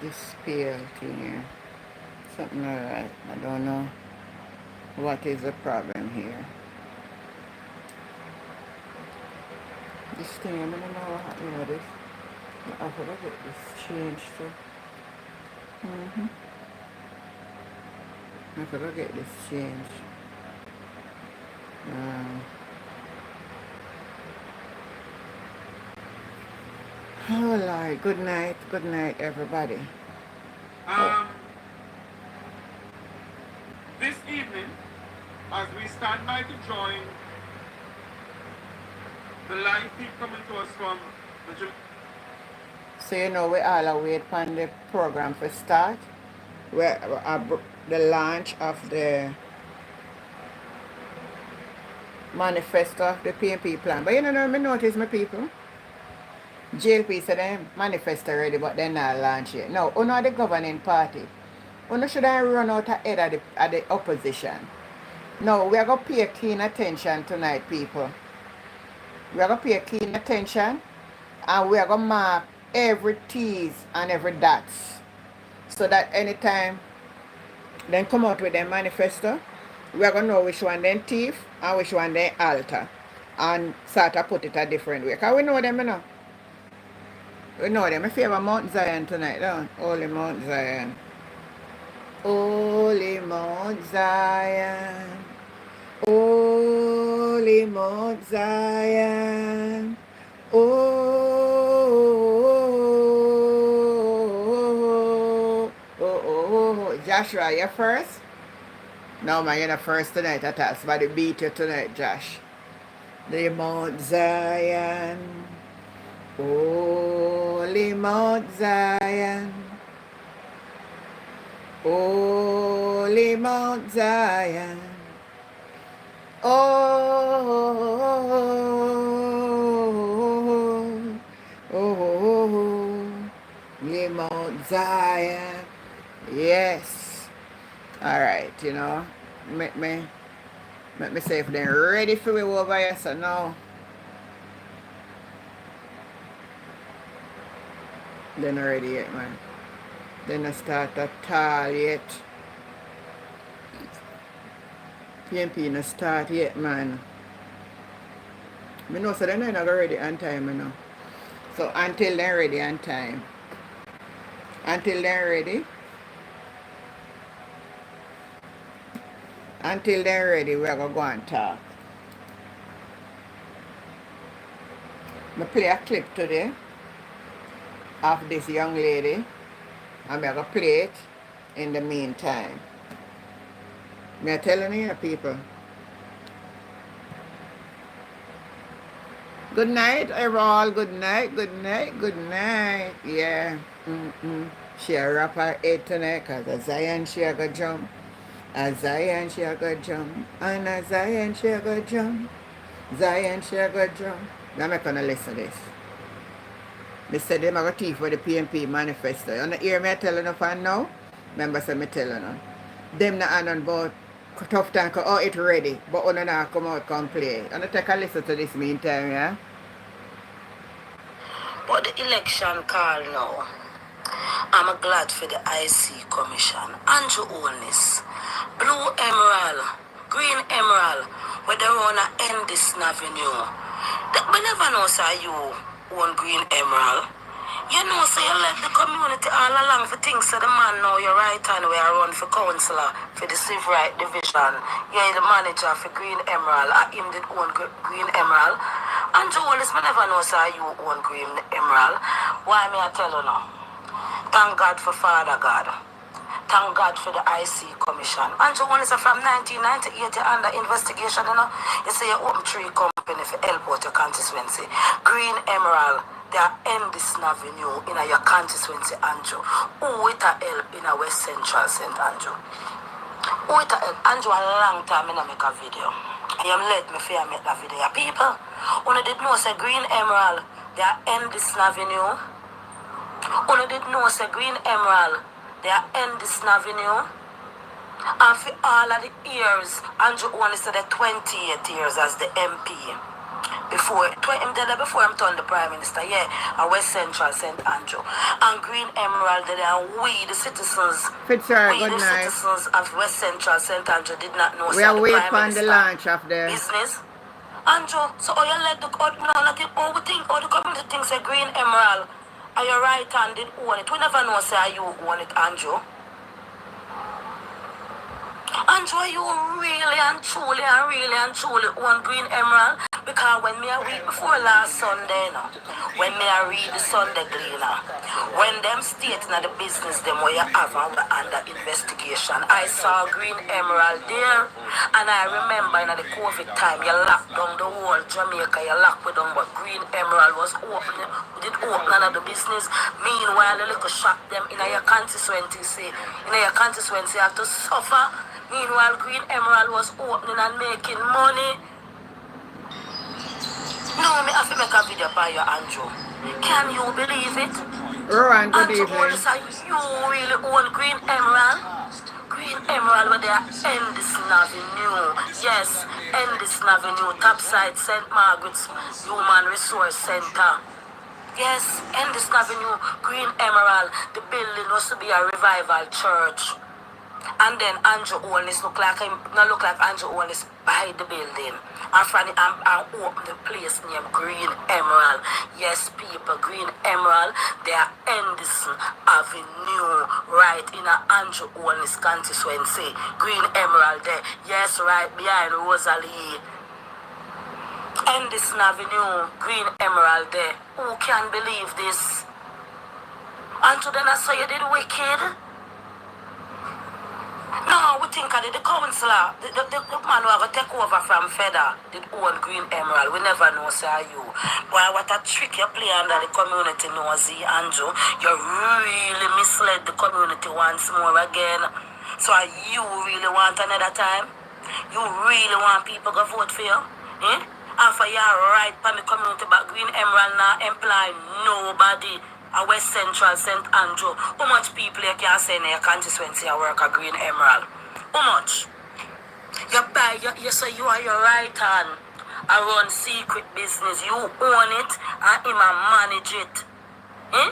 this pale thing here. Something like that. I don't know what is the problem here. This thing, I don't know what happened with this. I forgot get this changed too. I forgot get this changed. Oh Lord, good night everybody. This evening, as we stand by to join the live feed coming to us from the So you know we all are wait for the program for start. Where the launch of the manifesto of the PNP plan. But you know, me notice my people. JLP said they manifesto already, but they're not launched yet. No, you know the governing party. You should have run out ahead of the opposition. No, we are going to pay keen attention tonight, people. We are going to pay keen attention and we are going to mark every T's and every dots. So that anytime they come out with their manifesto, we are going to know which one they thief and which one they alter. And sort of put it a different way. Because we know them, you know. We know them. I favor Mount Zion tonight, don't we? Holy Mount Zion. Holy Mount Zion. Holy Mount Zion. Joshua, you first? No, man, you're not first tonight. I thought somebody beat you tonight, Josh. The Mount Zion. Holy Mount Zion. Holy Mount Zion. Holy Mount Zion. Yes. All right, you know, make me say if they're ready for me over here, so now. They're not ready yet, man. They're not start at all yet. PNP not start yet, man. I know, so they're not ready on time, you know. So until they're ready on time. Until they're ready, we're going to go and talk. I play a clip today of this young lady. I'm going to play it in the meantime. I'm telling you, people. Good night, everyone. Good night. Yeah. She a wrap her head tonight because a Zion she a go jump. A Zion she a go jump. And a Zion she a go jump. Zion she a go jump. Now I'm going to listen to this. They said they are thief for the PNP manifesto. You don't hear me telling you fan now? Remember say me telling you. Them not on about tough time because oh it ready. But you not come out come play. You don't take a listen to this meantime, yeah? But the election call now, I'm glad for the IC Commission, Andrew Holness, Blue Emerald, Green Emerald, where they want to end this avenue. We never know, sir, you own Green Emerald. You know, so you let the community all along for things so the man know you're right hand where I run for councillor for the Civil Right Division. You're the manager for Green Emerald. I him did own Green Emerald. And Joel, I never know, sir, you own Green Emerald. Why me I tell you now? Thank God for Father God. Thank God for the IC Commission. And Joel is from 1998 you're under investigation, you know. You say you open 3 company for help out your constituency. Green Emerald. They are end this avenue in your constituency, Andrew. Who it a help in a West Central St. Andrew? Who it a help? Andrew, a long time I make a video. I am let me fear make that video. People, when did know say Green Emerald, they are end this avenue. When did know say Green Emerald, they are end this avenue. And for all of the years, Andrew only said the 28 years as the MP. before him turned the Prime Minister, yeah, and West Central St. Andrew. And Green Emerald did, and we the citizens citizens of West Central St. Andrew did not know we are the waiting Prime for Minister the launch of the business. Andrew, so all you let the all the community thinks a Green Emerald are your right hand did own it. We never know say you own it, Andrew. Andrew, you really and truly own Green Emerald? Because when me a read before last Sunday, when me a read the Sunday Gleaner, when them stating the business them where you have and we're under investigation, I saw Green Emerald there, and I remember in the COVID time, you locked down the whole Jamaica, you locked down, but Green Emerald was open, did open another business. Meanwhile, the little shop them in your constituency, you have to suffer. Meanwhile, Green Emerald was opening and making money. No, me have to make a video by you, Andrew. Can you believe it? Rowan, good Andrew, evening. you really own Green Emerald? Green Emerald where they are Endison Avenue. Yes, Endison Avenue, topside St. Margaret's Human Resource Center. Yes, Endison Avenue, Green Emerald. The building was to be a revival church. And then Andrew Holness look like Andrew Holness by the building. And from and open the place named Green Emerald. Yes, people, Green Emerald, they are Endison Avenue, right in Andrew Holness constituency. Green Emerald there. Yes, right behind Rosalie. Endison Avenue, Green Emerald there. Who can believe this? Andrew, then I saw you did wicked. No, we think the councillor, the man who will take over from Feda, did own Green Emerald. We never know, say you. Boy, what a trick you play under the community, Nosy, Andrew. You really misled the community once more again. So you really want another time? You really want people to vote for you? Eh? After you're right from the community, but Green Emerald now imply nobody. A West Central St. Andrew. How much people you can say in your constituency you work at Green Emerald? How much? You say you are your right hand. I run secret business. You own it and him a manage it. Eh?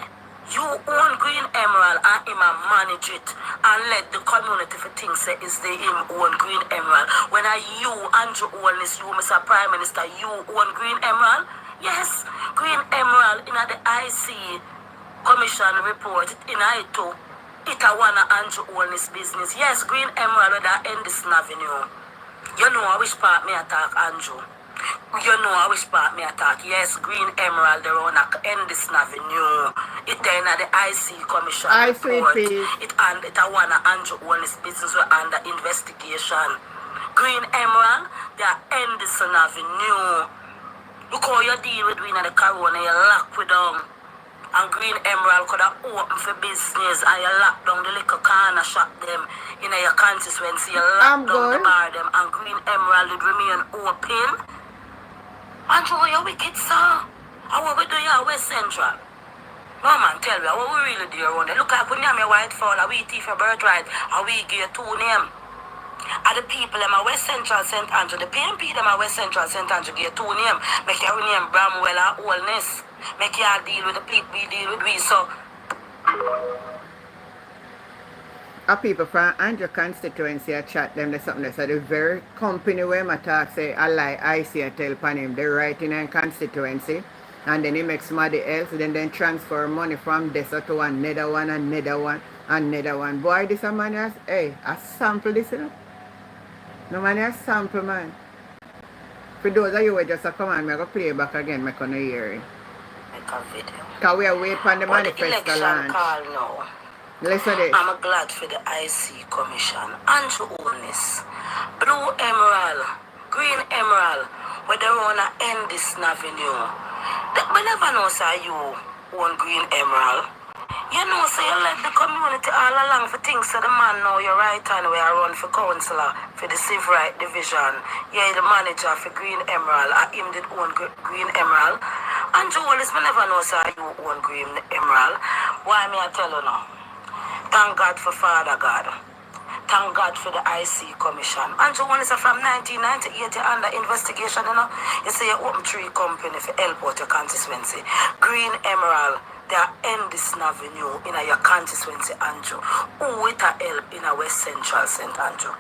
You own Green Emerald and him a manage it. And let the community for things say is the him own Green Emerald. When I you, Andrew Holness, you Mr. Prime Minister, you own Green Emerald? Yes, Green Emerald in the IC Commission report in I2. It a one Andrew Holness business. Yes, Green Emerald with that Endison Avenue. You know which part me attack, Andrew. You know which part me attack. Yes, Green Emerald they run at Endison Avenue. It in the IC Commission report. It a one Andrew Holness business we under investigation. Green Emerald, they are Endison Avenue. Look how you deal with the corona, you lock with them. And Green Emerald could have opened for business and you lock down the little corner shop them in your constituency. You lock down the bar them and Green Emerald would remain open. Andrew, you wicked, sir. How what we do here at West Central? No man, tell me, what we really do around there? Look like we name your white fall, we thief your birthright, and we give you two names. And the people them are West Central St. Andrew, the PNP them are West Central St. Andrew, give you two names. Make your name Bramwell and Holness. Make you deal with the people we deal with we, so. A people from Andrew constituency I chat them, there's something that said the very company where my talk say I lie, I see I tell upon him, they write in a constituency and then he makes somebody else, then transfer money from this to another one, another one. Boy, this a man has, hey, I sample this, you know? No man has sample, man. For those of you who just a come on, I'm going to play back again, I'm going to hear it. Video. Because we are waiting for the manifesto launch. Call now. Listen to this. I'm glad for the IC Commission. Andrew Holness, Blue Emerald, Green Emerald, where they run at Endison Avenue. We never know, sir, you own Green Emerald. You know, so you let the community all along for things, so the man know your right hand where I run for councillor for the Civil Rights Division. Yeah, the manager for Green Emerald. Him did own Green Emerald. Andrew Holness, me never know, sir, you own Green Emerald. Why me I tell you now? Thank God for Father God. Thank God for the IC Commission. Andrew, when it's from 1998, you're under investigation, you know. You say you open 3 companies for help out your constituency. Green Emerald, they are end this avenue in your constituency, Andrew. Who with a help in a West Central St. Andrew?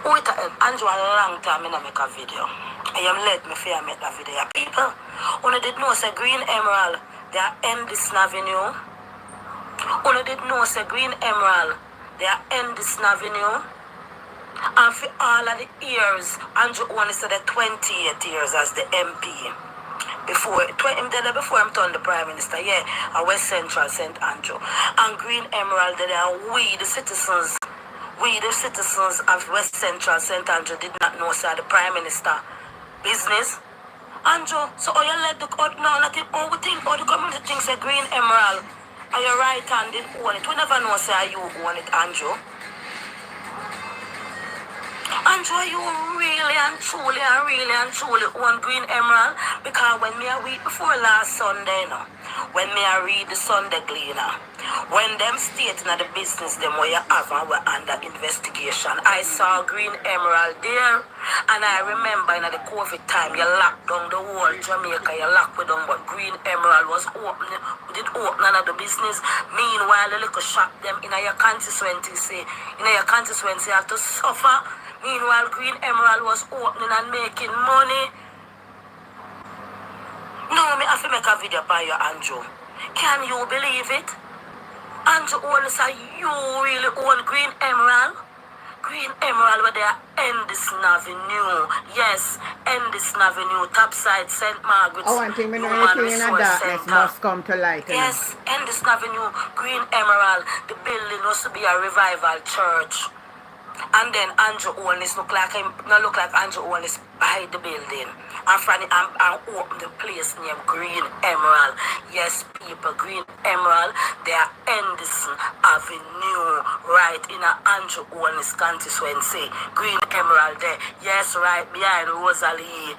Who with a help? Andrew, a long time I make a video. I am led me fear make that video. People, when did know say Green Emerald, they are end this avenue. When did know say Green Emerald, they are end this avenue. And for all of the years, Andrew only said the 28 years as the MP. Before I'm turned the Prime Minister, yeah, at West Central St. Andrew. And Green Emerald, they are we the citizens of West Central St. Andrew did not know sir the Prime Minister business. Andrew, so all you let the no, nothing all we think all the community thinks a Green Emerald. Are you right handed own it? We never know say you own it, Andrew. Andrew, you really and truly own Green Emerald? Because when me I read before last Sunday, no, when me I read the Sunday Gleaner, when them stating of the business them where you have and were under investigation, I saw Green Emerald there, and I remember in the COVID time you locked down the whole Jamaica, you locked it down, but Green Emerald was open, did open another business. Meanwhile, the little shop them in your constituency, say, in your constituency have to suffer. Meanwhile, Green Emerald was opening and making money. No, me have to make a video by you, Andrew. Can you believe it? Andrew only say you really own Green Emerald? Green Emerald where they are Endison Avenue. Yes, Endison Avenue, topside St. Margaret's. Oh, one thing, me know anything in the darkness must come to light. Yes, Endison Avenue, Green Emerald. The building was to be a revival church. And then Andrew Owens look like Andrew Owens buy the building. And from and open the place named Green Emerald. Yes, people, Green Emerald, they are Endison Avenue, right in Andrew Owens constituency. Green Emerald there. Yes, right behind Rosalie.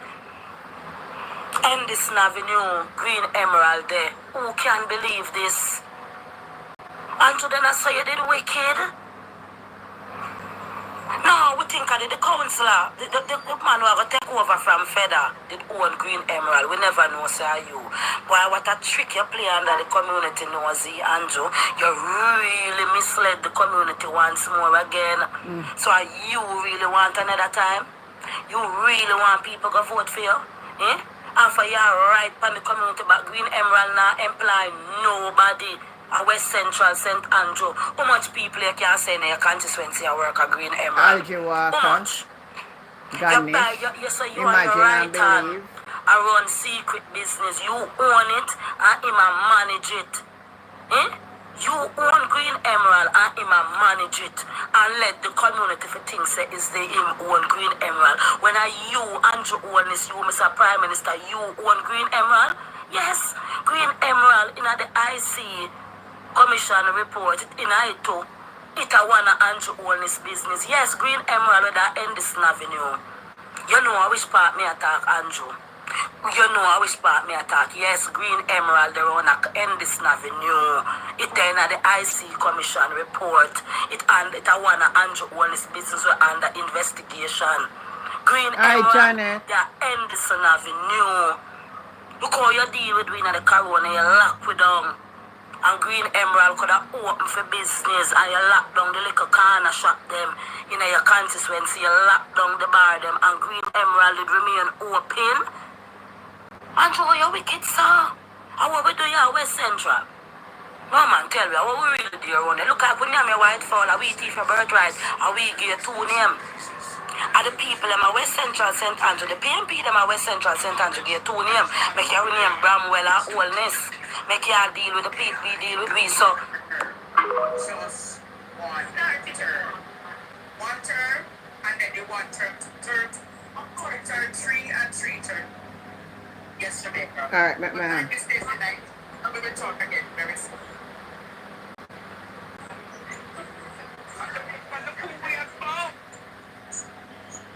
Endison Avenue, Green Emerald there. Who can believe this? Andrew, then I saw you did wicked. No, we think of the councillor, the man who will take over from Feder, did own Green Emerald. We never know, say you. Boy, what a trick you play under the community, nosy, Andrew. You really misled the community once more again. So you really want another time? You really want people to vote for you? Eh? And for your right from the community, but Green Emerald now employ nobody. West Central St. Andrew. How much people you can say in your constituency you work at Green Emerald? How much? You say you are the right hand. I run secret business. You own it and him manage it. Eh? You own Green Emerald and him manage it. And let the community for things say is they him own Green Emerald. When you, Andrew, own this, you, Mr. Prime Minister, you own Green Emerald? Yes. Green Emerald in the IC Commission report in I2. It a one Andrew own this business. Yes, Green Emerald with that Endison Avenue. You know which part me attack, Andrew. You know which part me attack. Yes, Green Emerald they run at Endison Avenue. It in the IC Commission report. It a one Andrew own this business under investigation. Green Emerald they are Endison Avenue. Look how you deal with doing the corona, you lock with them. And Green Emerald could have opened for business and you lock down the little corner shop them in your constituency, you lock down the bar them and Green Emerald would remain open. Andrew, you wicked, sir. And what we do here at West Central? No man, tell me, what we really do around there? Look like we name your white fall, and we teeth your birthright, and we give you 2 names. And the people them are West Central St. Andrew, the PNP them are West Central St. Andrew, give you 2 names. Make your name Bramwell and Wellness. Make you deal with the people, we deal with we, so. Just one term. 1 term, and then the 1 term, 3 and 3 term. Yes, Jamaica. All right, man. This is the night. I'm going to talk again very soon.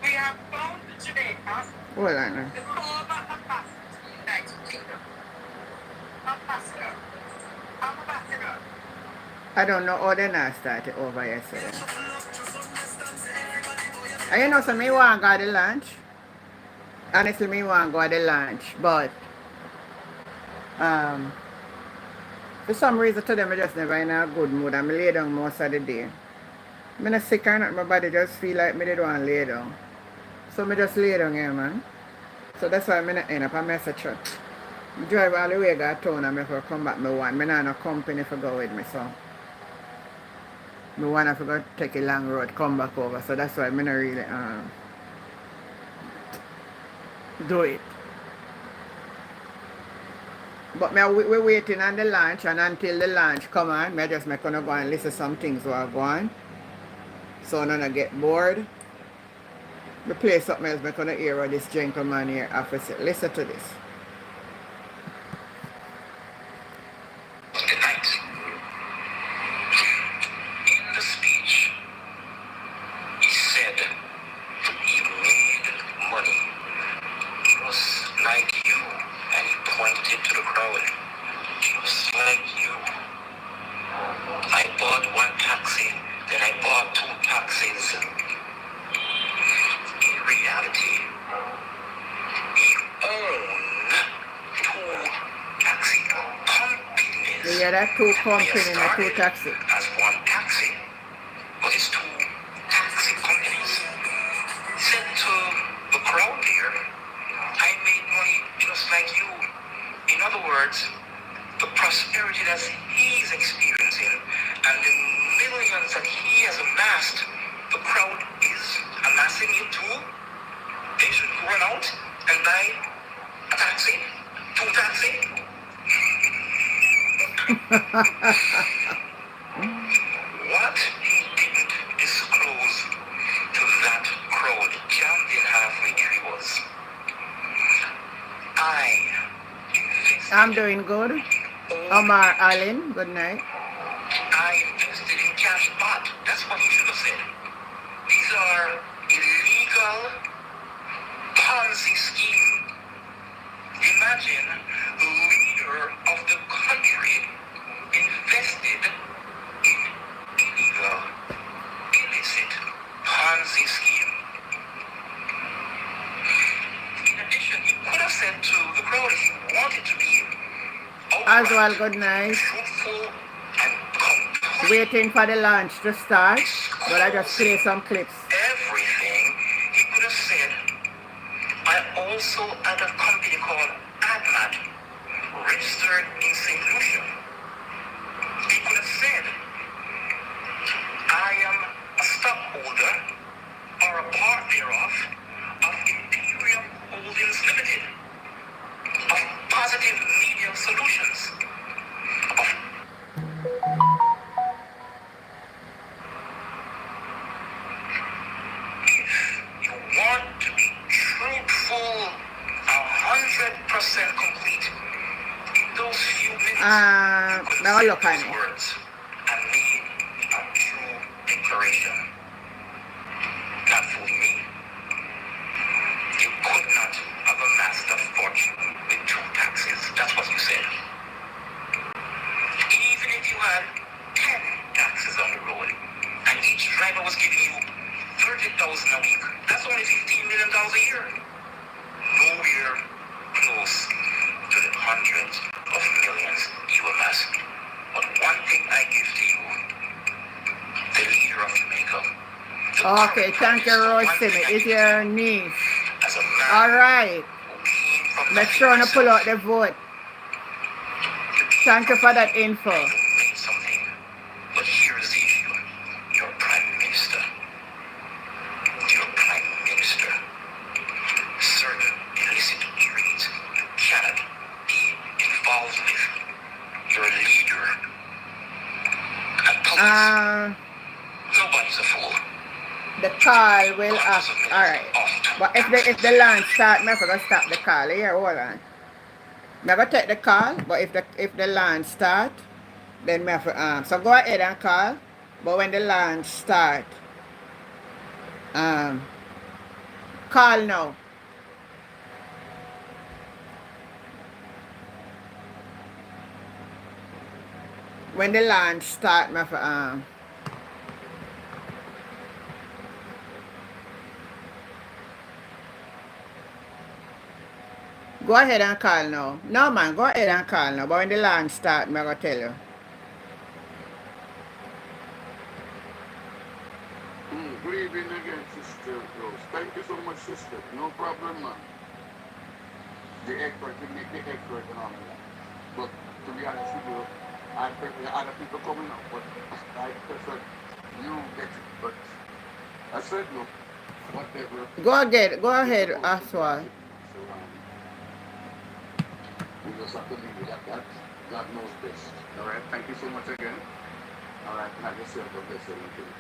We have found Jamaica. Hold on now. The former ambassador to the United Kingdom. Ambassador. I don't know how they not started over yesterday. And you know, so me want to go to the lunch. Honestly, me want to go to the lunch. But um, for some reason today, I just never in a good mood. I'm lay down most of the day. I'm not sick or not. My body just feel like me did want to lay down. So I just lay down here, man. So that's why I'm not end up a message. Drive all the way to town and if I come back, I want. I not no company for go with me, so I want to go take a long road, come back over. So that's why I not really do it. But we're waiting on the launch, and until the launch come on, I just gonna go and listen to some things while going. So I'm gonna get bored. We play something else, I'm gonna hear what this gentleman here officer. Listen to this. Tonight, in the speech, he said he made money just like you, and he pointed to the crowd, just like you. I bought one taxi, then I bought 2 taxis. In reality, he owned 2 taxi companies. You hear that? 2 companies and 2 taxi. As 1 taxi, but it's 2 taxi companies. Said to the crowd here, I made money just like you. In other words, the prosperity that he's experiencing and the millions that he has amassed, the crowd is amassing it too. They should run out and buy a taxi, 2 taxi. What he didn't disclose to that crowd, jammed in halfway through, was I invested. I'm doing good. Omar Allen, good night. I invested in cash pot. That's what he should have said. These are illegal Ponzi scheme. Imagine the leader of the country invested in illegal, illicit Ponzi scheme. In addition, he could have said to the crowd if he wanted to be As well, good night. truthful and complete. Waiting for the launch to start, but I just play some clips. Everything, he could have said, I also had a company called AdMat, registered in St. Lucia. He could have said, I am a stockholder or a part thereof of Imperium Holdings Limited, of Positive Media Solutions, of you want to be truthful, 100% complete in those few minutes. You could now say look on those it. words and made a true declaration. Not fooling me. You could not have amassed a fortune with 2 taxis. That's what you said. Even if you had 10 taxis on the road, and each driver was giving you $30,000 a week, that's only $15 million a year. Nowhere close to the hundreds of millions you amass. But one thing I give to you, the leader of Jamaica. Okay, thank you, Rosemary. It's your niece. As a man All right. who came from Let's try to pull out the vote. Thank you for that info. You made something. But here's the issue. You're prime minister. You're prime minister. Certain illicit trades you cannot be involved with. You're a leader. And police, nobody's a fool. The call will act. All right. But if the launch start, I'm going to stop the call. Here, hold on. I'm going to take the call, but if the launch start, then I have to, so go ahead and call. But when the launch start, call now. When the launch start, I have to, Go ahead and call now. No, man, go ahead and call now. But when the launch start, I'm going to tell you. Good evening again, Sister Rose. Thank you so much, sister. No problem, man. The effort, you make the effort and all of that. But to be honest with you, I prefer other people coming up, but I prefer you get it. But I said no, whatever. Go ahead, Aswal. So we just have to leave it at that. God knows best. All right. Thank you so much again. All right. Have yourself a blessed evening.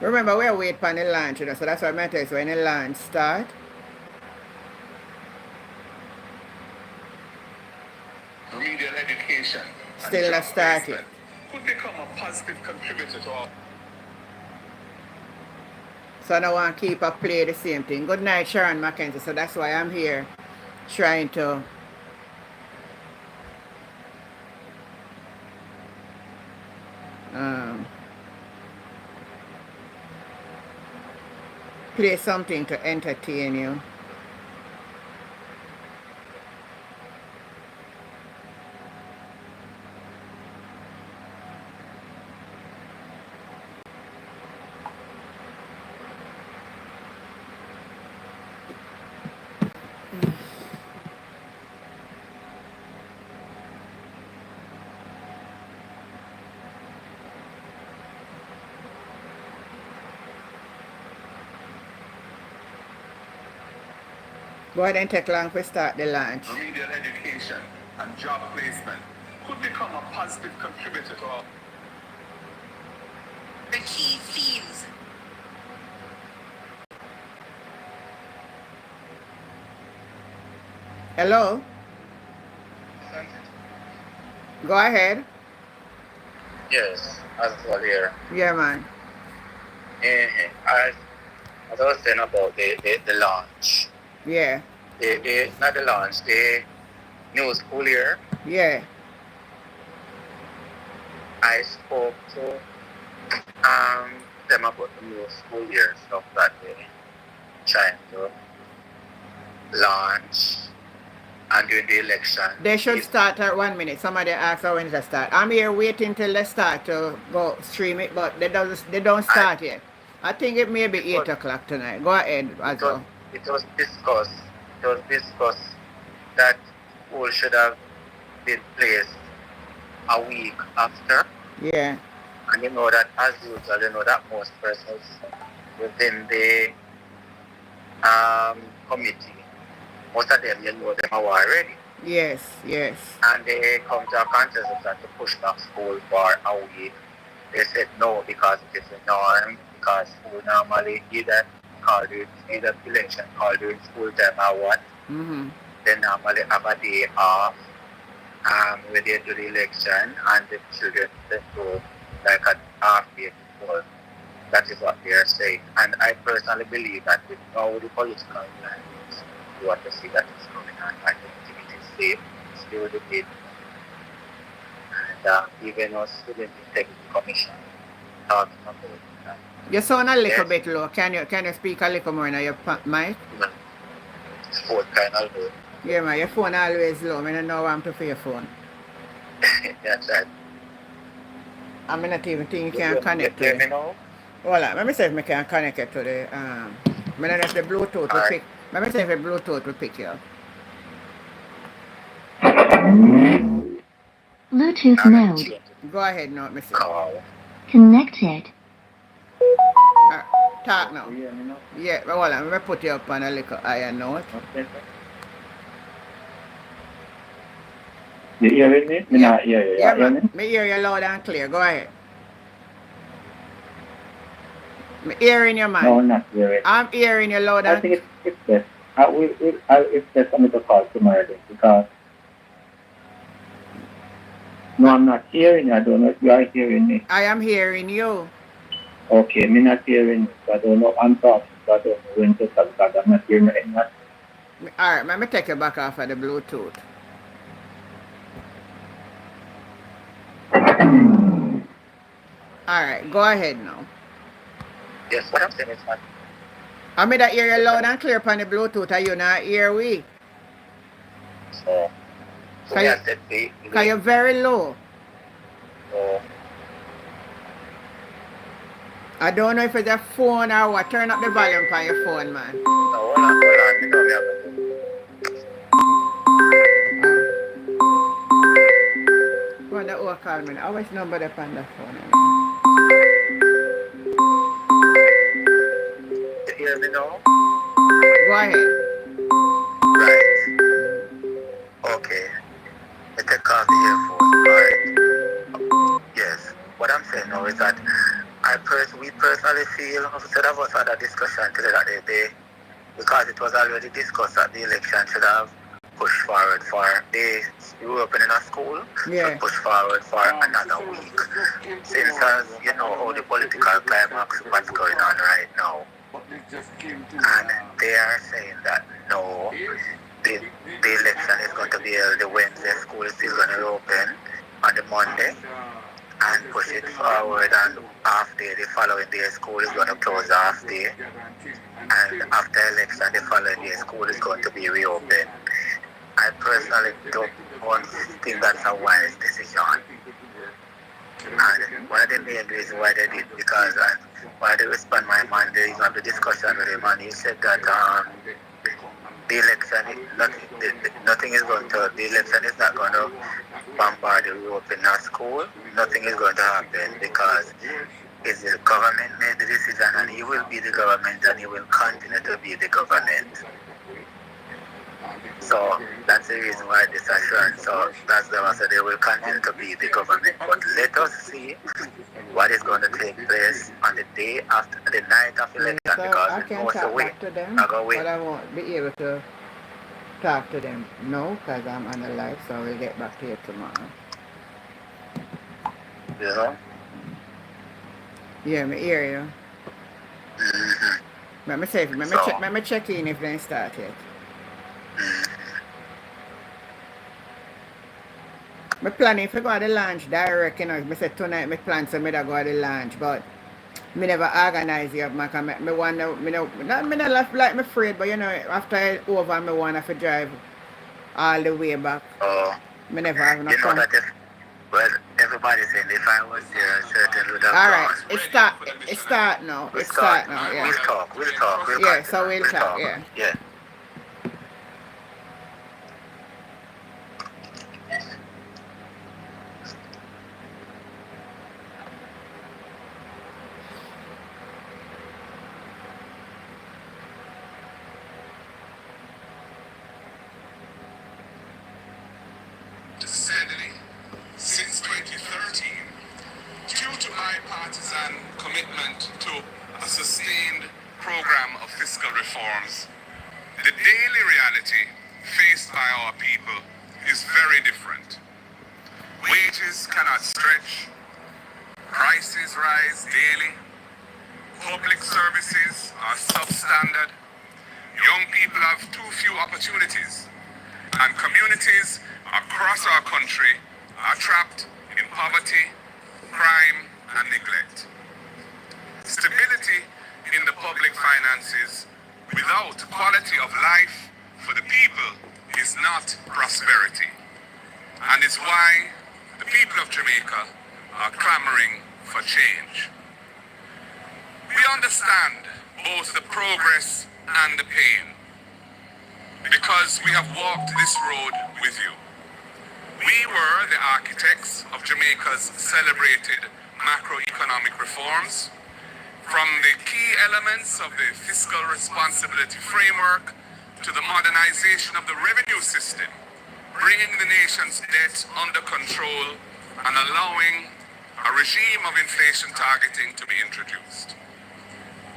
Remember, we're waiting for the launch, you know, so that's why I tell you, when the launch start. Remedial education. Still not started. Could become a positive contributor to our. So I don't want to keep up play the same thing. Good night, Sharon Mackenzie. So that's why I'm here trying to play something to entertain you. Go ahead and take long to start the launch. Remedial education and job placement could become a positive contributor to our. The key themes. Hello? Go ahead. Yes, as well here. Yeah, man. As I was saying about the launch, Yeah. not the launch, the new school year, Yeah. I spoke to them about the new school year stuff that they trying to launch and during the election. They should start at 1 minute. Somebody asked her when to start. I'm here waiting till they start to go stream it, but they don't start yet. I think it may be 8 o'clock tonight. Go ahead, Azul. It was discussed that school should have been placed a week after. Yeah. And you know that as usual, you know that most persons within the committee, most of them, you know them are already. Yes, yes. And they come to a consensus that to push back school for a week. They said no because it is a norm, because school normally either election called during school time or what. Mm-hmm. They normally have a day off when they do the election, and the children they do like a half day before. That is what they are saying. And I personally believe that with now the political environment, you want to see that is going on. I don't think it is safe. Still the bid. And even us within the Integrity Commission talking about that. You sound a little bit low. Can you speak a little more in your mic? Phone kind of low. Yeah, man. Your phone always low. I don't know what I'm to for your phone. That's right. I'm not even think you can connect to Let me it. know. Hold on. Let me see if I can connect it to the I don't know if the Bluetooth will pick. Let me see if the Bluetooth will pick you up. Bluetooth mode. Go ahead now, Mr. Call. Connected. Talk now. Yeah, but hold on. Let me put you up on a little higher note. You hearing me? Me not hear you. Yeah, You hear me? me hear you loud and clear. Go ahead. Me hearing you, man. No, I'm not hearing. I'm hearing you loud I and think it's best. It's best for me to call tomorrow then, because no, I'm not hearing you. I don't know if you are hearing me. I am hearing you. Okay, me not hearing you. So I don't know. I'm talking, so I don't know when to start because I'm not hearing anything. Alright, let me take you back off of the Bluetooth. Alright, go ahead now. Yes, what I'm saying is that. I made that hear you loud and clear upon the Bluetooth, and you not hear we. So Cause we you, are said cause you're very low. so I don't know if it's a phone or what. Turn up the volume on your phone, man. hold on. You know me have a What the old call me? I always number up on the phone. you hear me now? Go ahead. Right. Okay. I take off the earphone. Alright. Yes. What I'm saying now is that we personally feel, instead of us had a discussion today that they because it was already discussed that the election should have pushed forward for the reopening of school, should push forward for another week. Since as you know how the political climax what's going on right now. And they are saying that no, the election is going to be held the Wednesday, school is still going to reopen on the Monday and push it forward, and half day the following day school is going to close half day, and after election the following day school is going to be reopened. I personally don't think that's a wise decision. And one of the main reasons why they did, because why they respond my man, there is the discussion with him, and he said that the election, nothing is going to, the election is not going to bombard the reopening of school. Nothing is going to happen because it's the government made the decision, and he will be the government, and he will continue to be the government. So that's the reason why this assurance. So that's the answer. They will continue to be the government. But let us see what is going to take place on the day after the night of election, So because I can talk back to them, but I won't be able to talk to them now because I'm on the live. So we'll get back to you tomorrow. Yeah. Yeah, me hear you. Mm-hmm. Let me check in if they start yet. My planning to go to the lunch direct, you know. I said tonight my plan so me da go to the lunch, but me never organize it up, me wanna me not like me afraid, but you know, after it's over me wanna to drive all the way back. Oh. Me never have enough fun. Well, everybody's saying if I was there, certainly would have Alright, it start now. We'll talk. Yeah, so we'll talk, yeah. Yeah. Steadily since 2013 due to bipartisan commitment to a sustained program of fiscal reforms. The daily reality faced by our people is very different. Wages cannot stretch, prices rise daily, public services are substandard, young people have too few opportunities, and communities across our country are trapped in poverty, crime, and neglect. Stability in the public finances without quality of life for the people is not prosperity. And it's why the people of Jamaica are clamoring for change. We understand both the progress and the pain because we have walked this road with you. We were the architects of Jamaica's celebrated macroeconomic reforms, from the key elements of the fiscal responsibility framework to the modernization of the revenue system, bringing the nation's debt under control and allowing a regime of inflation targeting to be introduced.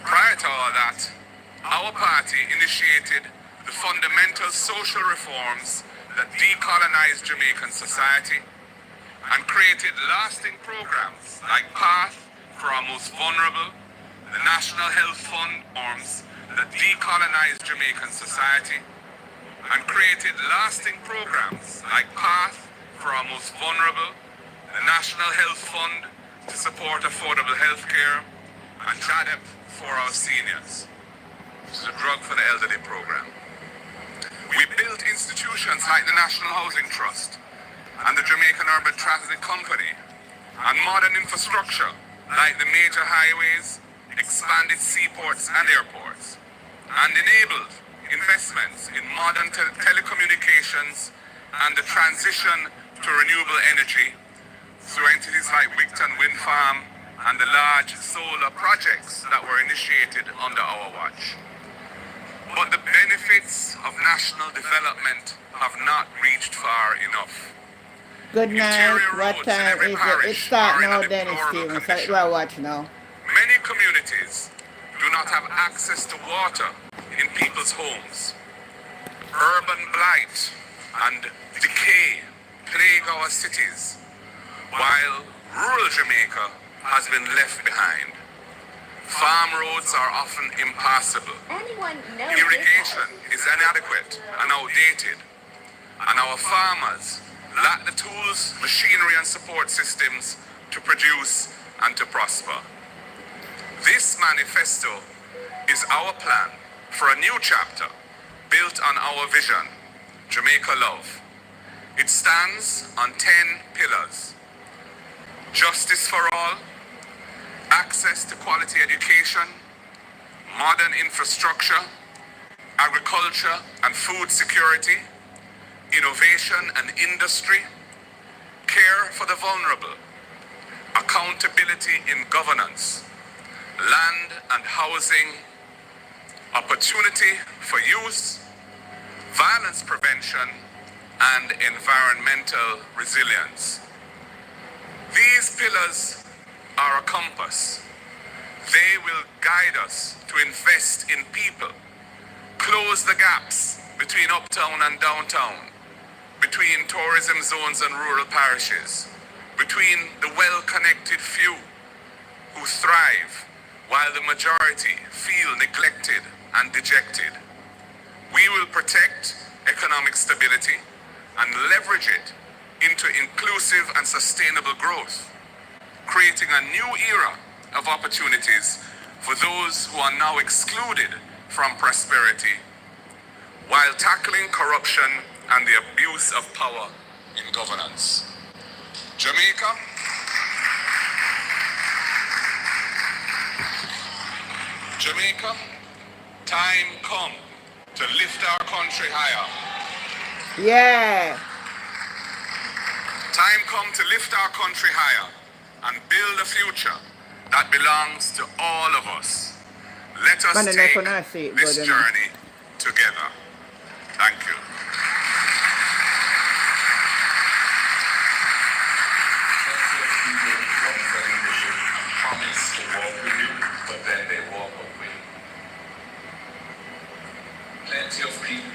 Prior to all that, our party initiated the fundamental social reforms that decolonized Jamaican society and created lasting programs like Path for our most vulnerable, the National Health Fund reforms that decolonized Jamaican society, and created lasting programs like Path for our most vulnerable, the National Health Fund to support affordable health care, and JADEP for our seniors, which is a drug for the elderly program. We built institutions like the National Housing Trust and the Jamaican Urban Transit Company, and modern infrastructure like the major highways, expanded seaports and airports, and enabled investments in modern telecommunications and the transition to renewable energy through entities like Wigton Wind Farm and the large solar projects that were initiated under our watch. But the benefits of national development have not reached far enough. Good night. Interior What roads in time every is it? parish It's start are in now, a Dennis deplorable Stevens. condition. Well, watch now. Many communities do not have access to water in people's homes. Urban blight and decay plague our cities, while rural Jamaica has been left behind. Farm roads are often impassable. Irrigation is inadequate and outdated, and our farmers lack the tools, machinery, and support systems to produce and to prosper. This manifesto is our plan for a new chapter built on our vision, Jamaica Love. It stands on 10 pillars: justice for all, access to quality education, modern infrastructure, agriculture and food security, innovation and industry, care for the vulnerable, accountability in governance, land and housing, opportunity for youth, violence prevention, and environmental resilience. These pillars are a compass. They will guide us to invest in people, close the gaps between uptown and downtown, between tourism zones and rural parishes, between the well-connected few who thrive while the majority feel neglected and dejected. We will protect economic stability and leverage it into inclusive and sustainable growth, creating a new era of opportunities for those who are now excluded from prosperity, while tackling corruption and the abuse of power in governance. Jamaica, time come to lift our country higher. Yeah. Time come to lift our country higher and build a future that belongs to all of us. Let us take this journey together. Thank you. Promise to walk with you, but then they walk away. Plenty of people in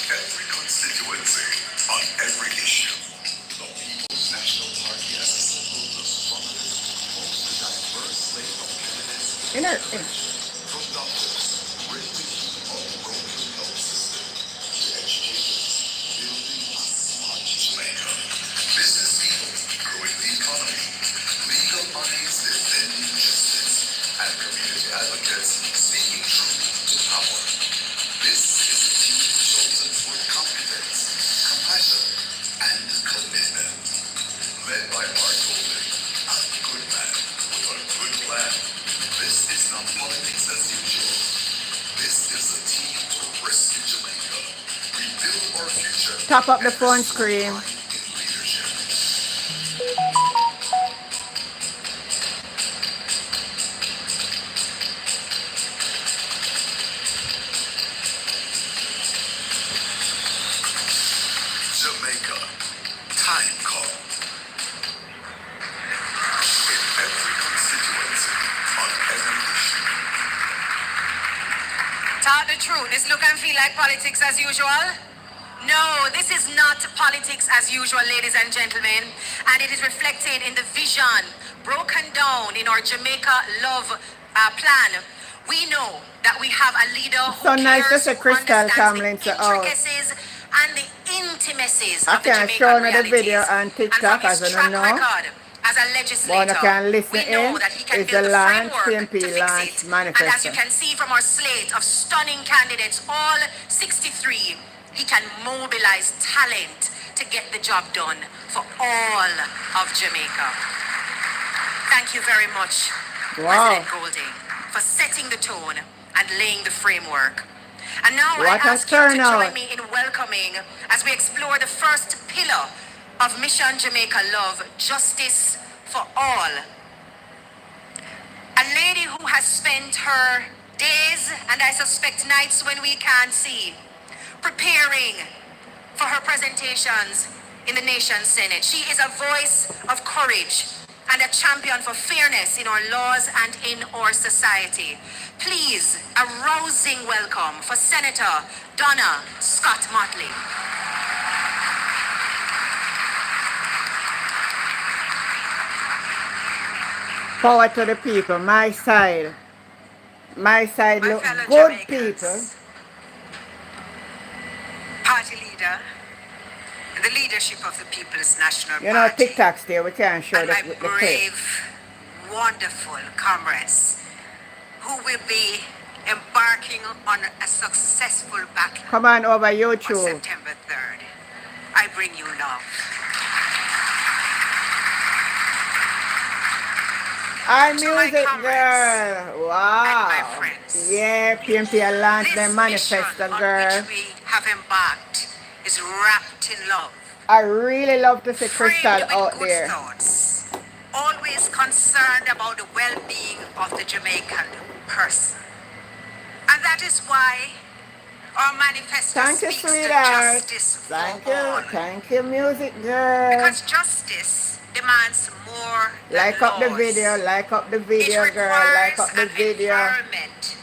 every constituency, on every issue. The People's National Party has assembled the strongest, most diverse slate of candidates from doctors, bridging of broken health system, to educators, building a smart Jamaica, business people growing the economy, legal bodies defending justice, and community advocates speaking truth to power. This is a team chosen for competence, compassion, and commitment. Led by Mark Golden, a good man with a good plan. This is not politics as usual. This is a team to rescue Jamaica, rebuild our future. Top up the phone screen. Jamaica, time come. In every constituency, on every issue. Tell the truth, this look and feel like politics as usual? No, this is not politics as usual, ladies and gentlemen. And it is reflected in the vision broken down in our Jamaica Love plan. We know that we have a leader who So nice to cares, see who Crystal understands Tomlin the intricacies and the intimacies I of the can Jamaican show another realities. video on And TikTok from his as I track don't know. record, As a legislator, can listen we know in. that he can Is build the the launch framework to PNP fix launch it. And as you manifesto. can see from our slate of stunning candidates, all 63, he can mobilize talent to get the job done for all of Jamaica. Thank you very much, Wow. President Golding, for setting the tone and laying the framework. And now I What a ask you to turnout. join me in welcoming as we explore the first pillar of Mission Jamaica Love, justice for all. A lady who has spent her days and I suspect nights when we can't see, preparing for her presentations in the nation's Senate. She is a voice of courage and a champion for fairness in our laws and in our society. Please, a rousing welcome for Senator Donna Scott Motley. Power to the people. My side. My side My look fellow good, Jamaicans, people. party leader, the leadership of the People's National You know, Party, TikToks there, we can't show and the my clip. brave, wonderful comrades who will be embarking on a successful battle Come on over on YouTube. September 3rd. I bring you love. Our To my music comrades girl. Wow. and my friends, Yeah, PNP launched their this manifesto, mission on girl. which we have embarked is wrapped in love, I really love to see Crystal framed with out good there. thoughts, always concerned about the well-being of the Jamaican person. And that is why our manifesto Thank you, speaks to sweetheart. justice Thank for all. you. Thank you, music girl. Because justice demands more than Like up the laws. video, like up the It video, girl. Like requires up the an video. environment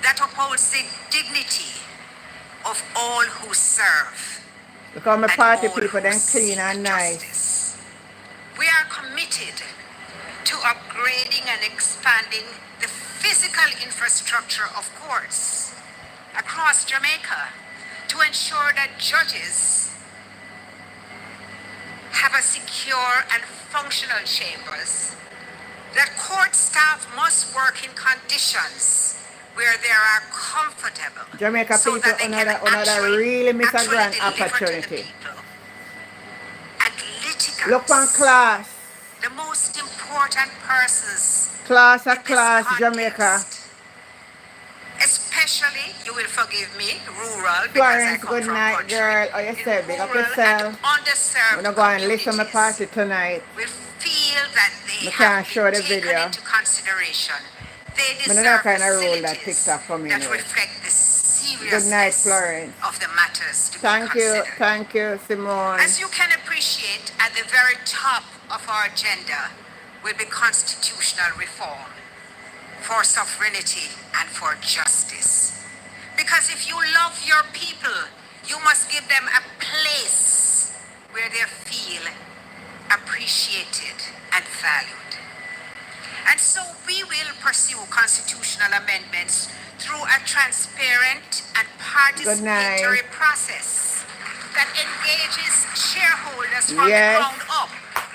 that upholds the dignity of all who serve Because my and party all people, who then clean seek and nice. justice. We are committed to upgrading and expanding the physical infrastructure, of course, across Jamaica to ensure that judges have a secure and functional chambers, that court staff must work in conditions where they are comfortable, Jamaica so people, that they another can really miss a actually grand deliver to the opportunity. people. And litigants, Look on class. the most important persons Class in of this class, context, Jamaica. especially, you will forgive me, rural, because I Florence, come good from night, country, girl. How you in say? Big up rural yourself. and underserved We're not going to listen to my communities, party tonight. will feel that they We have can't show been the taken video. into consideration. They But not deserve kind of rule that facilities TikTok for me that anyway. reflect the Good night, seriousness Florence. of the matters to Thank be you, considered. thank you, Simone. As you can appreciate, at the very top of our agenda will be constitutional reform for sovereignty and for justice. Because if you love your people, you must give them a place where they feel appreciated and valued. And so we will pursue constitutional amendments through a transparent and participatory process that engages shareholders from the ground up.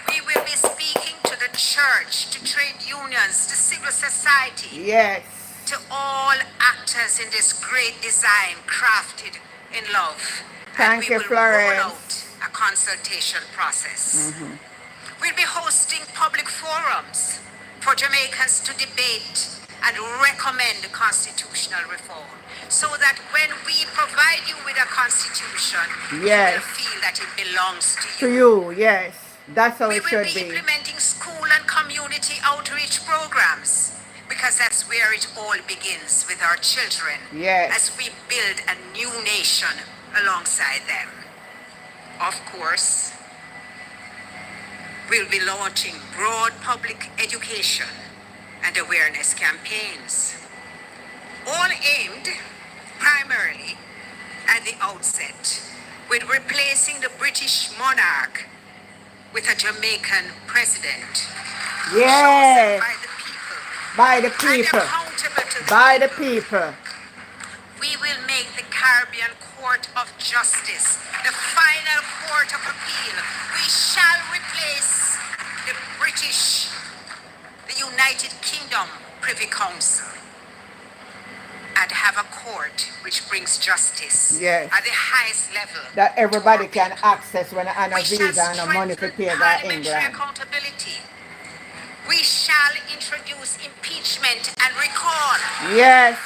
We will be speaking to the church, to trade unions, to civil society, Yes. to all actors in this great design crafted in love. Thank you, and we will roll Florence. out a consultation process. We'll be hosting public forums for Jamaicans to debate and recommend constitutional reform, so that when we provide you with a constitution, Yes. you will feel that it belongs to To you. you, yes. That's how We it will should be be. implementing school and community outreach programs, because that's where it all begins, with our children, Yes. as we build a new nation alongside them. Of course, we'll be launching broad public education and awareness campaigns, all aimed primarily at the outset with replacing the British monarch with a Jamaican president, Yes. chosen by the people By the and people. accountable to the By the people. people. We will make the Caribbean Court of Justice the final court of appeal. We shall replace the British United Kingdom Privy Council and have a court which brings justice Yes. at the highest level. That everybody to our can access when I have a we shall visa and no money to strengthen pay go parliamentary England. accountability. We shall introduce impeachment and recall. Yes,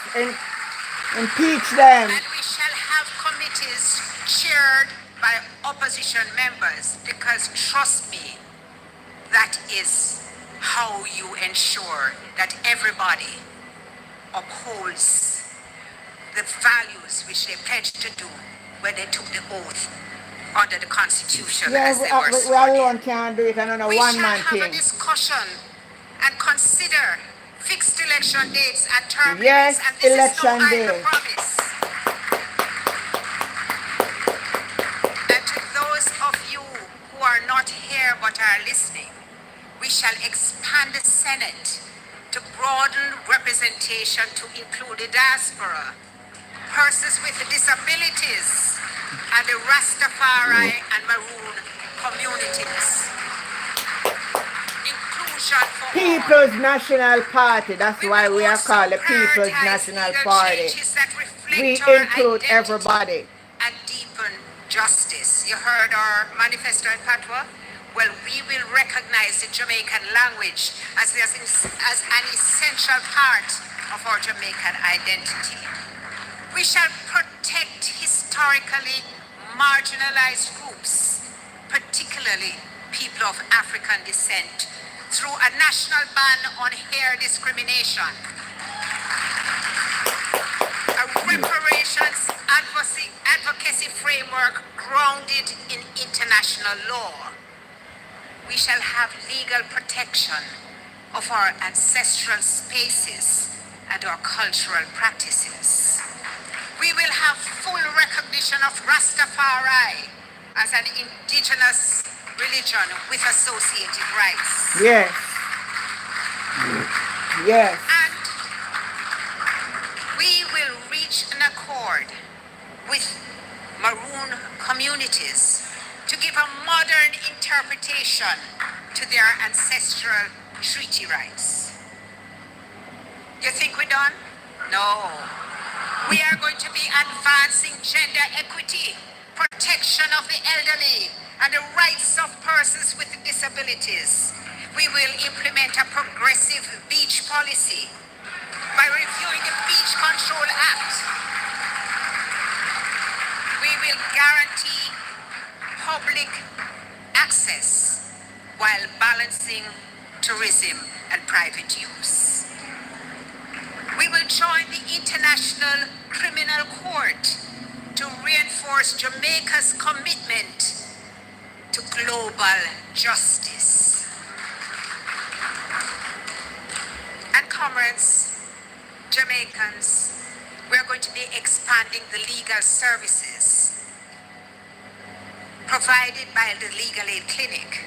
impeach them. And we shall have committees chaired by opposition members because, trust me, that is how you ensure that everybody upholds the values which they pledged to do when they took the oath under the Constitution as they were We sworn in. alone can't do it and on a We one shall man have a thing. discussion and consider fixed election dates and term Yes, limits, and this election is no idle day. promise. And to those of you who are not here but are listening, we shall expand the Senate to broaden representation to include the diaspora, persons with disabilities, and the Rastafari and Maroon communities. Inclusion for all. People's National Party. That's We why will we are also called the People's prioritize National legal Party. changes that reflect We our include identity everybody. and deepen justice. You heard our manifesto in Patois? Well, we will recognize the Jamaican language as an essential part of our Jamaican identity. We shall protect historically marginalized groups, particularly people of African descent, through a national ban on hair discrimination, a reparations advocacy framework grounded in international law. We shall have legal protection of our ancestral spaces and our cultural practices. We will have full recognition of Rastafari as an indigenous religion with associated rights. Yes. Yes. And we will reach an accord with Maroon communities to give a modern interpretation to their ancestral treaty rights. You think we're done? No. We are going to be advancing gender equity, protection of the elderly, and the rights of persons with disabilities. We will implement a progressive beach policy by reviewing the Beach Control Act. We will guarantee public access while balancing tourism and private use. We will join the International Criminal Court to reinforce Jamaica's commitment to global justice. And comrades, Jamaicans, we're going to be expanding the legal services provided by the Legal Aid Clinic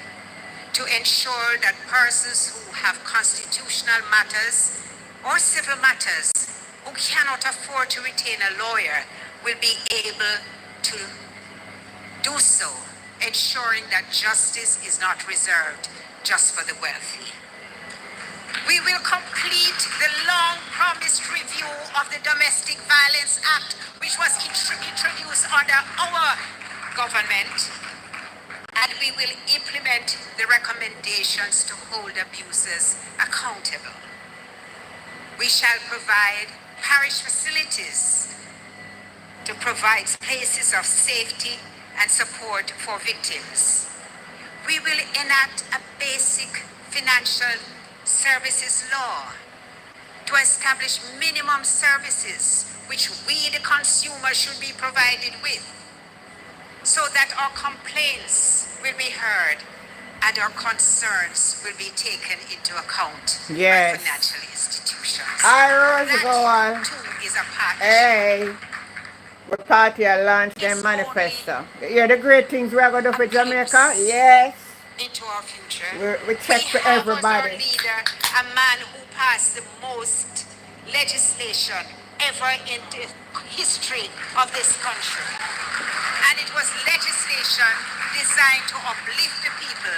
to ensure that persons who have constitutional matters or civil matters who cannot afford to retain a lawyer will be able to do so, ensuring that justice is not reserved just for the wealthy. We will complete the long-promised review of the Domestic Violence Act, which was introduced under our government, and we will implement the recommendations to hold abusers accountable. We shall provide parish facilities to provide places of safety and support for victims. We will enact a basic financial services law to establish minimum services which we, the consumer, should be provided with, so that our complaints will be heard and our concerns will be taken into account Yes. by financial institutions. Hi, Rose, go on. That too is a partnership. Hey. We party and launch them manifesto. You hear the great things we are going to do for Jamaica? Yes. Into our future. We check for We have as our everybody. leader a man who passed the most legislation ever in the history of this country. And it was legislation designed to uplift the people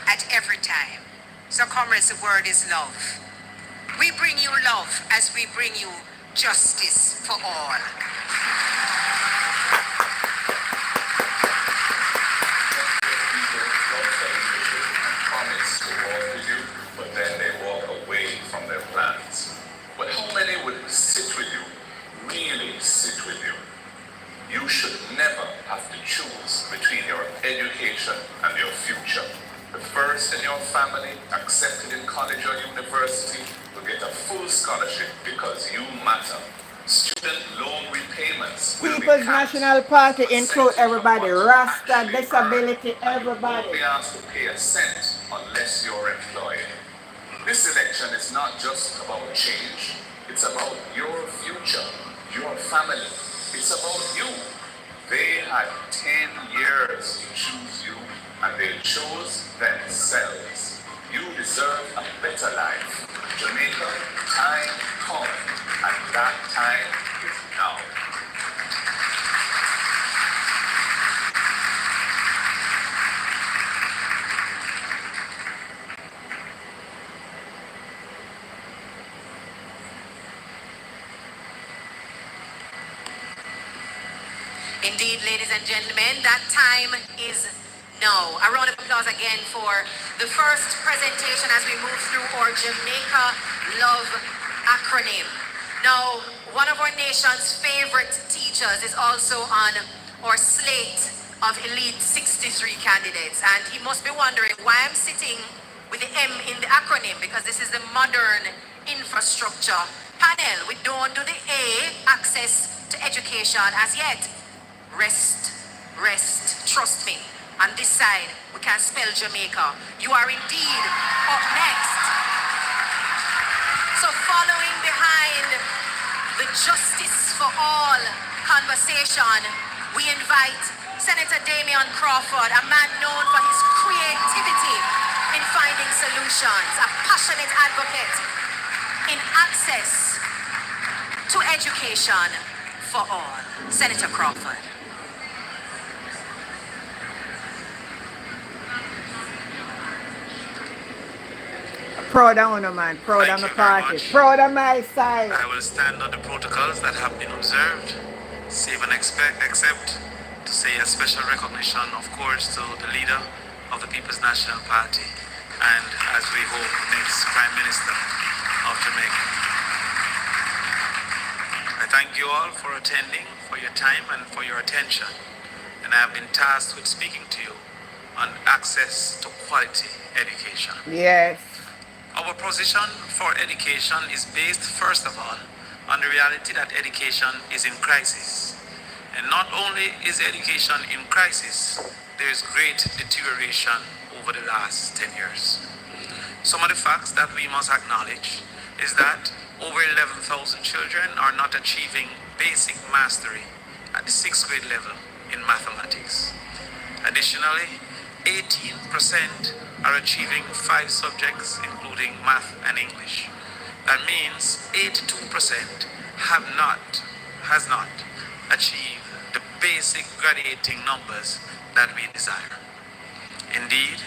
at every time. So, comrades, the word is love. We bring you love as we bring you justice for all. Promise to walk with you, but then they walk away from their plans. But how many would sit with you, really sit with you? You should never have to choose between your education and your future. The first in your family, accepted in college or university, will get a full scholarship because you matter. Student loan repayments will be People's capped. National Party include Percentage of everybody, what you Rasta, actually disability, earn, and you won't everybody. be asked to pay a cent unless you're employed. This election is not just about change. It's about your future, your family. It's about you. They had 10 years to choose you, and they chose themselves. You deserve a better life. Jamaica, time come, and that time is now. Indeed, ladies and gentlemen, that time is now. A round of applause again for the first presentation as we move through our Jamaica Love acronym. Now, one of our nation's favorite teachers is also on our slate of Elite 63 candidates, and he must be wondering why I'm sitting with the M in the acronym, because this is the modern infrastructure panel. We don't do the A, access to education, as yet. Rest, trust me. On this side, we can spell Jamaica. You are indeed up next. So following behind the Justice for All conversation, we invite Senator Damian Crawford, a man known for his creativity in finding solutions, a passionate advocate in access to education for all. Senator Crawford. Proud of one man, proud of my party, proud of my side. I will stand on the protocols that have been observed, save and accept to say a special recognition, of course, to the leader of the People's National Party and, as we hope, next Prime Minister of Jamaica. I thank you all for attending, for your time and for your attention, and I have been tasked with speaking to you on access to quality education. Yes. Our position for education is based, first of all, on the reality that education is in crisis. And not only is education in crisis, there is great deterioration over the last 10 years. Some of the facts that we must acknowledge is that over 11,000 children are not achieving basic mastery at the 6th grade level in mathematics. Additionally, 18% are achieving 5 subjects, including math and English. That means 82% has not achieved the basic graduating numbers that we desire. Indeed,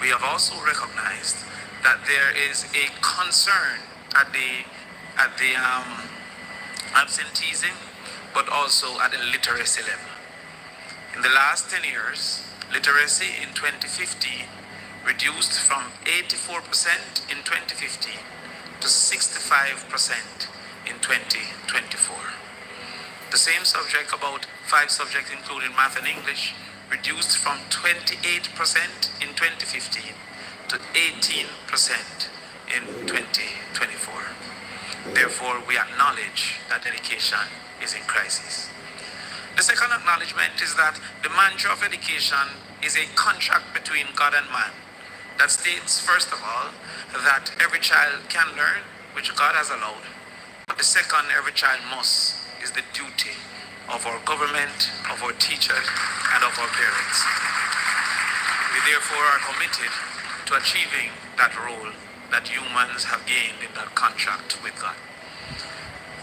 we have also recognized that there is a concern at the absenteeism, but also at the literacy level. In the last 10 years, literacy in 2015 reduced from 84% in 2015 to 65% in 2024. The same subject, about 5 subjects including math and English, reduced from 28% in 2015 to 18% in 2024. Therefore, we acknowledge that education is in crisis. The second acknowledgement is that the mantra of education is a contract between God and man that states, first of all, that every child can learn, which God has allowed. But the second, every child must, is the duty of our government, of our teachers, and of our parents. We therefore are committed to achieving that role that humans have gained in that contract with God.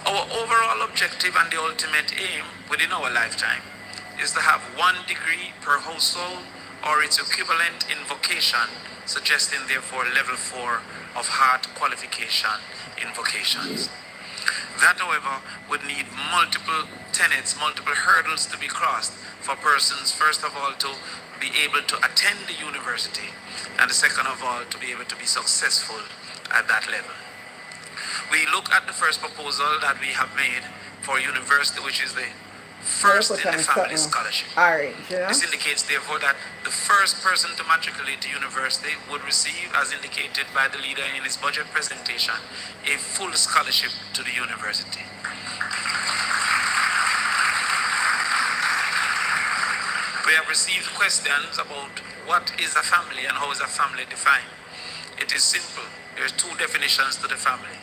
Our overall objective and the ultimate aim within our lifetime is to have 1 degree per household or its equivalent in vocation suggesting therefore level 4 of heart qualification in vocations. That, however, would need multiple tenets, multiple hurdles to be crossed for persons, first of all, to be able to attend the university, and the second of all, to be able to be successful at that level. We look at the first proposal that we have made for university, which is the first in the family scholarship. Alright, This indicates, therefore, that the first person to matriculate to university would receive, as indicated by the leader in his budget presentation, a full scholarship to the university. We have received questions about what is a family and how is a family defined. It is simple. There are two definitions to the family.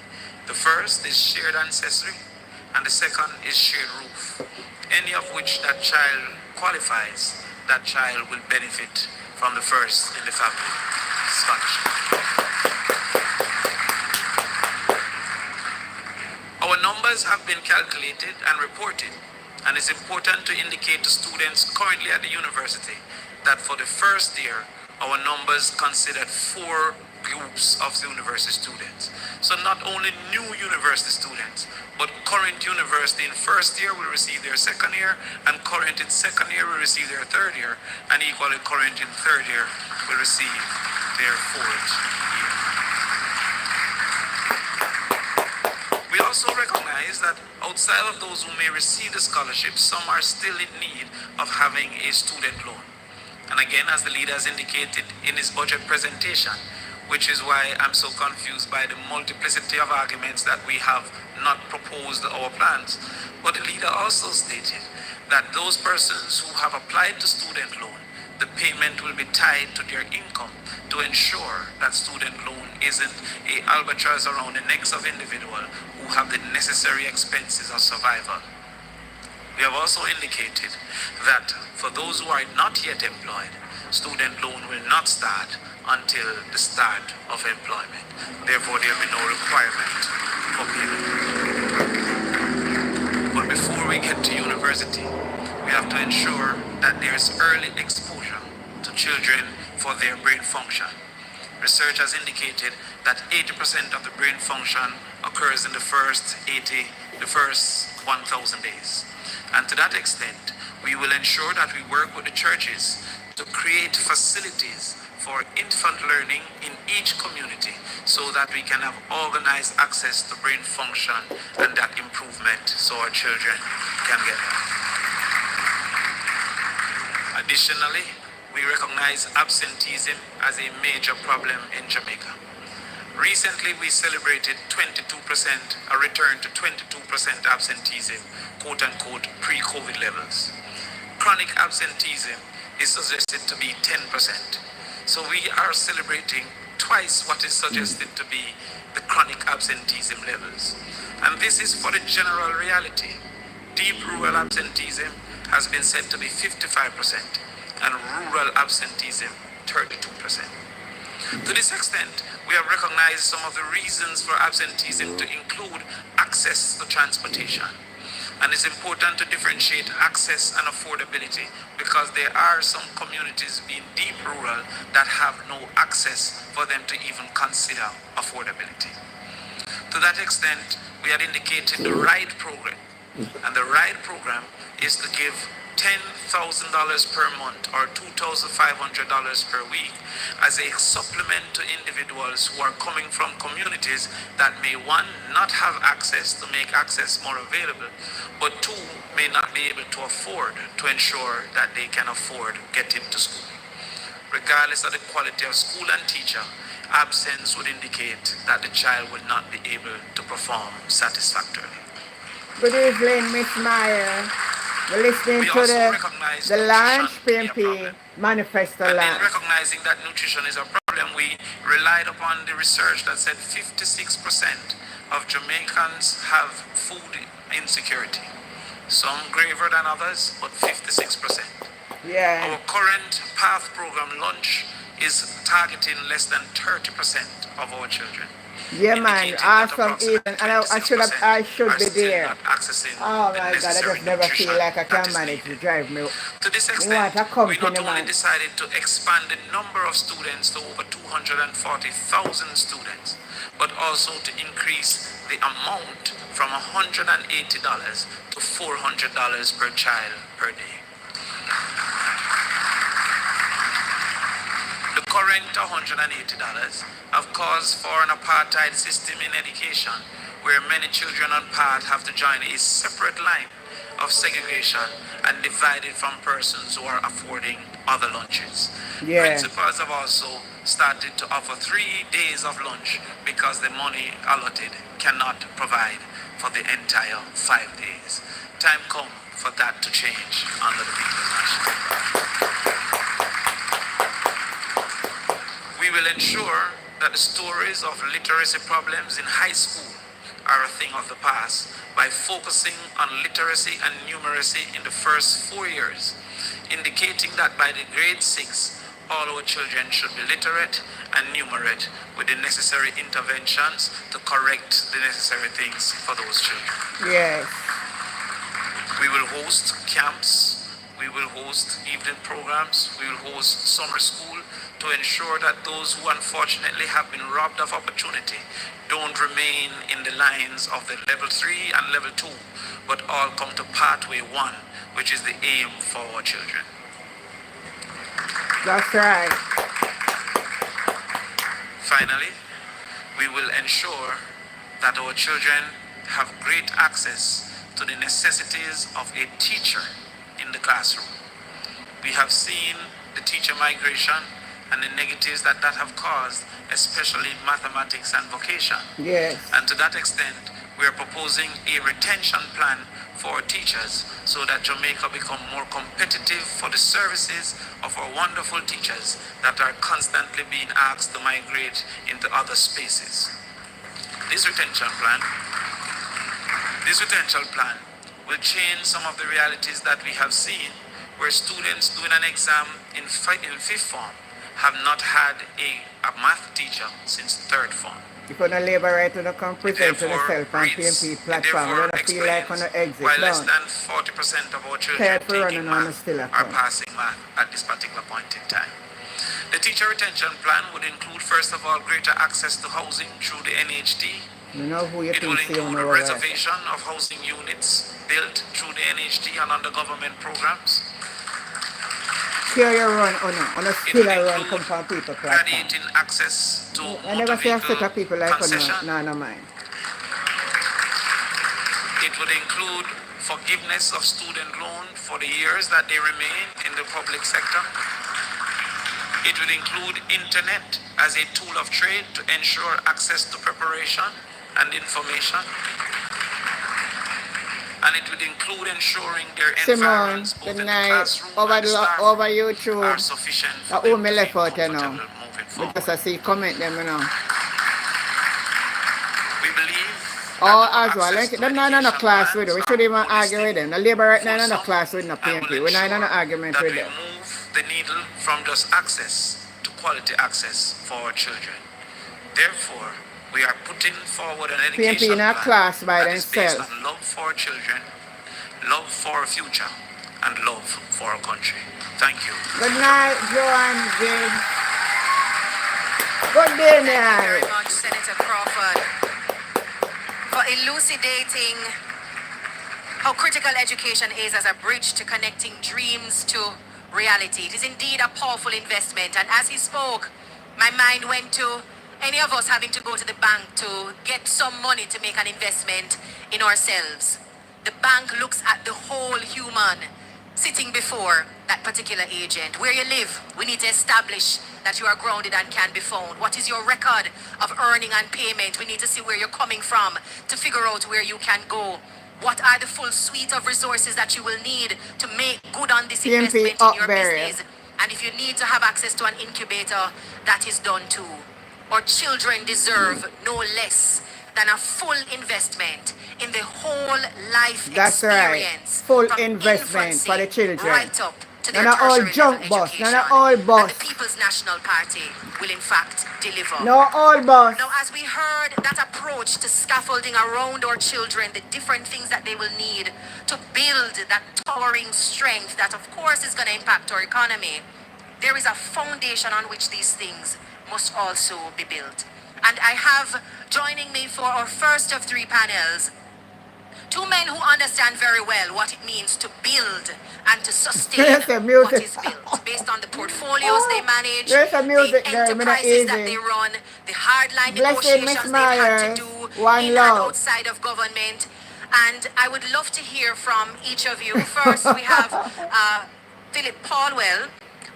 The first is shared ancestry, and the second is shared roof. Any of which that child qualifies, that child will benefit from the first in the family scholarship. Our numbers have been calculated and reported, and it's important to indicate to students currently at the university that for the first year, our numbers considered 4 groups of university students. So not only new university students, but current university in first year will receive their second year, and current in second year will receive their third year, and equally current in third year will receive their fourth year. We also recognize that outside of those who may receive the scholarship, some are still in need of having a student loan. And again, as the leader has indicated in his budget presentation, which is why I'm so confused by the multiplicity of arguments that we have not proposed our plans. But the leader also stated that those persons who have applied to student loan, the payment will be tied to their income to ensure that student loan isn't a albatross around the necks of individuals who have the necessary expenses of survival. We have also indicated that for those who are not yet employed, student loan will not start until the start of employment. Therefore, there will be no requirement for payment. But before we get to university, we have to ensure that there is early exposure to children for their brain function. Research has indicated that 80% of the brain function occurs in the first 1,000 days. And to that extent, we will ensure that we work with the churches to create facilities for infant learning in each community so that we can have organized access to brain function and that improvement so our children can get it. Additionally, we recognize absenteeism as a major problem in Jamaica. Recently, we celebrated 22%, a return to 22% absenteeism, quote unquote, pre-COVID levels. Chronic absenteeism is suggested to be 10%. So we are celebrating twice what is suggested to be the chronic absenteeism levels. And this is for the general reality. Deep rural absenteeism has been said to be 55%, and rural absenteeism 32%. To this extent, we have recognized some of the reasons for absenteeism to include access to transportation. And it's important to differentiate access and affordability because there are some communities being deep rural that have no access for them to even consider affordability. To that extent, we had indicated the RIDE program. And the RIDE program is to give $10,000 per month or $2,500 per week as a supplement to individuals who are coming from communities that may, one, not have access to make access more available, but two, may not be able to afford to ensure that they can afford getting to school. Regardless of the quality of school and teacher, absence would indicate that the child would not be able to perform satisfactorily. Good evening, Miss Meyer. We're listening to the launch PNP Manifesto and launch. in recognizing that nutrition is a problem, we relied upon the research that said 56% of Jamaicans have food insecurity. Some graver than others, but 56%. Yeah. Our current PATH program lunch is targeting less than 30% of our children. Yeah, man, awesome, Ethan. And I should be there. Oh my God, I just never feel like I can manage to drive me To this You want extent, a we company, not only man. decided to expand the number of students to over 240,000 students, but also to increase the amount from $180 to $400 per child per day. The current $180 have caused for an apartheid system in education where many children on path have to join a separate line of segregation and divided from persons who are affording other lunches. Yeah. Principals have also started to offer 3 days of lunch because the money allotted cannot provide for the entire 5 days. Time come for that to change under the People's National Party. We will ensure that the stories of literacy problems in high school are a thing of the past by focusing on literacy and numeracy in the first 4 years, indicating that by the grade 6, all our children should be literate and numerate with the necessary interventions to correct the necessary things for those children. Yes. We will host camps, we will host evening programs, we will host summer school to ensure that those who unfortunately have been robbed of opportunity don't remain in the lines of the level 3 and level 2, but all come to pathway 1, which is the aim for our children. That's right. Finally, we will ensure that our children have great access to the necessities of a teacher in the classroom. We have seen the teacher migration and the negatives that have caused, especially in mathematics and vocation. Yes. And to that extent, we are proposing a retention plan for teachers so that Jamaica become more competitive for the services of our wonderful teachers that are constantly being asked to migrate into other spaces. This retention plan will change some of the realities that we have seen where students doing an exam in fifth form have not had a math teacher since third form. You couldn't labor right to come present to yourself on PNP platform. You don't feel like on the exit. Why less than 40% of our children taking math are passing math at this particular point in time. The teacher retention plan would include, first of all, greater access to housing through the NHD. You know who you It will think include a reservation of housing units built through the NHD and under government programs. Here you run, on a still I run come from people platform. Radiating access to I never see a set of people like concession. no mind. It would include forgiveness of student loan for the years that they remain in the public sector. It would include internet as a tool of trade to ensure access to preparation and information. And it would include ensuring their environments, both in the classroom and the staff, over YouTube. are sufficient for Who them me to left feel out, you know. comfortable moving forward. Because I see comment them, you know. We believe Oh, that as well. access Like, to them not in a education class with plans them. We are should even argue holistic, with them. The labor right now in a wholesome, class with no and PNP. will We're not in an ensure argument that with we them. move the needle from just access to quality access for our children. Therefore, we are putting forward an PNP education in a plan class by that is based themselves. on love for our children, love for our future, and love for our country. Thank you. Good night, Joanne James. Good day, Thank you very Mary. much, Senator Crawford, for elucidating how critical education is as a bridge to connecting dreams to reality. It is indeed a powerful investment. And as he spoke, my mind went to any of us having to go to the bank to get some money to make an investment in ourselves. The bank looks at the whole human sitting before that particular agent. Where you live, we need to establish that you are grounded and can be found. What is your record of earning and payment? We need to see where you're coming from to figure out where you can go. What are the full suite of resources that you will need to make good on this PNP investment up in your there. business? And if you need to have access to an incubator, that is done too. Our children deserve no less than a full investment in the whole life That's right. experience. Full from investment for the infancy children. right up to their Not all tertiary level junk bus. education. Not all And bus. the People's National Party will in fact deliver. No all bus. Now, as we heard that approach to scaffolding around our children, the different things that they will need to build that towering strength that of course is going to impact our economy, there is a foundation on which these things must also be built. And I have joining me for our first of three panels, two men who understand very well what it means to build and to sustain what is built based on the portfolios they manage, the enterprises that they run, the hardline negotiations they've had to do in and outside of government. And I would love to hear from each of you. First, we have Philip Paulwell,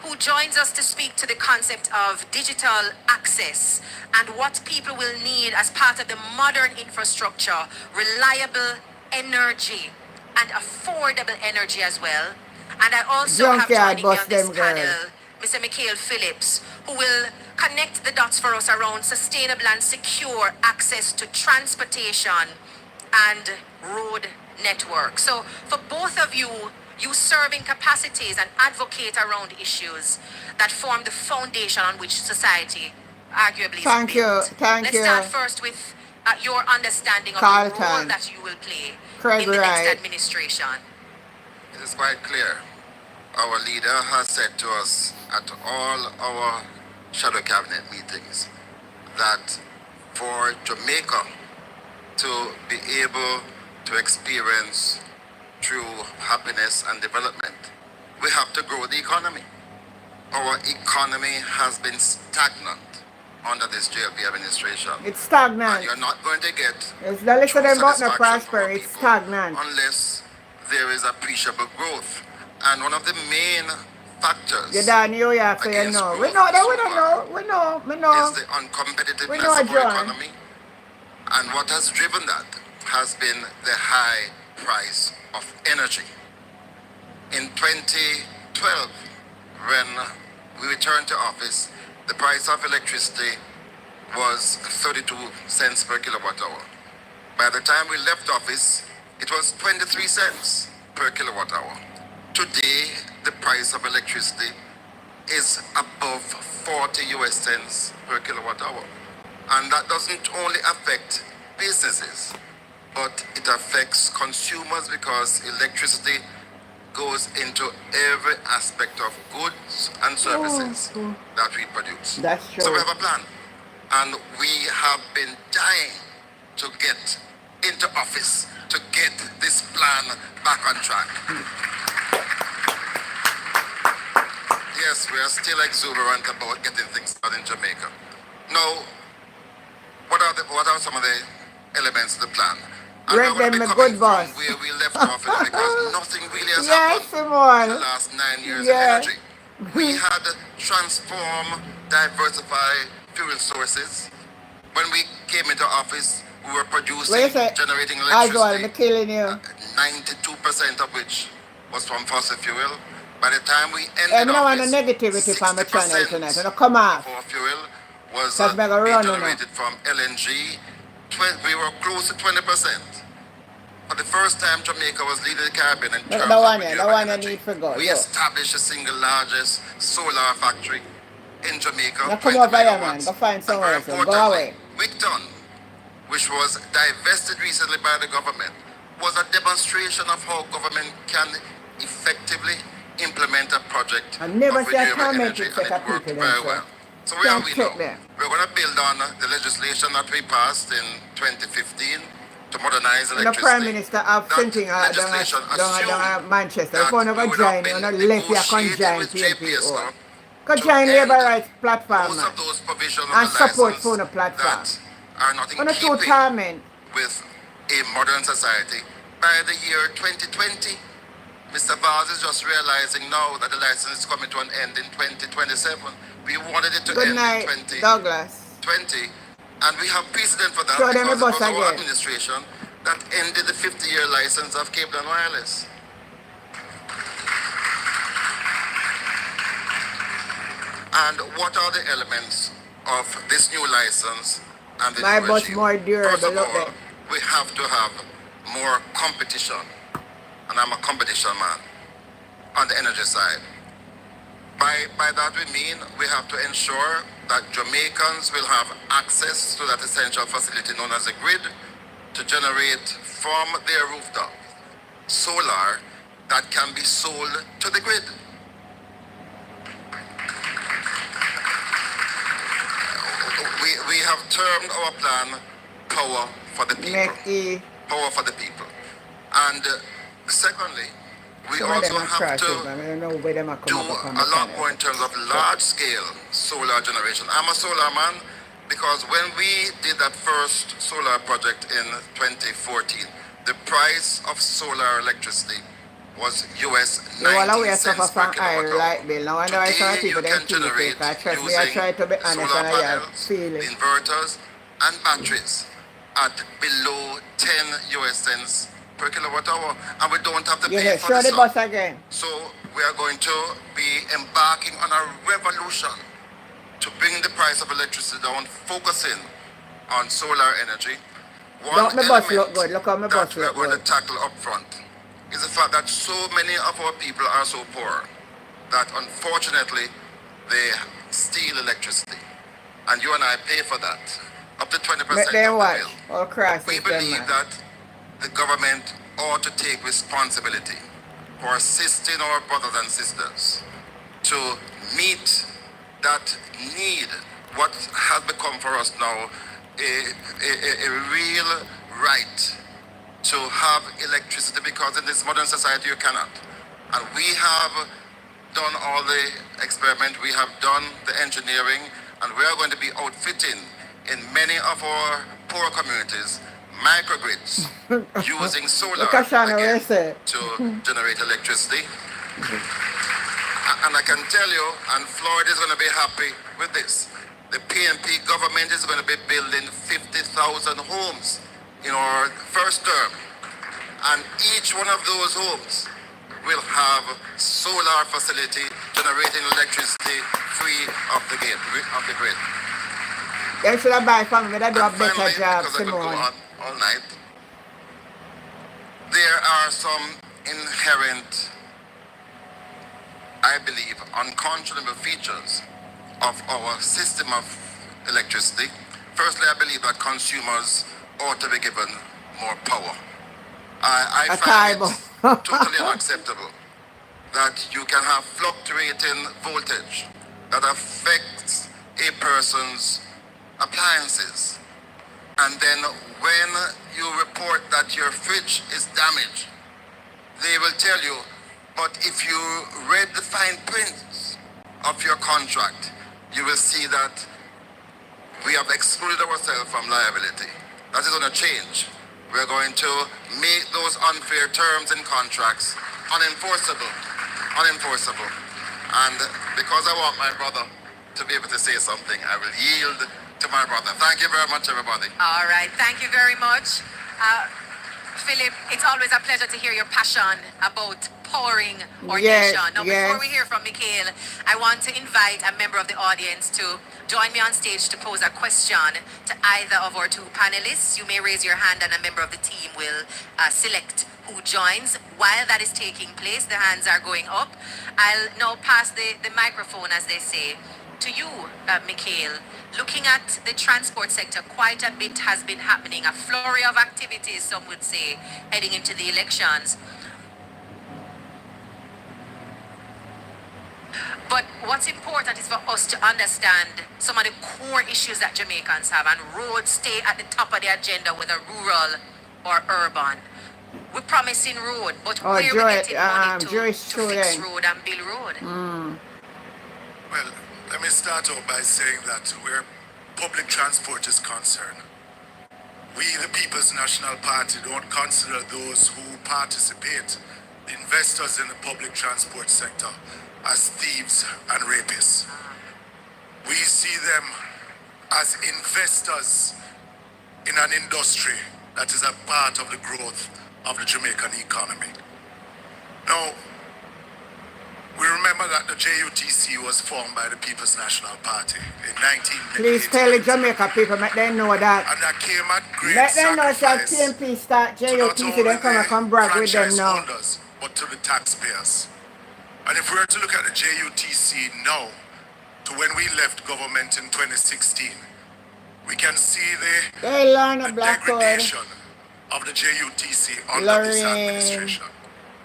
who joins us to speak to the concept of digital access and what people will need as part of the modern infrastructure, reliable energy and affordable energy as well. And I also have joining me on this panel Mr. Mikhail Phillips, who will connect the dots for us around sustainable and secure access to transportation and road network. So for both of you, you serve in capacities and advocate around issues that form the foundation on which society arguably is built. Thank you. Let's start first with your understanding of the role that you will play in the next administration. It is quite clear. Our leader has said to us at all our shadow cabinet meetings that for Jamaica to be able to experience true happiness and development, we have to grow the economy. Our economy has been stagnant under this JLP administration. It's stagnant. And you're not going to get it's the list of them about no prosper. It's stagnant. Unless there is appreciable growth. And one of the main factors you down New York, so you know. We know that, we don't know. We know. Is the uncompetitiveness of our economy. And what has driven that has been the high price of energy. In 2012, when we returned to office, the price of electricity was 32 cents per kilowatt hour. By the time we left office, it was 23 cents per kilowatt hour. Today, the price of electricity is above 40 US cents per kilowatt hour. And that doesn't only affect businesses, but it affects consumers because electricity goes into every aspect of goods and services that we produce. That's true. So we have a plan. And we have been dying to get into office to get this plan back on track. Yes, we are still exuberant about getting things done in Jamaica. Now, what are some of the elements of the plan? And we're going to be coming from where we left off because nothing really has happened in the last 9 years of energy. We had transformed, diversify fuel sources. When we came into office, we were producing, generating electricity, 92% of which was from fossil fuel. By the time we ended office, negativity from the channel tonight. Come on. Fuel was generated from LNG. We were close to 20%. For the first time, Jamaica was leading the Caribbean in terms of renewable energy. We established the single largest solar factory in Jamaica. Now come over here, man. Go find somewhere else. Go away. Wigton, which was divested recently by the government, was a demonstration of how government can effectively implement a project of renewable energy, and it worked very well. So where are we now? We're going to build on the legislation that we passed in 2015 to modernize electricity. The Prime Minister of thinking down Manchester. If you want to join, you want to left here, can join PNP. Can join Labour Rights Platform and support for the platform. Are not in keeping with a modern society. By the year 2020, Mr. Vaz is just realizing now that the license is coming to an end in 2027. We wanted it to end in 2020, and we have precedent for that because it was our administration that ended the 50-year license of Cable and Wireless. And what are the elements of this new license and the new regime? First of all, we have to have more competition, and I'm a competition man on the energy side. by that we mean we have to ensure that Jamaicans will have access to that essential facility known as a grid to generate from their rooftop solar that can be sold to the grid. We have termed our plan Power for the People. Power for the People. And secondly, we also have to do a lot more in terms of large-scale solar generation. I'm a solar man because when we did that first solar project in 2014, the price of solar electricity was US 19 cents per kilowatt hour. Today you can generate using solar panels, inverters, and batteries at below 10 US cents per kilowatt hour, and we don't have to pay for the sun. Again. So we are going to be embarking on a revolution to bring the price of electricity down, focusing on solar energy. One element that we are going to tackle up front is the fact that so many of our people are so poor that unfortunately they steal electricity, and you and I pay for that, up to 20% of the bill. We believe that the government ought to take responsibility for assisting our brothers and sisters to meet that need, what has become for us now a real right to have electricity, because in this modern society you cannot. And we have done all the experiment, we have done the engineering, and we are going to be outfitting in many of our poor communities microgrids using solar again to generate electricity. And I can tell you, and Floyd is going to be happy with this, the PNP government is going to be building 50,000 homes in our first term, and each one of those homes will have solar facility generating electricity free of the grid. They should have buy from me that do a better job, Simone. All night. There are some inherent, I believe, unconscionable features of our system of electricity. Firstly, I believe that consumers ought to be given more power. I find it totally unacceptable that you can have fluctuating voltage that affects a person's appliances. And then when you report that your fridge is damaged, they will tell you, but if you read the fine print of your contract, you will see that we have excluded ourselves from liability. That is going to change. We're going to make those unfair terms in contracts unenforceable. And because I want my brother to be able to say something, I will yield to my brother. Thank you very much, everybody. All right, thank you very much. Philip, it's always a pleasure to hear your passion about powering our nation. Now, before we hear from Mikhail, I want to invite a member of the audience to join me on stage to pose a question to either of our two panelists. You may raise your hand and a member of the team will select who joins. While that is taking place, the hands are going up. I'll now pass the microphone, as they say, to you, Mikhail. Looking at the transport sector, quite a bit has been happening, a flurry of activities, some would say, heading into the elections. But what's important is for us to understand some of the core issues that Jamaicans have, and roads stay at the top of the agenda, whether rural or urban. We're promising road, but where we getting money to fix road and build road? Well, let me start off by saying that where public transport is concerned, we, the People's National Party, don't consider those who participate, investors in the public transport sector, as thieves and rapists. We see them as investors in an industry that is a part of the growth of the Jamaican economy. Now, we remember that the JUTC was formed by the People's National Party in 1988. Please tell the Jamaica people, make them know that. And that came at great let them know that sacrifice PNP start JUTC, they come brag with them now. Holders, but to the taxpayers. And if we were to look at the JUTC now, to when we left government in 2016, we can see the degradation of the JUTC under this administration.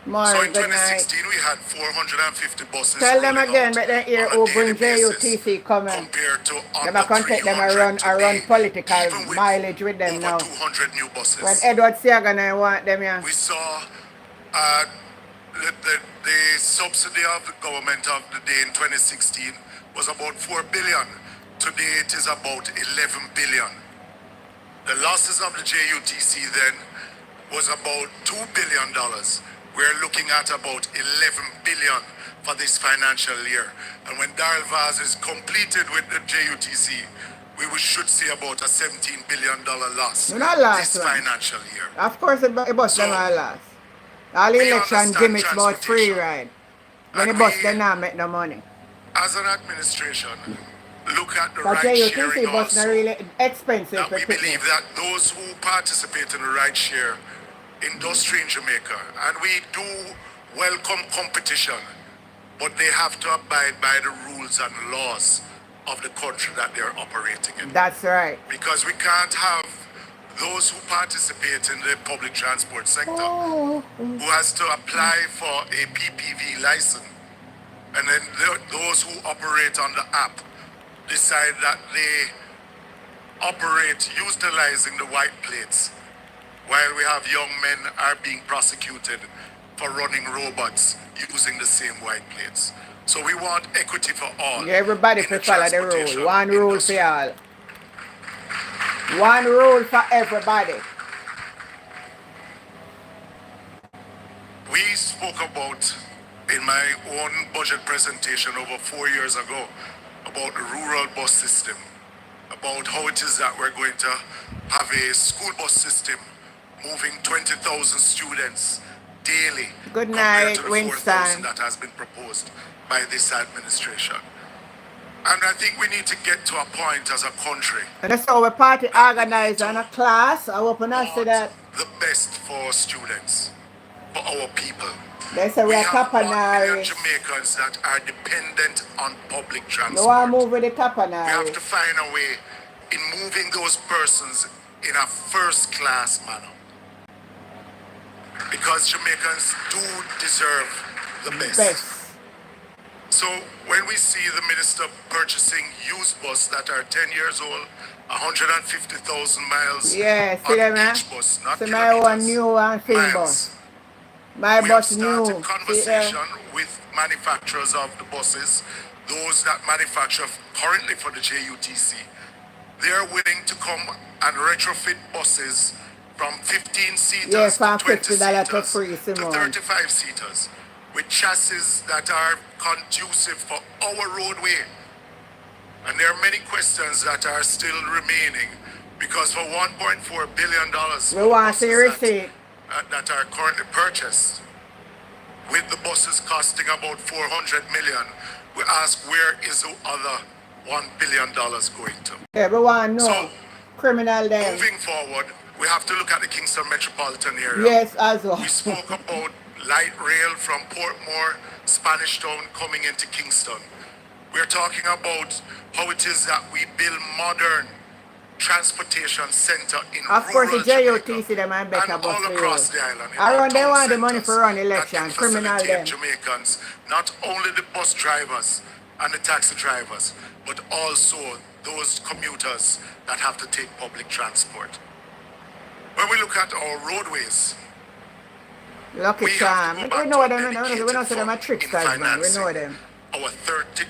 So in 2016, we had 450 buses Tell them rolling again, out but they hear on a who daily bring basis, JUTC coming. compared to Them under I can take them 300 I run today, political even with mileage with them over now. 200 new buses. When Edward Seagan I want them, yeah. We saw the subsidy of the government of the day in 2016 was about 4 billion. Today it is about 11 billion. The losses of the JUTC then was about $2 billion. We're looking at about 11 billion for this financial year. And when Darrell Vaz is completed with the JUTC, we should see about a $17 billion loss this financial year. Of course, it bust them all last. All the election gimmicks about free ride. When the bus they not make no money. As an administration, look at the ride sharing also. Really expensive that we believe that those who participate in the ride share industry in Jamaica, and we do welcome competition, but they have to abide by the rules and laws of the country that they're operating in. That's right. Because we can't have those who participate in the public transport sector who has to apply for a PPV license, and then those who operate on the app decide that they operate utilizing the white plates, while we have young men are being prosecuted for running robots using the same white plates. So we want equity for all. Yeah, everybody to follow the rule. One rule for all. One rule for everybody. We spoke about, in my own budget presentation over 4 years ago, about the rural bus system, about how it is that we're going to have a school bus system moving 20,000 students daily. Good night, compared to the Winston. 4,000 that has been proposed by this administration. And I think we need to get to a point as a country. And that's how we party organize on a class. I hope I say that. The best for students, for our people. They say we are have 1 million Capanaris. Jamaicans that are dependent on public transport. No one move with the We have Capanaris. to find a way in moving those persons in a first-class manner. Because Jamaicans do deserve the best. So when we see the minister purchasing used buses that are 10 years old, 150,000 miles Yeah, see them, man. each bus, not So my one new one film miles. bus. My We bus have new. started See conversation them? with manufacturers of the buses, those that manufacture currently for the JUTC. They are willing to come and retrofit buses from 15 seaters Yeah, to from 20 $50 to seaters free, to Simone. 35 seaters with chassis that are conducive for our roadway. And there are many questions that are still remaining, because for $1.4 billion We want to see receipt. that are currently purchased, with the buses costing about 400 million, we ask, where is the other $1 billion going to? Everyone know. So, Criminal them. moving forward, we have to look at the Kingston metropolitan area. Yes, as well. We spoke about light rail from Portmore, Spanish Town coming into Kingston. We're talking about how it is that we build modern transportation center in Of course, the rural JUTC them and better and bus all for you. across the island. in I our run, they town want the money centers for run that election. can Criminal facilitate them. Jamaicans, not only the bus drivers and the taxi drivers, but also those commuters that have to take public transport. When we look at our roadways, Lucky we have charm. to We go back know to them, a we know dedicated them are fund tricksters, in man. We know financing them. our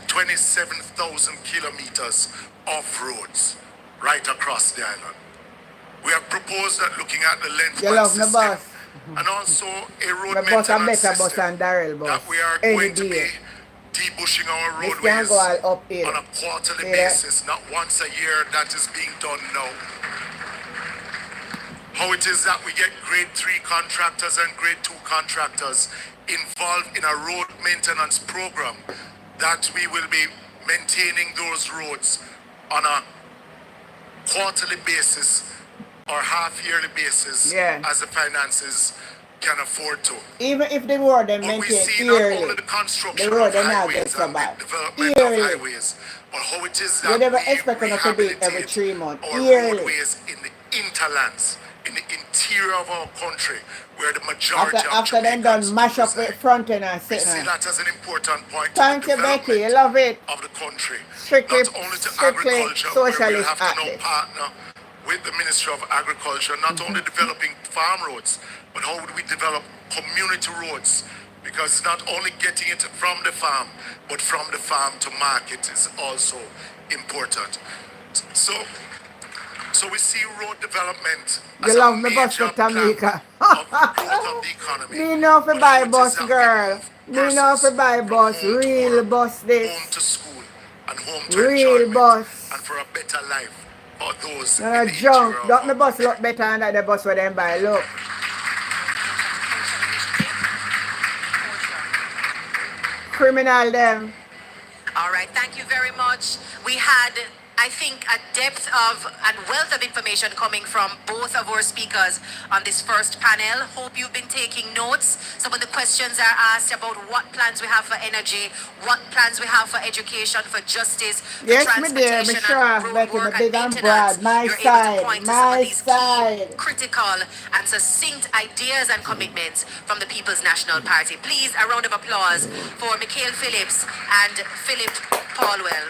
27,000 kilometers of roads right across the island. We have proposed that looking at the length You love the system bus. and also a road The bus a maintenance better bus system than Darrell bus. that we are Any going to be day. debushing our This can roadways go all uphill. on a quarterly See that? basis, not once a year. That is being done now. How it is that we get grade 3 contractors and grade 2 contractors involved in a road maintenance program, that we will be maintaining those roads on a quarterly basis or half-yearly basis Yeah. as the finances can afford to. Even if the road they But we maintain see not only yearly, the the construction road of they not get highways so and the bad. development of Yearly. highways, but how it is You that never we expect them to do it every rehabilitate 3 months. our Yearly. roadways in the interlands, in the interior of our country, where the majority of After them done Jamaicans mash do up with reside. front end and We sitting see on. that as an important point to the Thank you, Becky. You development love it. of the country. Strictly Not only to agriculture, where we'll socialist have to now artist. partner with the Ministry of Agriculture, not only developing farm roads, but how would we develop community roads? Because not only getting it from the farm, but from the farm to market is also important. So, so we see road development as You a love me bus major to plank Tamika. of growth of the economy. Me know if But buy how it is bus, that we girl. move Me know if persons buy from bus. home to Real work, bus home this. to school, and home to Real enjoyment, bus. and for a better life for those No, in the junk. interior of Don't our the bus country. look better than the bus where them buy? Look. Criminal them. All right, thank you very much. We had, I think, a depth of and wealth of information coming from both of our speakers on this first panel. Hope you've been taking notes. Some of the questions are asked about what plans we have for energy, what plans we have for education, for justice, for Yes, me dear. Me transportation sure. and road Becky, me work and big and maintenance. broad. My You're able to side. point to some of My these side. key, critical, and succinct ideas and commitments from the People's National Party. Please, a round of applause for Mikhail Phillips and Philip Paulwell.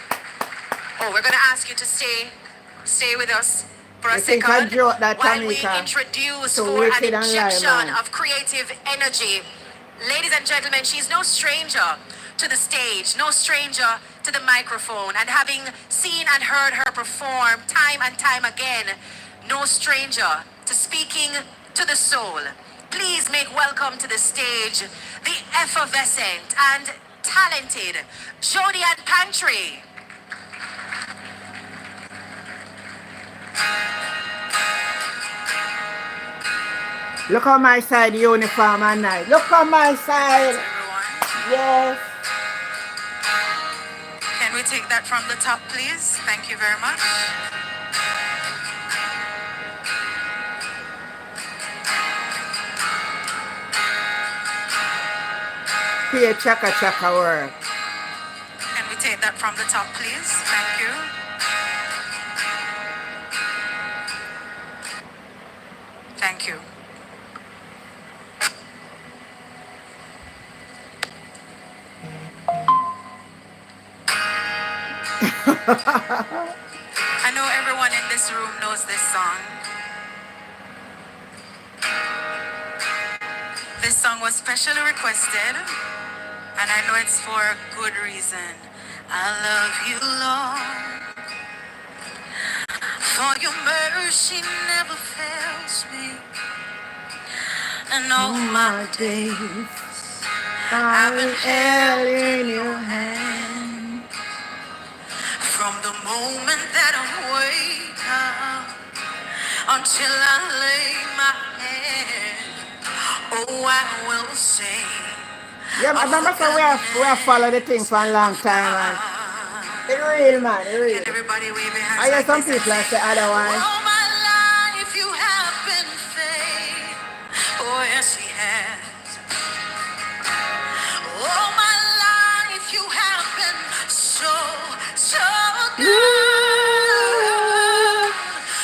Oh, we're going to ask you to stay with us for a You think I second joke that while we Tamika? introduce So for an wicked and lie, injection man. of creative energy. Ladies and gentlemen, she's no stranger to the stage, no stranger to the microphone, and having seen and heard her perform time and time again, no stranger to speaking to the soul. Please make welcome to the stage the effervescent and talented Jody and Pantry. Look on my side, uniform and night. Look on my side. Yes. Can we take that from the top, please? Thank you very much. Here, chaka chaka work. Can we take that from the top, please? Thank you. Thank you. I know everyone in this room knows this song. This song was specially requested, and I know it's for a good reason. I love you, Lord, for your mercy never fails me. And all my days I've been held in your hand. From the moment that I wake up until I lay my head, oh, I will sing. Yeah, I remember so we have followed the thing for a long time, man. It's real, man. It's real. Everybody wave your hands I hear like some this and people that say say, otherwise. all my life you have been faithful. Oh, yes, he has. All my life you have been so good.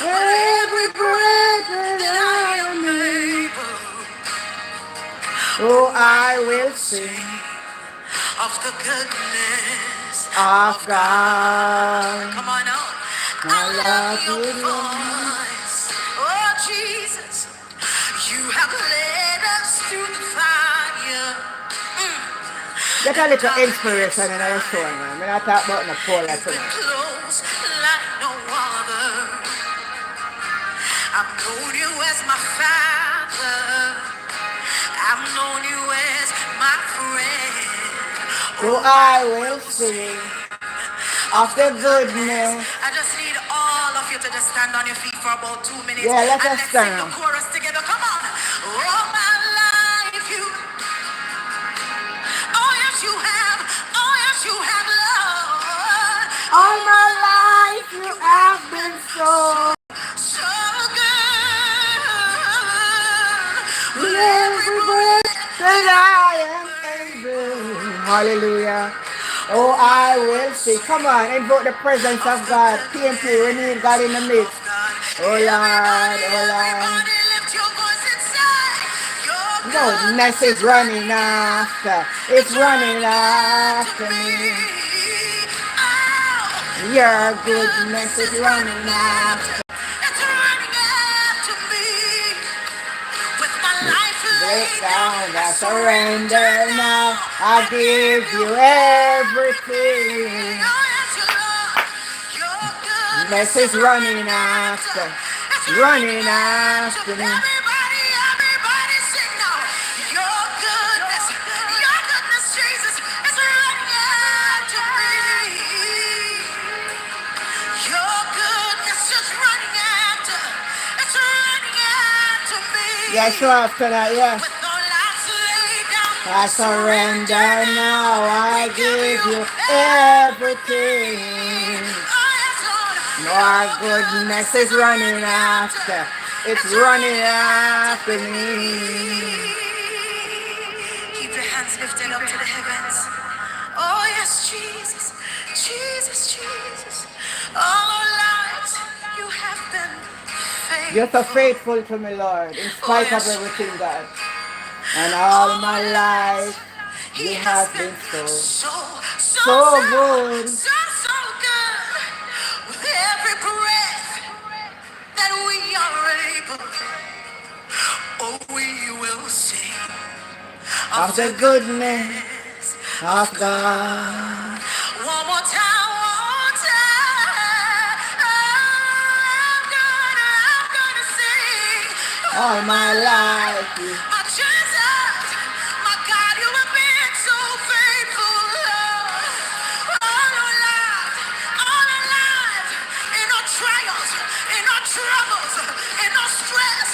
With every breath that I am able, Oh, I will sing of the goodness of God. Come on out. I love you, Lord. Voice. Oh, Jesus, you have led us through the fire. Get a little inspiration in our show, man. We're not talking about the poor You've been tonight. close like no other. I've known you as my father. I've known you as my friend. So I will sing of the goodness. I just need all of you to just stand on your feet for about 2 minutes. Yeah, let and us let's sing the stand. chorus together. Come on. All my life you. Oh yes you have. Oh yes you have, Lord. All my life you have been so So good. with every Hallelujah. Oh, I will see. Come on, invoke the presence of God. PNP, we need God in the midst. Oh Lord, oh Lord. Goodness is running after. It's running after me. Your goodness is running after. It's running after me. With my life laid down, I surrender now. I give you everything. Goodness is running after. Running after me. Everybody sing now. Your goodness, Jesus, is running after me. Your goodness is running after, it's running after me. Yes, so after that, yeah. With no lives laid down, I surrender now. I give you everything. Your goodness is running after. It's running after me. Keep your hands lifted up to the heavens. Oh yes, Jesus, Jesus, Jesus. All our lives you have been faithful. You're so faithful to me, Lord, in spite of everything, God. And all my life, you have been so good. So good. With every breath that we are able, oh, we will sing Of the goodness of God. one more time, one more time. I'm gonna sing. All my life, My Jesus, my God, you have been so faithful, Lord. All our lives, in our trials, in our troubles, in our stress,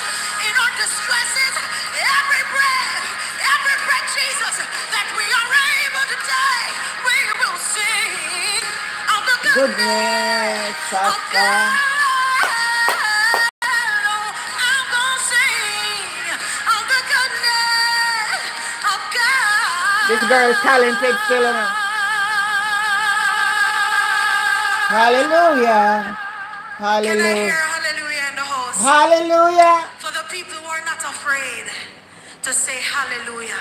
in our distresses, every breath, Jesus, that we are able to take, we will sing of the goodness of God. I'm gonna sing of the goodness of God. This girl is talented still enough. Hallelujah. Hallelujah. Can I hear hallelujah in the house? Hallelujah. For the people who are not afraid to say hallelujah.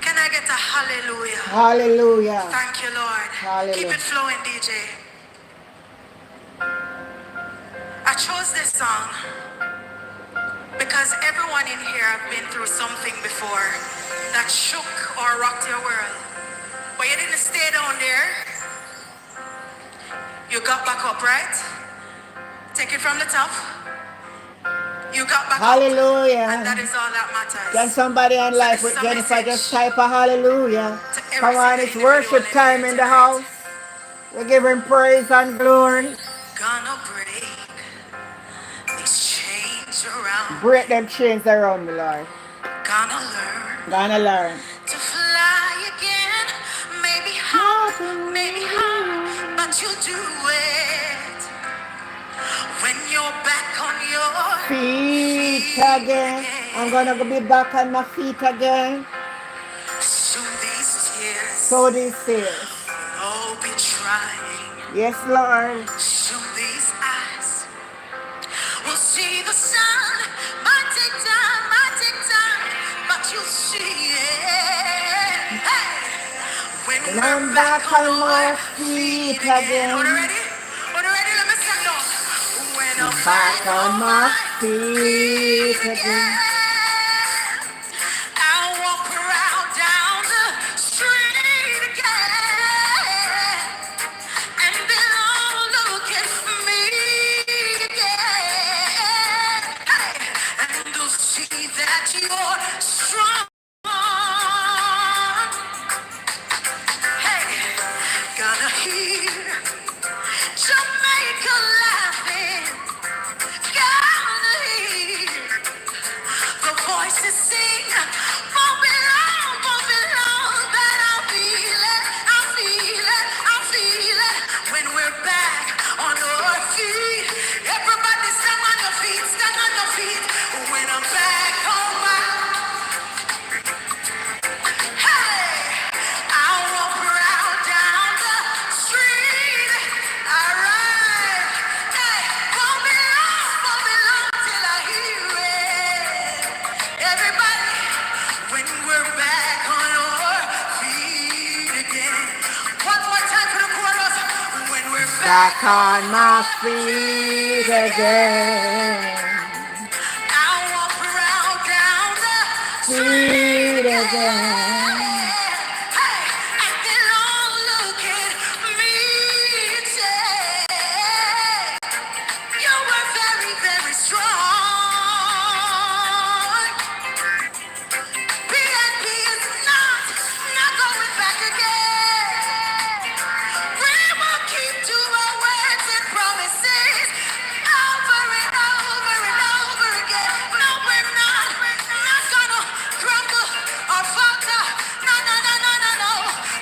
Can I get a hallelujah? Hallelujah. Thank you, Lord. Hallelujah. Keep it flowing, DJ. I chose this song because everyone in here have been through something before that shook or rocked your world. But you didn't stay down there. You got back up, right? Take it from the top. You got back Hallelujah. up. And that is all that matters. Can somebody on live with Jennifer just type a hallelujah? Come on, it's worship time in the house. We give him praise and glory. Gonna break these chains around. Break them chains around me, Lord. Gonna learn to fly again. Maybe hard, but you'll do it when you're back on your feet again. I'm gonna be back on my feet again. So these tears. Oh, be trying. Yes, Lord. Soon these eyes will see the sun. Might take time, but you'll see it. Hey, when I'm back on my feet again. Are you ready? Let me sing now. When I'm back on my feet again. I'll walk around down the street again, and they'll all look at me again. Hey, and they'll see that you're strong. Hey, gonna hear Jamaica laughing. Gonna hear back on my feet again. I walk around down the Feet again. Hey, and they all look at me and say, you were very, very strong. PNP is not going back again. We will keep to our words and promises over and over and over again. No, we're not gonna crumble or falter. No, no, no, no, no, no.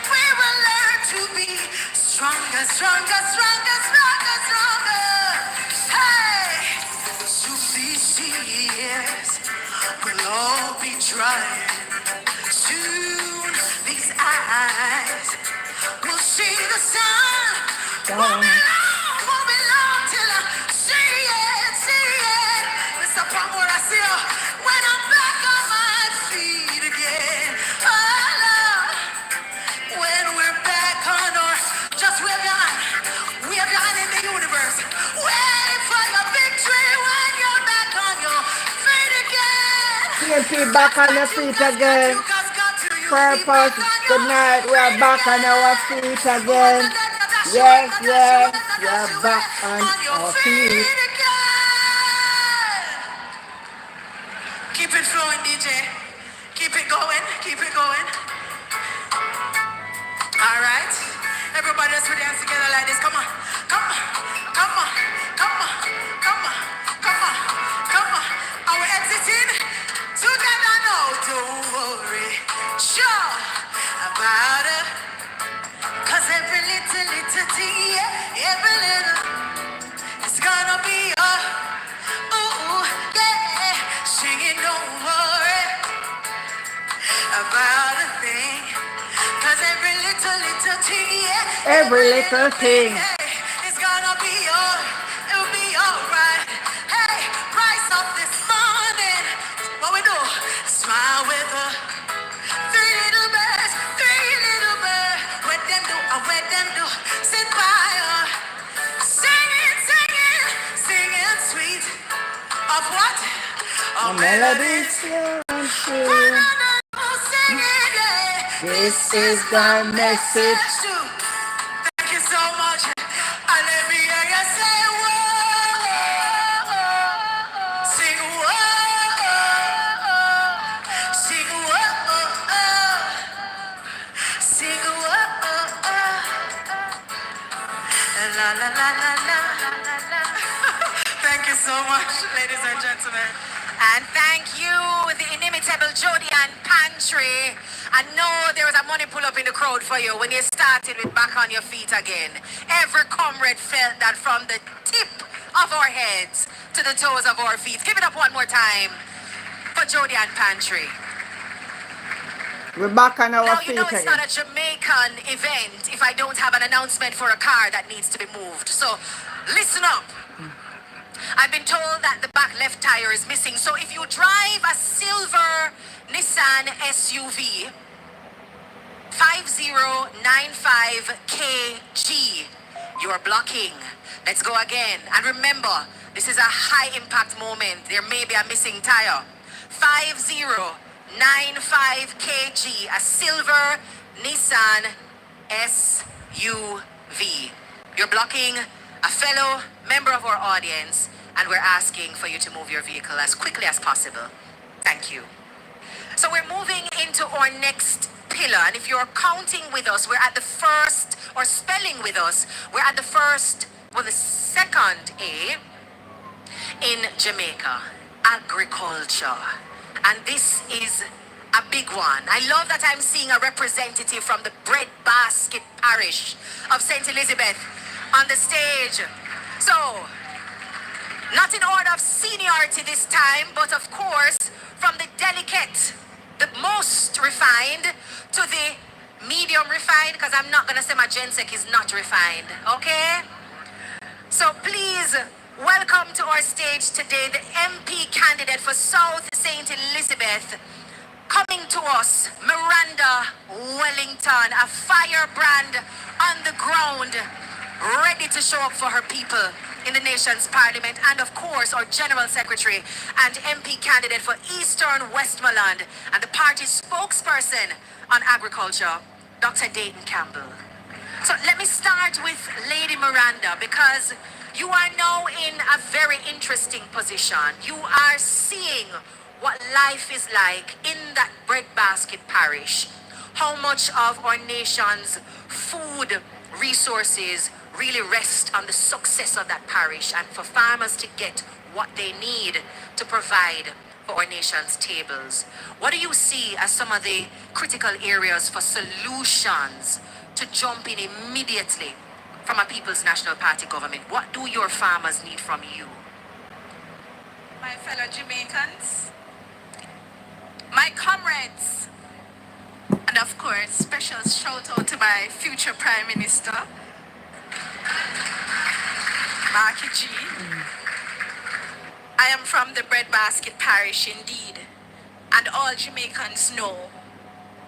We will learn to be stronger, stronger, stronger, stronger, stronger. Hey, soon these tears will all be dry. Soon these eyes will see the sun. Won't be long till I see it, see it. Mr. Palmer, I see you when I'm back on my feet again. Oh, Lord, when we're back on our, just wave your hand. Wave your hand in the universe. Wait for your victory when you're back on your feet again. PNP back on your feet again. Purpose, good night, we are back on our feet again. Yes, yes, we are back on our feet. Keep it flowing, DJ. Keep it going, keep it going. All right. Everybody, let's put your hands together like this. Come on, come on, come on, come on, come on, come on, come on. Are we exiting? Together, no, don't worry. Sure about it. Cause every little thing, yeah, every little, it's gonna be a, ooh, yeah. Singing, don't worry about a thing. Cause every little thing, yeah, Every little thing. it's gonna be it'll be alright. Hey, rise up this morning. What we do? Smile with her. Three little birds. What them do? What them do? Sit by her. Singing sweet. Of what? A melody still and true. This is the message. Thank you so much. And let me hear you say, whoa. Sing, whoa. Sing, whoa. Sing, whoa. La, la, la, la, la, la, la. Thank you so much, ladies and gentlemen. And thank you, the inimitable Jody and Pantry. I know there was a money pull up in the crowd for you when you started with Back on Your Feet again. Every comrade felt that from the tip of our heads to the toes of our feet. Give it up one more time for Jody and Pantry. We're back on our Now, feet you know it's again. not a Jamaican event if I don't have an announcement for a car that needs to be moved. So, listen up. I've been told that the back left tire is missing. So if you drive a silver Nissan SUV, 5095kg, you're blocking. Let's go again. And remember, this is a high impact moment. There may be a missing tire. 5095kg, a silver Nissan SUV. You're blocking a fellow member of our audience, and we're asking for you to move your vehicle as quickly as possible. Thank you. So we're moving into our next pillar, and if you're counting with us, we're at the first, or spelling with us, we're at the first, well, the second A in Jamaica, agriculture. And this is a big one. I love that I'm seeing a representative from the Breadbasket Parish of St. Elizabeth on the stage. So, not in order of seniority this time, but of course, from the delicate, the most refined, to the medium refined, because I'm not going to say my Gensec is not refined, okay? So please, welcome to our stage today, the MP candidate for South St. Elizabeth, coming to us, Miranda Wellington, a firebrand on the ground, ready to show up for her people in the nation's parliament, and of course our General Secretary and MP candidate for Eastern Westmoreland and the party's spokesperson on agriculture, Dr. Dayton Campbell. So let me start with Lady Miranda, because you are now in a very interesting position. You are seeing what life is like in that breadbasket parish, how much of our nation's food resources really rest on the success of that parish, and for farmers to get what they need to provide for our nation's tables. What do you see as some of the critical areas for solutions to jump in immediately from a People's National Party government? What do your farmers need from you? My fellow Jamaicans, my comrades, and of course, special shout out to my future Prime Minister, Marky G. I am from the Breadbasket Parish indeed, and all Jamaicans know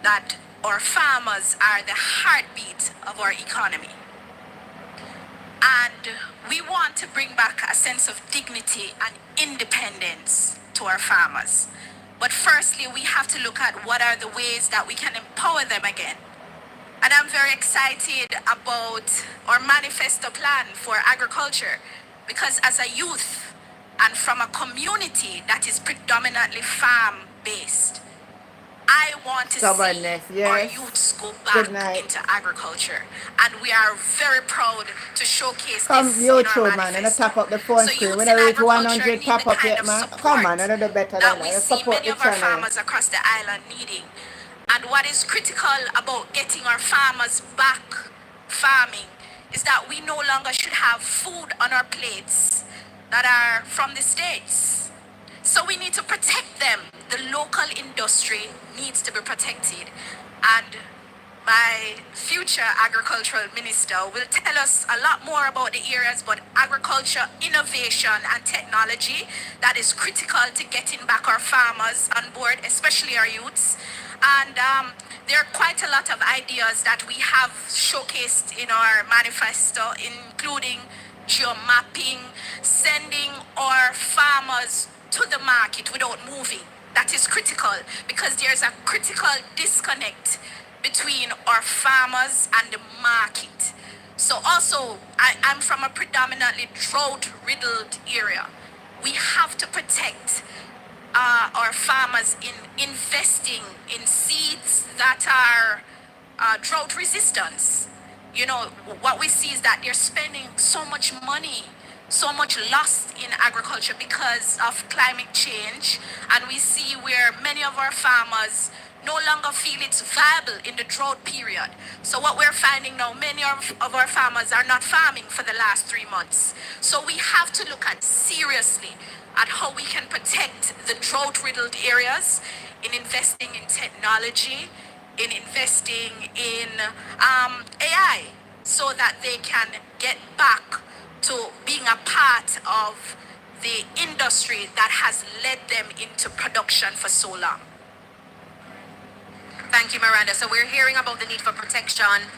that our farmers are the heartbeat of our economy. And we want to bring back a sense of dignity and independence to our farmers. But firstly, we have to look at what are the ways that we can empower them again. And I'm very excited about our manifesto plan for agriculture, because as a youth and from a community that is predominantly farm-based, I want to see our youths go back into agriculture, and we are very proud to showcase this in our manifesto. And tap up the phone So screen. youths When in I reach agriculture 100, need tap the up kind it, of man. support Come on, another better that than we that. see Support many the of our channel. farmers across the island needing. And what is critical about getting our farmers back farming is that we no longer should have food on our plates that are from the States. So we need to protect them. The local industry needs to be protected. And my future agricultural minister will tell us a lot more about the areas, but agriculture, innovation and technology that is critical to getting back our farmers on board, especially our youths. And there are quite a lot of ideas that we have showcased in our manifesto, including geomapping, sending our farmers to the market without moving. That is critical, because there's a critical disconnect between our farmers and the market. So also, I'm from a predominantly drought-riddled area. We have to protect our farmers in investing in seeds that are drought resistance. You know, what we see is that they're spending so much money, so much loss in agriculture because of climate change. And we see where many of our farmers no longer feel it's viable in the drought period. So what we're finding now, many of our farmers are not farming for the last 3 months. So we have to look at seriously at how we can protect the drought-riddled areas in investing in technology, in investing in AI, so that they can get back to being a part of the industry that has led them into production for so long. Thank you, Miranda. So we're hearing about the need for protection.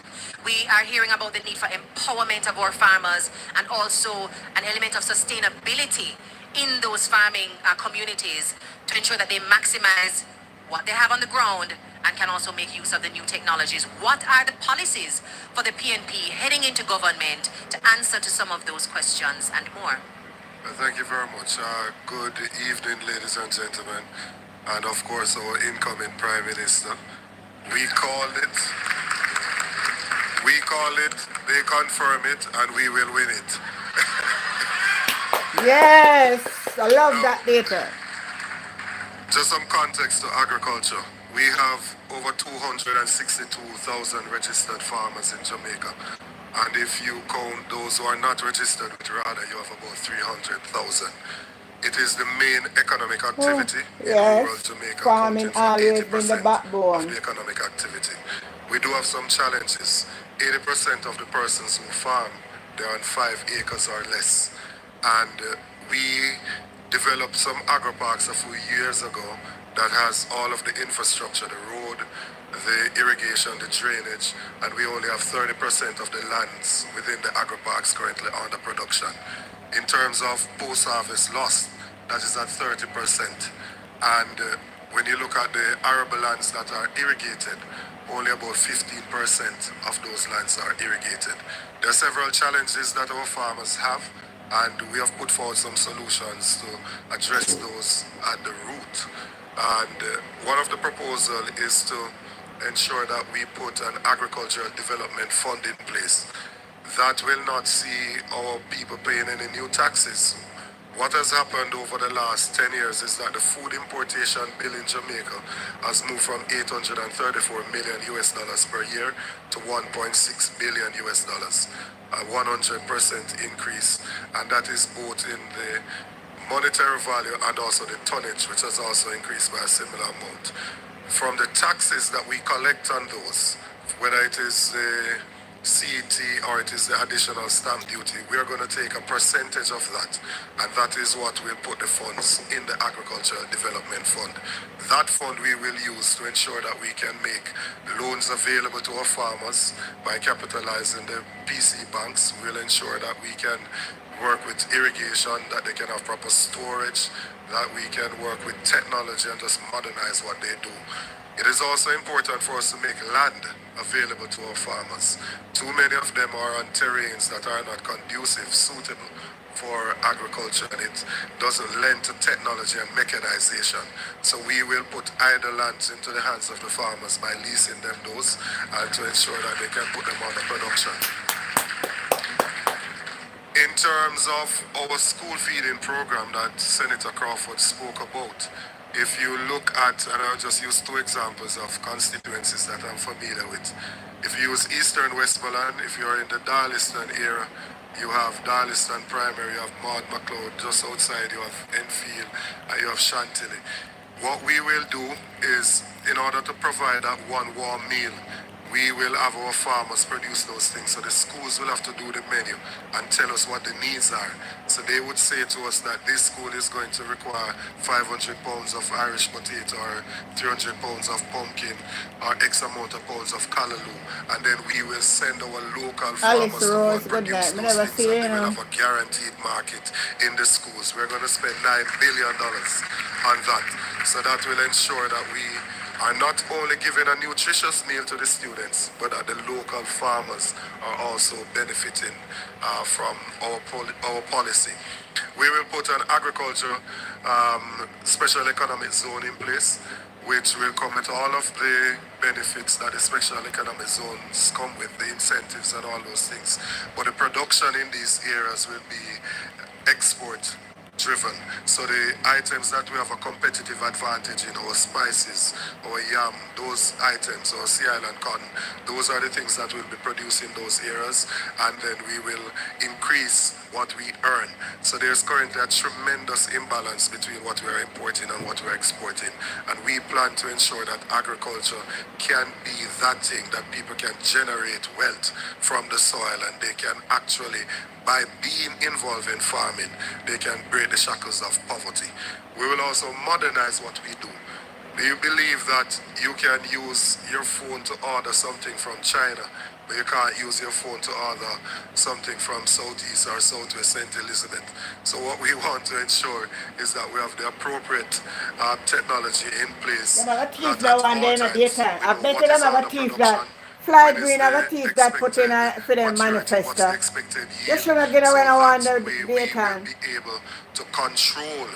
We are hearing about the need for empowerment of our farmers, and also an element of sustainability in those farming communities to ensure that they maximize what they have on the ground and can also make use of the new technologies. What are the policies for the PNP heading into government to answer to some of those questions and more? Thank you very much. Good evening, ladies and gentlemen, and of course our incoming Prime Minister. We called it, they confirm it, and we will win it. Yes, I love that data. Just some context to agriculture. We have over 262,000 registered farmers in Jamaica. And if you count those who are not registered with RADA, you have about 300,000. It is the main economic activity in rural Jamaica, farming always been the backbone of the economic activity. We do have some challenges. 80% of the persons who farm, they're on 5 acres or less. And we developed some agri-parks a few years ago that has all of the infrastructure, the road, the irrigation, the drainage, and we only have 30% of the lands within the agri-parks currently under production. In terms of post-harvest loss, that is at 30%. And when you look at the arable lands that are irrigated, only about 15% of those lands are irrigated. There are several challenges that our farmers have, and we have put forward some solutions to address those at the root. And one of the proposals is to ensure that we put an agricultural development fund in place that will not see our people paying any new taxes. What has happened over the last 10 years is that the food importation bill in Jamaica has moved from 834 million US dollars per year to 1.6 billion US dollars, a 100% increase, and that is both in the monetary value and also the tonnage, which has also increased by a similar amount. From the taxes that we collect on those, whether it is the CET or it is the additional stamp duty, we are going to take a percentage of that, and that is what will put the funds in the Agricultural Development Fund. That fund we will use to ensure that we can make loans available to our farmers by capitalizing the PC banks. We'll ensure that we can work with irrigation, that they can have proper storage, that we can work with technology and just modernize what they do. It is also important for us to make land available to our farmers. Too many of them are on terrains that are not conducive, suitable for agriculture, and it doesn't lend to technology and mechanization. So we will put idle lands into the hands of the farmers by leasing them those, and to ensure that they can put them on the production. In terms of our school feeding program that Senator Crawford spoke about, if you look at, and I'll just use two examples of constituencies that I'm familiar with. If you use Eastern Westmoreland, if you're in the Darliston area, you have Darliston Primary, you have Maud McLeod, just outside you have Enfield, and you have Chantilly. What we will do is, in order to provide that one warm meal, we will have our farmers produce those things. So the schools will have to do the menu and tell us what the needs are. So they would say to us that this school is going to require 500 pounds of Irish potato or 300 pounds of pumpkin or X amount of pounds of callaloo. And then we will send our local farmers to go and produce those things, and they will have a guaranteed market in the schools. We're going to spend $9 billion on that. So that will ensure that we are not only giving a nutritious meal to the students, but that the local farmers are also benefiting from our policy. We will put an agriculture special economic zone in place, which will come with all of the benefits that the special economic zones come with, the incentives and all those things. But the production in these areas will be export driven. So the items that we have a competitive advantage in, our spices, our yam, those items, our sea island cotton, those are the things that we'll be producing in those areas, and then we will increase what we earn. So there's currently a tremendous imbalance between what we are importing and what we're exporting, and we plan to ensure that agriculture can be that thing that people can generate wealth from the soil, and they can actually, by being involved in farming, they can break the shackles of poverty. We will also modernize what we do. Do you believe that you can use your phone to order something from China, but you can't use your phone to order something from Southeast or Southwest St. Elizabeth? So what we want to ensure is that we have the appropriate technology in place. I bet you them have a teeth that Fly Green have a teeth that put in for them manifesto. You shouldn't get away and wonder daytime. We will be able to control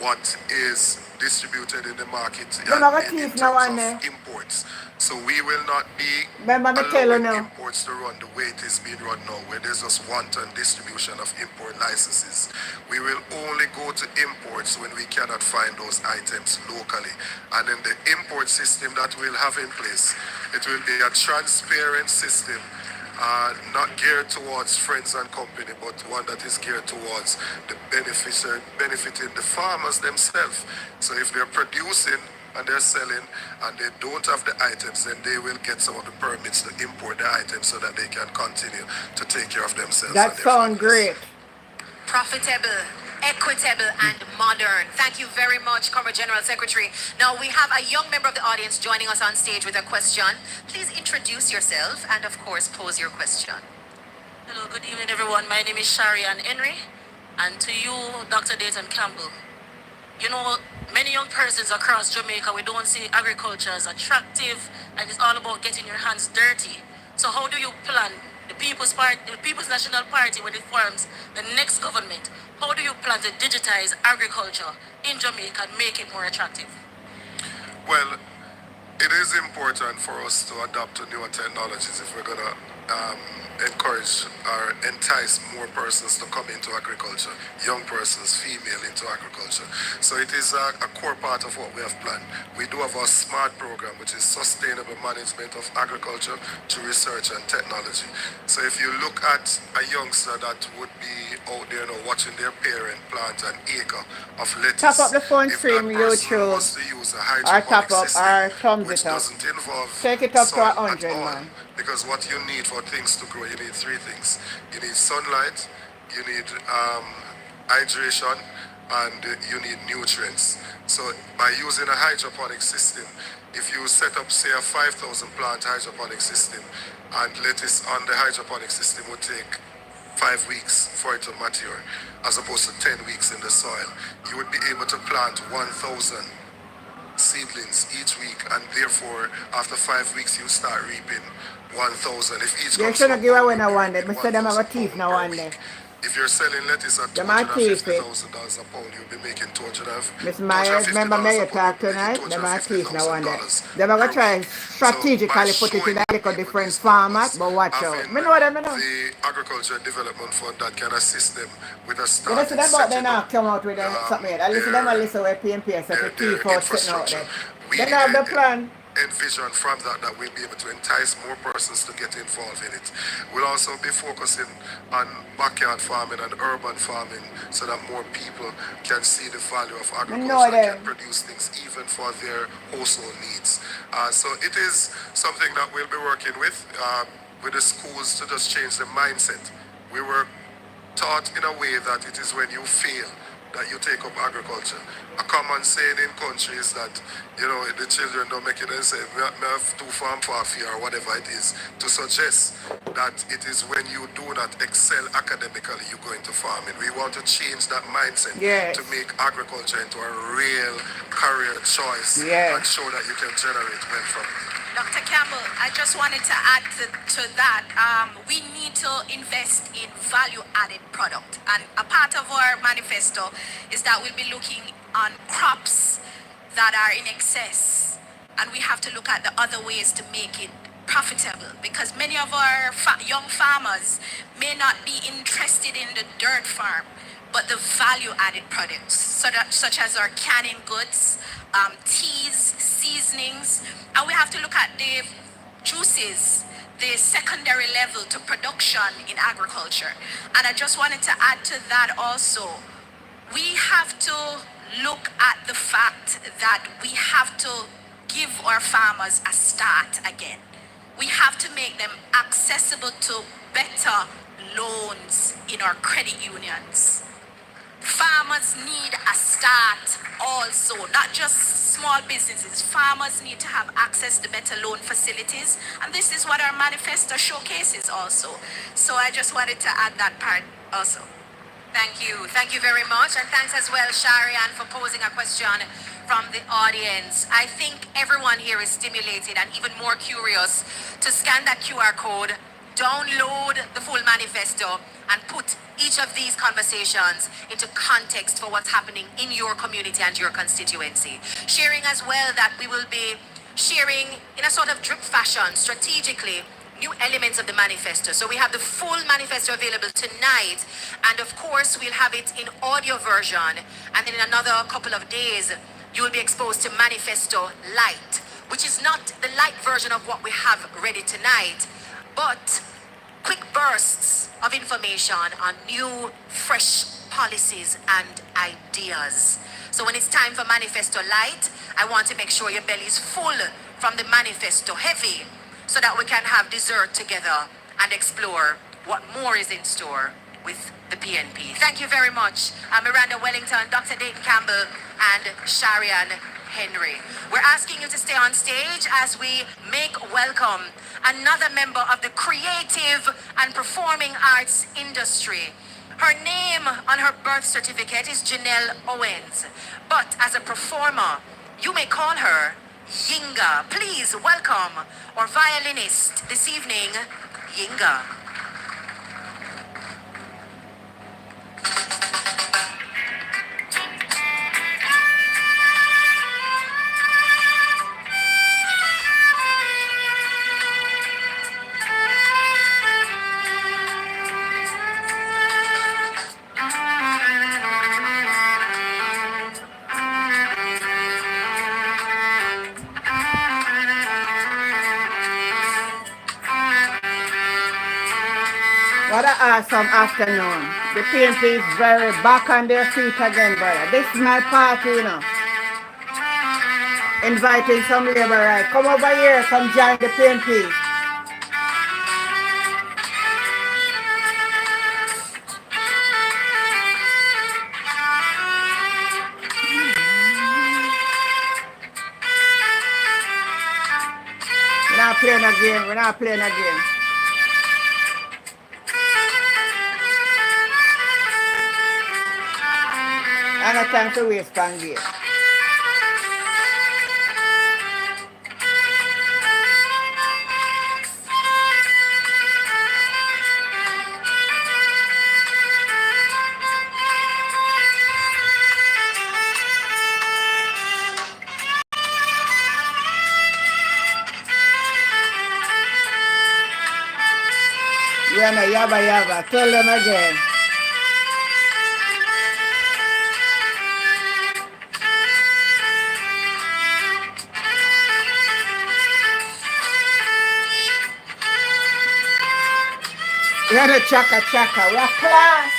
what is distributed in the market in terms of imports. So we will not be allowing imports to run the way it is being run now, where there's just wanton distribution of import licenses. We will only go to imports when we cannot find those items locally. And in the import system that we'll have in place, it will be a transparent system, not geared towards friends and company, but one that is geared towards the benefiting the farmers themselves. So if they're producing and they're selling and they don't have the items, then they will get some of the permits to import the items so that they can continue to take care of themselves. That sounds great. Profitable equitable, and modern. Thank you very much, Cover General Secretary. Now we have a young member of the audience joining us on stage with a question. Please introduce yourself and, of course, pose your question. Hello, good evening, everyone. My name is Sharian Henry, and to you, Dr. Dayton Campbell. You know, many young persons across Jamaica, we don't see agriculture as attractive, and it's all about getting your hands dirty. So how do you plan the People's National Party, when it forms the next government, how do you plan to digitize agriculture in Jamaica and make it more attractive? Well, it is important for us to adapt to newer technologies if we're going to encourage or entice more persons to come into agriculture, young persons, female, into agriculture. So it is a core part of what we have planned. We do have our SMART program, which is Sustainable Management of Agriculture through Research and Technology. So if you look at a youngster that would be out there now watching their parent plant an acre of lettuce, Top up the phone if stream, that person YouTube, was to use a or hydroponic top up, system, or thumbs which it up. doesn't involve Take it up to soil at 100, all, man. because what you need for things to grow, you need three things. You need sunlight, you need hydration, and you need nutrients. So by using a hydroponic system, if you set up, say, a 5,000 plant hydroponic system, and lettuce on the hydroponic system would take 5 weeks for it to mature, as opposed to 10 weeks in the soil, you would be able to plant 1,000 seedlings each week, and therefore after 5 weeks you start reaping 1,000. If each They comes shouldn't from give away you'll no be one day. reaping I said them have a 1,000 teeth pounds now per one day. week. If you're selling lettuce at Them a teeth it. $250,000 a pound, you'll be making Miss Myers, remember me you talk tonight? Them a teeth now one day. Them are going to try strategically put it in a little different format, but watch out. Me know them, me know. The Agriculture Development Fund that can assist them with a You start listen in them about they setting now up come out with something else. I listen them and listen where PNP said for teeth out sitting out there. They have the plan. Envision from that we'll be able to entice more persons to get involved in it. We'll also be focusing on backyard farming and urban farming so that more people can see the value of agriculture and can produce things even for their household needs. So it is something that we'll be working with the schools to just change the mindset. We were taught in a way that it is when you fail that you take up agriculture. A common saying in country is that, the children don't make it and say, me have two farm for or whatever it is, to suggest that it is when you do not excel academically you go into farming. We want to change that mindset to make agriculture into a real career choice and show that you can generate wealth from it. Dr. Campbell, I just wanted to add to that. We need to invest in value-added product. And a part of our manifesto is that we'll be looking on crops that are in excess. And we have to look at the other ways to make it profitable, because many of our young farmers may not be interested in the dirt farm, but the value-added products, such as our canning goods, teas, seasonings, and we have to look at the juices, the secondary level to production in agriculture. And I just wanted to add to that also, we have to look at the fact that we have to give our farmers a start again. We have to make them accessible to better loans in our credit unions. Farmers need a start also, not just small businesses. Farmers need to have access to better loan facilities, and this is what our manifesto showcases also. So I just wanted to add that part also. Thank you. Thank you very much. And thanks as well, Sharian, for posing a question from the audience. I think everyone here is stimulated and even more curious to scan that QR code, download the full manifesto, and put each of these conversations into context for what's happening in your community and your constituency. Sharing as well that we will be sharing in a sort of drip fashion, strategically, new elements of the manifesto. So we have the full manifesto available tonight, and of course we'll have it in audio version, and then in another couple of days you will be exposed to Manifesto Light, which is not the light version of what we have ready tonight, but quick bursts of information on new, fresh policies and ideas. So when it's time for Manifesto Light, I want to make sure your belly is full from the Manifesto Heavy, so that we can have dessert together and explore what more is in store with the PNP. Thank you very much, Miranda Wellington, Dr. Dayton Campbell, and Sharian Henry. We're asking you to stay on stage as we make welcome another member of the creative and performing arts industry. Her name on her birth certificate is Janelle Owens, but as a performer, you may call her Yinga. Please welcome our violinist this evening, Yinga. What an awesome afternoon. The PNP is very back on their feet again, brother. This is my party, you know. Inviting some labor right. Come over here, come join the PNP. We're not playing a game. We're not playing a game. I don't have time to waste on game. Yeah, no, yabba yabba. Tell them again. We're the chaka chaka. We're class.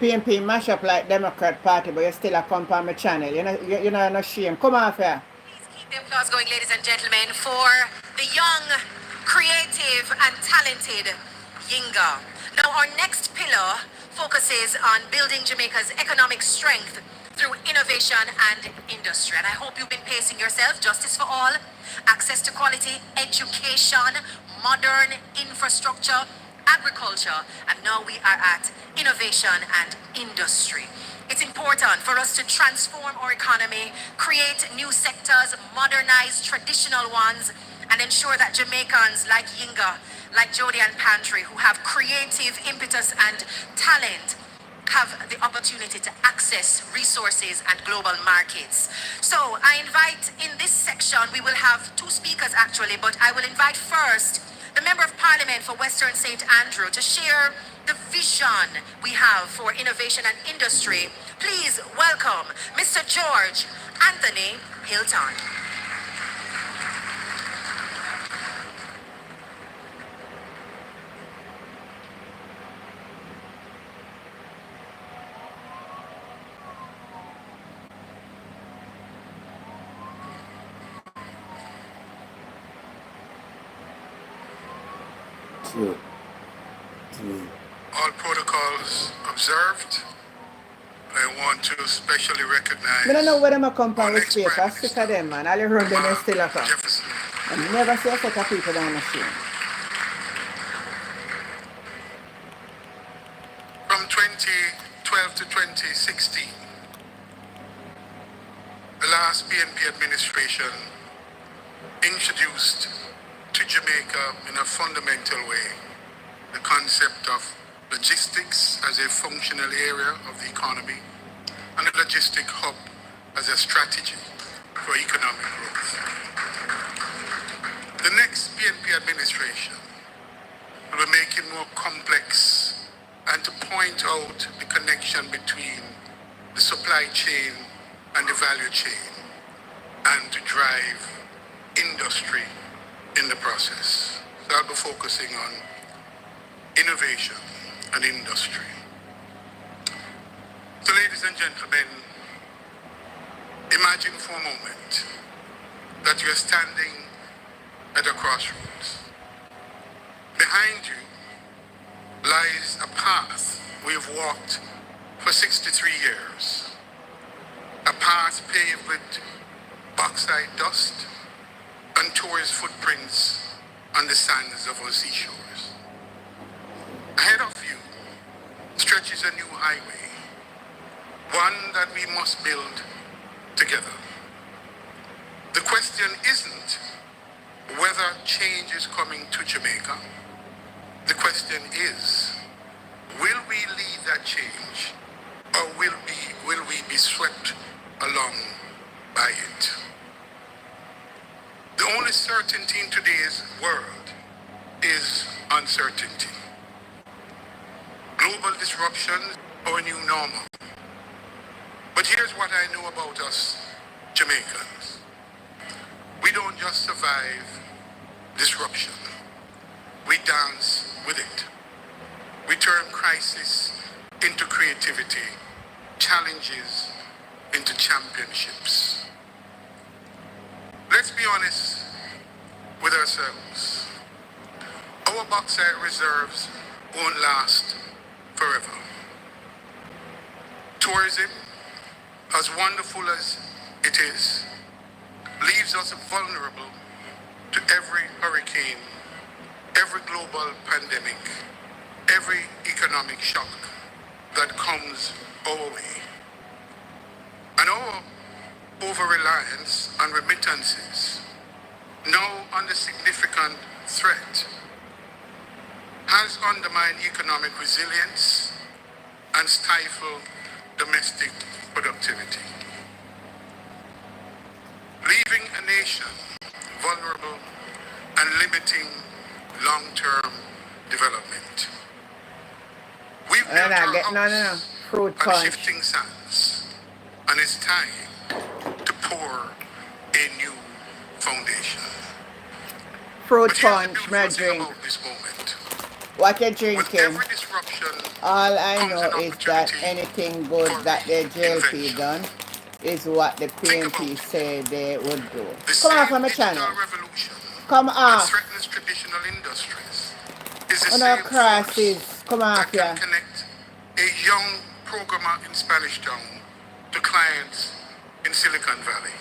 PNP mash up like Democrat Party, but you still a come on my channel. You're not no shame. Come off here. Please keep the applause going, ladies and gentlemen, for the young, creative, and talented Yinga. Now, our next pillar focuses on building Jamaica's economic strength through innovation and industry. And I hope you've been pacing yourself. Justice for all, access to quality education, modern infrastructure, agriculture, and now we are at innovation and industry. It's important for us to transform our economy, create new sectors, modernize traditional ones, and ensure that Jamaicans like Yinga, like Jody and Pantry, who have creative impetus and talent, have the opportunity to access resources and global markets. So I invite, in this section, we will have two speakers actually, but I will invite first the Member of Parliament for Western St. Andrew to share the vision we have for innovation and industry. Please welcome Mr. George Anthony Hilton. All protocols observed. I want to specially recognize. I don't know whether I'm come from with paper. Sick of them, man. All you run them still a come. I never see a set of people down the machine. From 2012 to 2016, the last PNP administration introduced to Jamaica in a fundamental way the concept of logistics as a functional area of the economy and a logistic hub as a strategy for economic growth. The next PNP administration will be making more complex and to point out the connection between the supply chain and the value chain and to drive industry in the process. So I'll be focusing on innovation and industry. So ladies and gentlemen, imagine for a moment that you're standing at a crossroads. Behind you lies a path we've walked for 63 years. A path paved with bauxite dust and tourist footprints on the sands of our seashores. Ahead of you stretches a new highway, one that we must build together. The question isn't whether change is coming to Jamaica. The question is, will we lead that change, or will we be swept along by it? The only certainty in today's world is uncertainty. Global disruption, our new normal. But here's what I know about us Jamaicans. We don't just survive disruption. We dance with it. We turn crisis into creativity, challenges into championships. Let's be honest with ourselves. Our bauxite reserves won't last forever. Tourism, as wonderful as it is, leaves us vulnerable to every hurricane, every global pandemic, every economic shock that comes our way. And our over-reliance on remittances, now under significant threat, has undermined economic resilience and stifled domestic productivity, leaving a nation vulnerable and limiting long-term development. We've built our house on shifting sands, and it's time to pour a new foundation. Fruit punch, my drink. What you drinking? All I know is that anything good that the JLP done is what the PNP say they would do. Come off on my channel. Come off. On our crosses. Come off here. Connect a young programmer in Spanish Town to clients in Silicon Valley.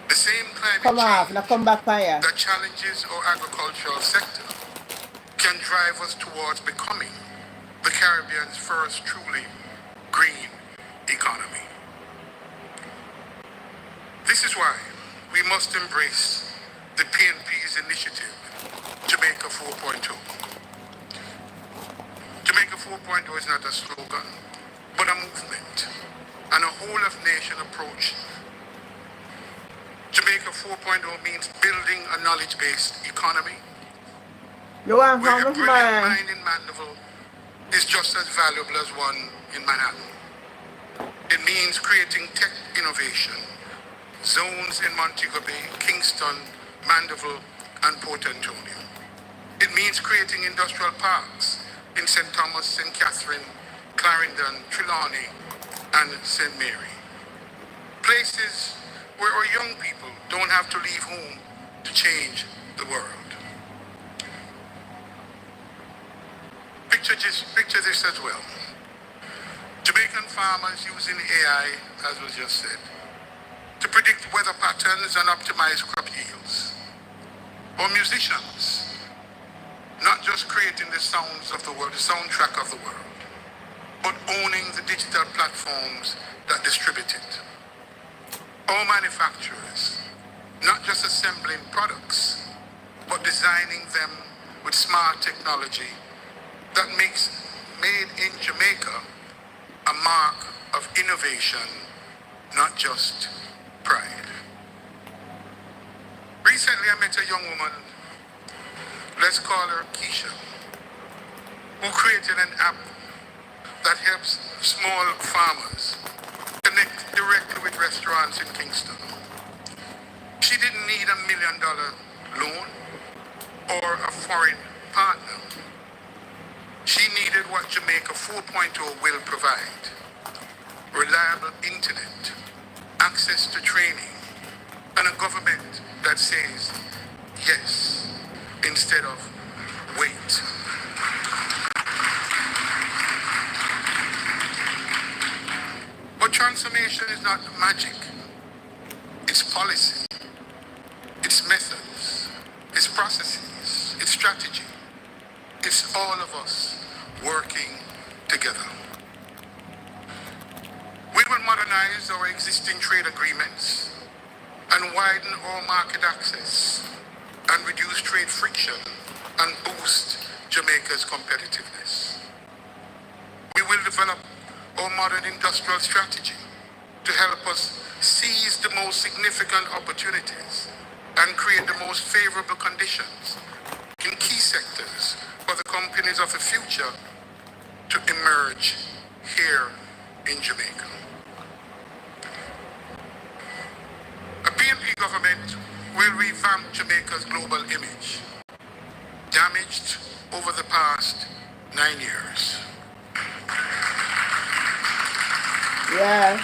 The same climate come off, now come back here. That challenges our agricultural sector can drive us towards becoming the Caribbean's first truly green economy. This is why we must embrace the PNP's initiative, Jamaica 4.0. Jamaica 4.0 is not a slogan, but a movement and a whole-of-nation approach. Jamaica 4.0 means building a knowledge-based economy. You want where from a brilliant mind in Mandeville is just as valuable as one in Manhattan. It means creating tech innovation zones in Montego Bay, Kingston, Mandeville, and Port Antonio. It means creating industrial parks in St. Thomas, St. Catherine, Clarendon, Trelawney, and St. Mary. Places where our young people don't have to leave home to change the world. Picture this as well. Jamaican farmers using AI, as was just said, to predict weather patterns and optimize crop yields. Or musicians, not just creating the sounds of the world, the soundtrack of the world, but owning the digital platforms that distribute it. Or manufacturers, not just assembling products, but designing them with smart technology that makes Made in Jamaica a mark of innovation, not just pride. Recently, I met a young woman, let's call her Keisha, who created an app that helps small farmers connect directly with restaurants in Kingston. She didn't need $1 million loan or a foreign partner. She needed what Jamaica 4.0 will provide: reliable internet, access to training, and a government that says yes instead of wait. But transformation is not magic. It's policy, it's methods, it's processes, it's strategy. It's all of us working together. We will modernize our existing trade agreements and widen our market access and reduce trade friction and boost Jamaica's competitiveness. We will develop our modern industrial strategy to help us seize the most significant opportunities and create the most favorable conditions in key sectors for the companies of the future to emerge here in Jamaica. A PNP government will revamp Jamaica's global image, damaged over the past 9 years. Yeah.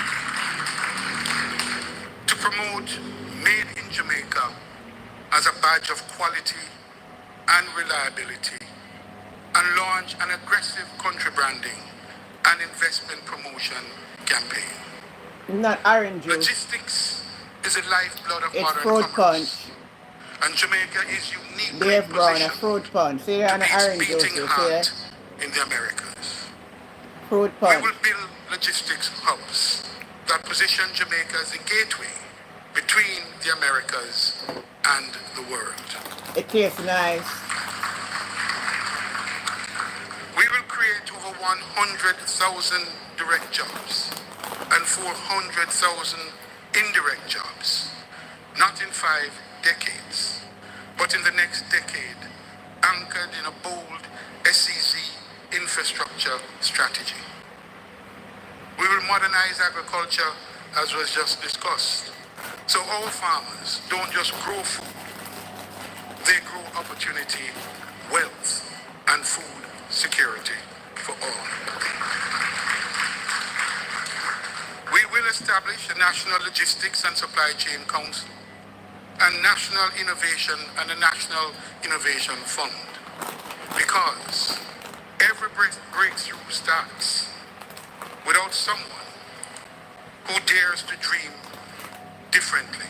To promote Made in Jamaica as a badge of quality and reliability, and launch an aggressive country branding and investment promotion campaign. Not orange juice. Logistics is the lifeblood of It's modern fruit commerce. punch. And Jamaica is uniquely Dave Brown, a positioned fruit punch. See, to on be the its orange juice, beating you see? heart in the Americas. Fruit We punch. will build logistics hubs that position Jamaica as a gateway between the Americas and the world. It tastes nice. We will create over 100,000 direct jobs and 400,000 indirect jobs, not in 5 decades, but in the next decade, anchored in a bold SEZ infrastructure strategy. We will modernize agriculture, as was just discussed, so our farmers don't just grow food, they grow opportunity, wealth, and food security for all. We will establish a National Logistics and Supply Chain Council and National Innovation and a National Innovation Fund, because every breakthrough starts without someone who dares to dream differently.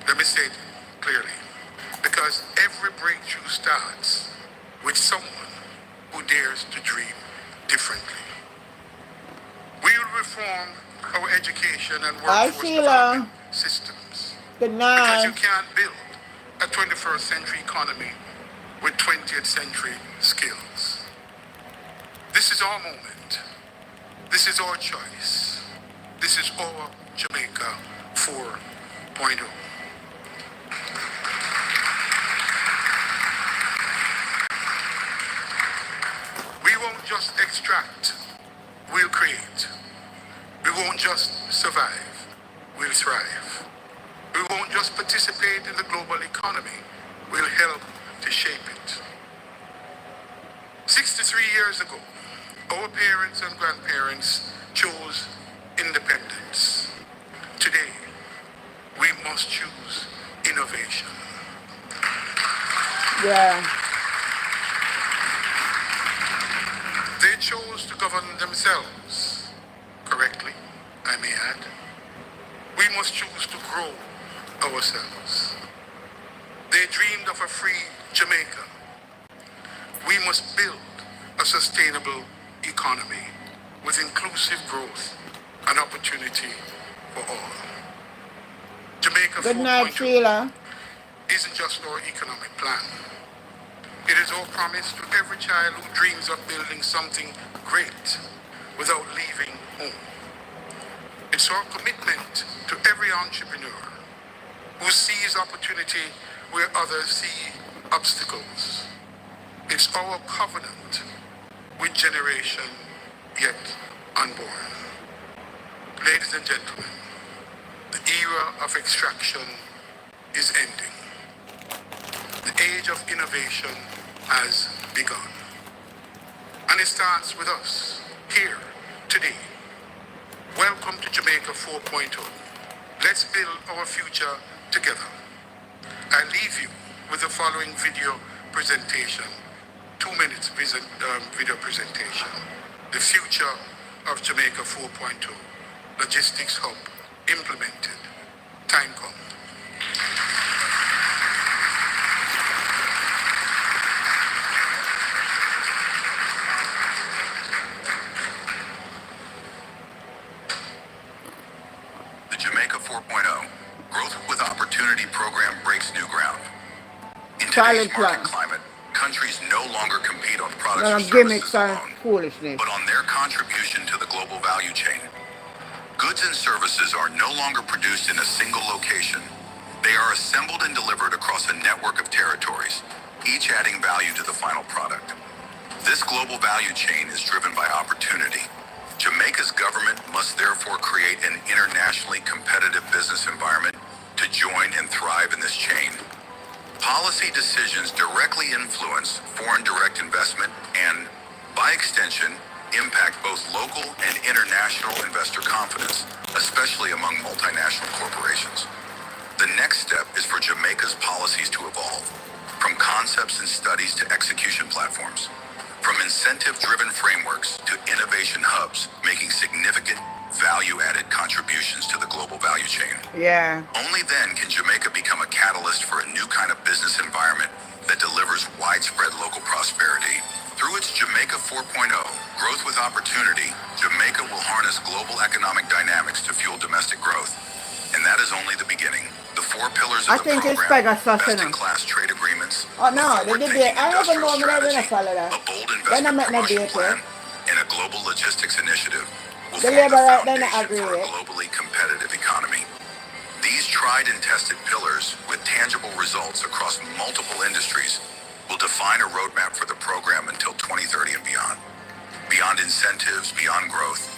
Let me say it clearly. Because every breakthrough starts with someone who dares to dream differently. We will reform our education and workforce development systems. Good night. Because you can't build a 21st century economy with 20th century skills. This is our moment. This is our choice. This is our Jamaica 4.0. just extract, we'll create. We won't just survive, we'll thrive. We won't just participate in the global economy, we'll help to shape it. 63 years ago, our parents and grandparents chose independence. Today, we must choose innovation. Yeah. They chose to govern themselves correctly, I may add. We must choose to grow ourselves. They dreamed of a free Jamaica. We must build a sustainable economy with inclusive growth and opportunity for all. Jamaica Good night, 4.0 Sheila. isn't just our economic plan. It is our promise to every child who dreams of building something great without leaving home. It's our commitment to every entrepreneur who sees opportunity where others see obstacles. It's our covenant with generation yet unborn. Ladies and gentlemen, the era of extraction is ending. The age of innovation has begun. And it starts with us, here, today. Welcome to Jamaica 4.0. Let's build our future together. I leave you with the following video presentation. 2 minutes video presentation. The future of Jamaica 4.0. Logistics hub implemented. Time come. The Jamaica 4.0 Growth with Opportunity program breaks new ground. In today's market climate, countries no longer compete on products or services alone, but on their contribution to the global value chain. Goods and services are no longer produced in a single location. They are assembled and delivered across a network of territories, each adding value to the final product. This global value chain is driven by opportunity. Jamaica's government must therefore create an internationally competitive business environment to join and thrive in this chain. Policy decisions directly influence foreign direct investment and, by extension, impact both local and international investor confidence, especially among multinational corporations. The next step is for Jamaica's policies to evolve, from concepts and studies to execution platforms, from incentive-driven frameworks to innovation hubs, making significant value-added contributions to the global value chain. Yeah. Only then can Jamaica become a catalyst for a new kind of business environment that delivers widespread local prosperity. Through its Jamaica 4.0, Growth with Opportunity, Jamaica will harness global economic dynamics to fuel domestic growth. And that is only the beginning. The 4 pillars of the program, best-in-class trade agreements, oh, no, forward-thinking industrial strategy, a bold investment promotion plan, and a global logistics initiative will form the foundation for a globally competitive economy. These tried and tested pillars, with tangible results across multiple industries, will define a roadmap for the program until 2030 and beyond. Beyond incentives, beyond growth,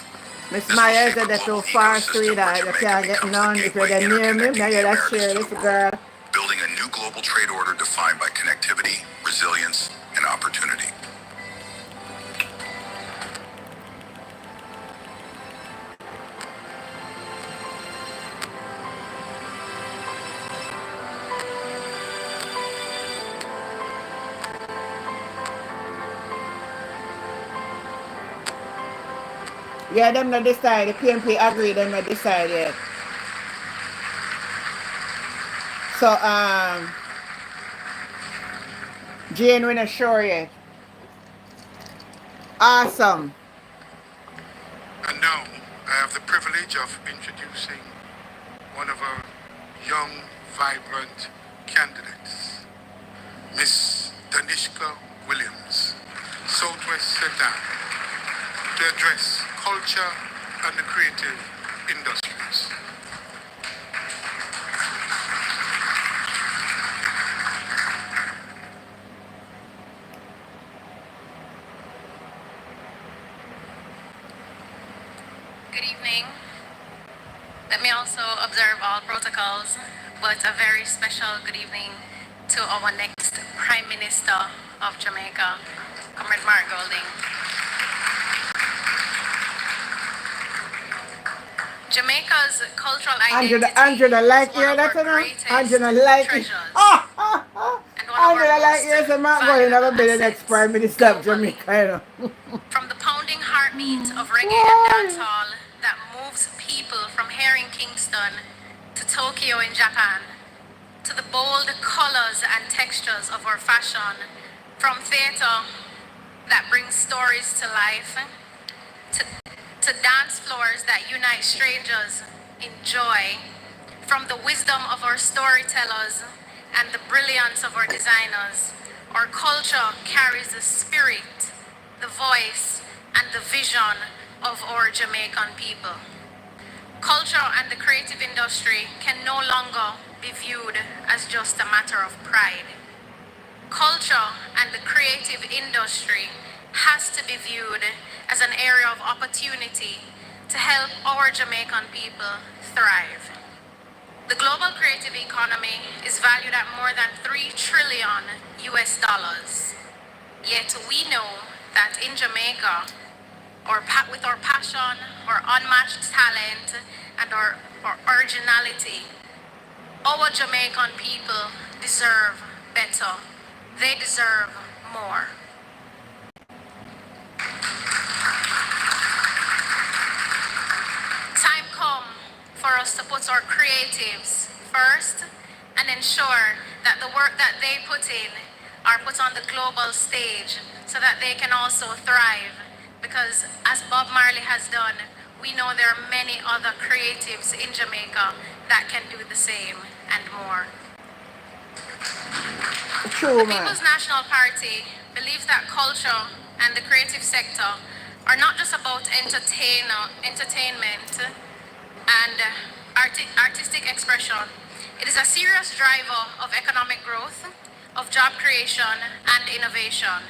Miss Myers said that so far street that you can't get none. If you get near me, now you're that share this girl. Building a new global trade order defined by connectivity, resilience, and opportunity. Yeah, them not decide. The PNP agree, them not decide yet. So, Jane, we're not sure yet. Awesome. And now, I have the privilege of introducing one of our young, vibrant candidates, Miss Danishka Williams, Southwest Sedan, to address culture and the creative industries. Good evening. Let me also observe all protocols, but a very special good evening to our next Prime Minister of Jamaica, Comrade Mark Golding. Jamaica's cultural identity Angela like is one hear of that, our you know? greatest Angela like it. treasures and one of our Angela like most hear some Mark going to be the next valuable Prime Minister of Jamaica, you know. From the pounding heartbeat of reggae and dancehall that moves people from here in Kingston to Tokyo in Japan, to the bold colors and textures of our fashion, from theater that brings stories to life, to, to dance floors that unite strangers in joy, from the wisdom of our storytellers and the brilliance of our designers. Our culture carries the spirit, the voice, and the vision of our Jamaican people. Culture and the creative industry can no longer be viewed as just a matter of pride. Culture and the creative industry has to be viewed as an area of opportunity to help our Jamaican people thrive. The global creative economy is valued at more than $3 trillion US. Yet we know that in Jamaica, with our passion, our unmatched talent, and our originality, our Jamaican people deserve better. They deserve more. Time come for us to put our creatives first and ensure that the work that they put in are put on the global stage so that they can also thrive. Because as Bob Marley has done, we know there are many other creatives in Jamaica that can do the same and more. True, the People's National Party believes that culture and the creative sector are not just about entertainment and artistic expression. It is a serious driver of economic growth, of job creation and innovation.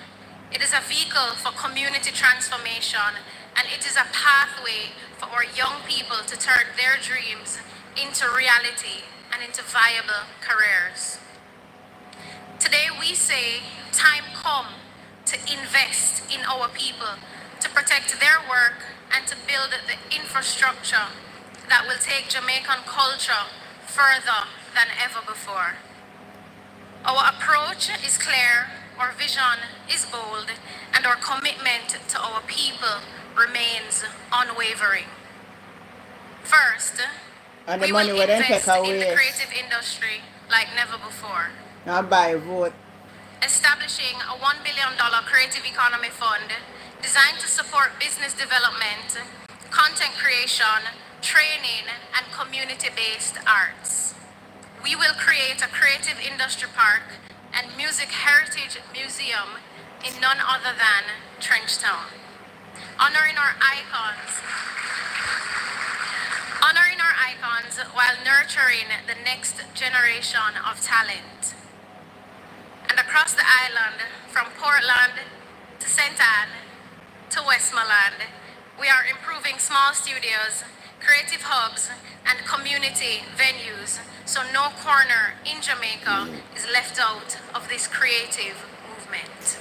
It is a vehicle for community transformation, and it is a pathway for our young people to turn their dreams into reality and into viable careers. Today we say time come to invest in our people, to protect their work and to build the infrastructure that will take Jamaican culture further than ever before. Our approach is clear, our vision is bold, and our commitment to our people remains unwavering. First, and the we money will will then invest take in away. the creative industry like never before. Now buy a vote. Establishing a $1 billion creative economy fund designed to support business development, content creation, training, and community-based arts. We will create a creative industry park and music heritage museum in none other than Trenchtown, honoring our icons while nurturing the next generation of talent. And across the island, from Portland to St. Anne to Westmoreland, we are improving small studios, creative hubs, and community venues, so no corner in Jamaica is left out of this creative movement.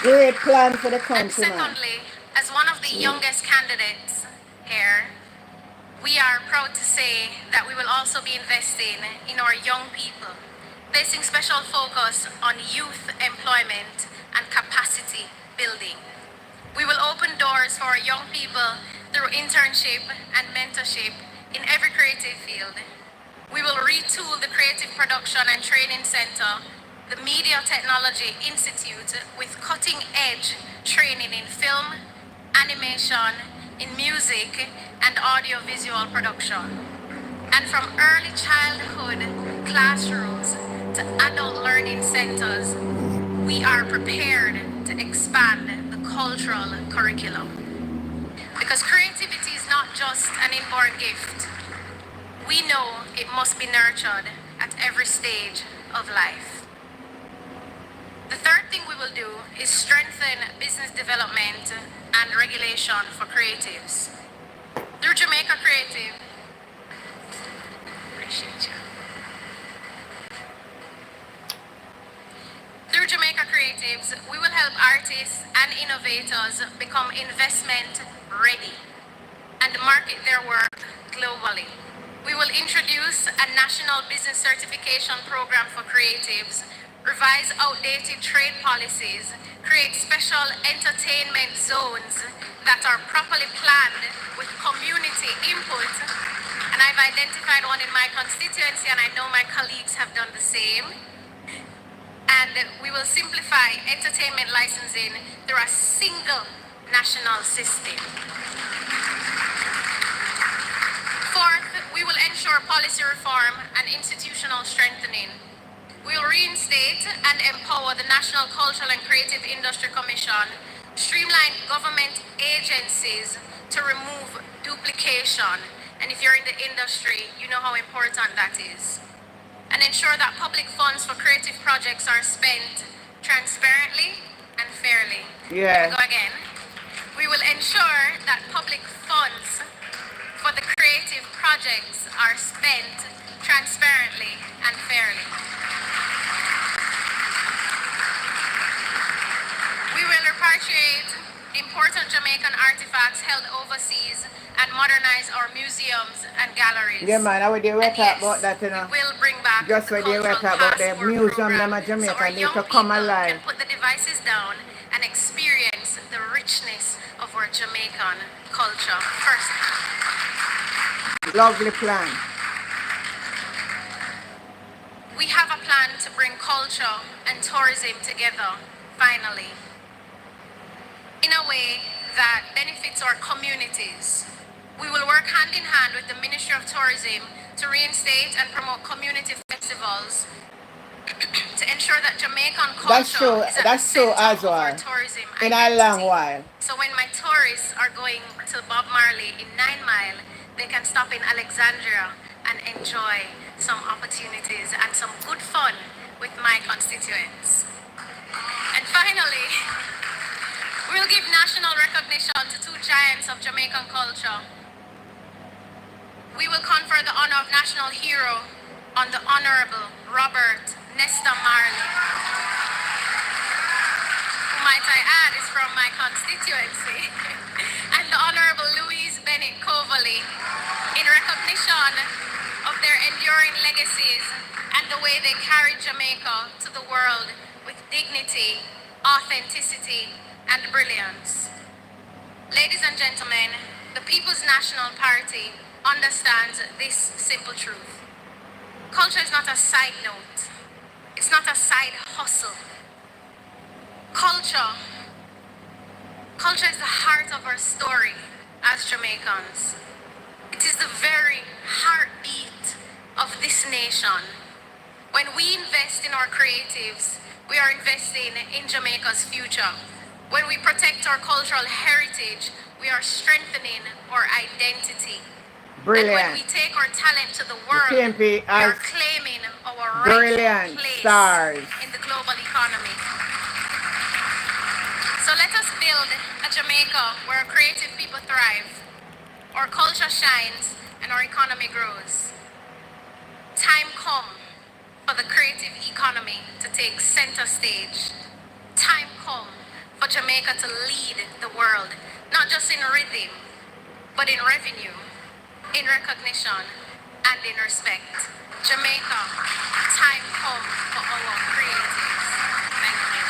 Great plan for the country, and secondly, as one of the youngest candidates here, we are proud to say that we will also be investing in our young people, placing special focus on youth employment and capacity building. We will open doors for our young people through internship and mentorship in every creative field. We will retool the Creative Production and Training Center, the Media Technology Institute, with cutting-edge training in film, animation, in music, and audiovisual production. And from early childhood classrooms to adult learning centers, we are prepared to expand the cultural curriculum. Because creativity is not just an inborn gift. We know it must be nurtured at every stage of life. The third thing we will do is strengthen business development and regulation for creatives. Through Jamaica Creative, appreciate you. Through Jamaica Creatives, we will help artists and innovators become investment ready and market their work globally. We will introduce a national business certification program for creatives, revise outdated trade policies, create special entertainment zones that are properly planned with community input. And I've identified one in my constituency, and I know my colleagues have done the same. And we will simplify entertainment licensing through a single national system. Fourth, we will ensure policy reform and institutional strengthening. We will reinstate and empower the National Cultural and Creative Industry Commission, streamline government agencies to remove duplication. And if you're in the industry, you know how important that is. And ensure that public funds for creative projects are spent transparently and fairly. Yeah. Let me go again. We will ensure that public funds for the creative projects are spent transparently and fairly. We will repatriate important Jamaican artifacts held overseas and modernize our museums and galleries. Yeah, man, I would do talk about that, you know. We will bring back Just when they were talking about the museum, them in so Jamaica our need young to come people alive. can put the devices down and experience the richness of our Jamaican culture firsthand. Lovely plan. We have a plan to bring culture and tourism together, finally, in a way that benefits our communities. We will work hand in hand with the Ministry of Tourism to reinstate and promote community festivals to ensure that Jamaican culture is at the center of our tourism in a long while. So when my tourists are going to Bob Marley in 9 Mile, they can stop in Alexandria and enjoy some opportunities and some good fun with my constituents. And finally, we'll give national recognition to two giants of Jamaican culture. We will confer the honor of National Hero on the Honorable Robert Nesta Marley, who, might I add, is from my constituency, and the Honorable Louise Bennett Coverley, in recognition of their enduring legacies and the way they carried Jamaica to the world with dignity, authenticity, and brilliance. Ladies and gentlemen, the People's National Party understands this simple truth. Culture is not a side note. It's not a side hustle. Culture is the heart of our story as Jamaicans. It is the very heartbeat of this nation. When we invest in our creatives, we are investing in Jamaica's future. When we protect our cultural heritage, we are strengthening our identity. Brilliant. And when we take our talent to the world, The PNP we are claiming our rightful place stars in the global economy. So let us build a Jamaica where creative people thrive, our culture shines, and our economy grows. Time come for the creative economy to take center stage. Time come for Jamaica to lead the world, not just in rhythm, but in revenue, in recognition, and in respect. Jamaica, time come for our creatives. Thank you.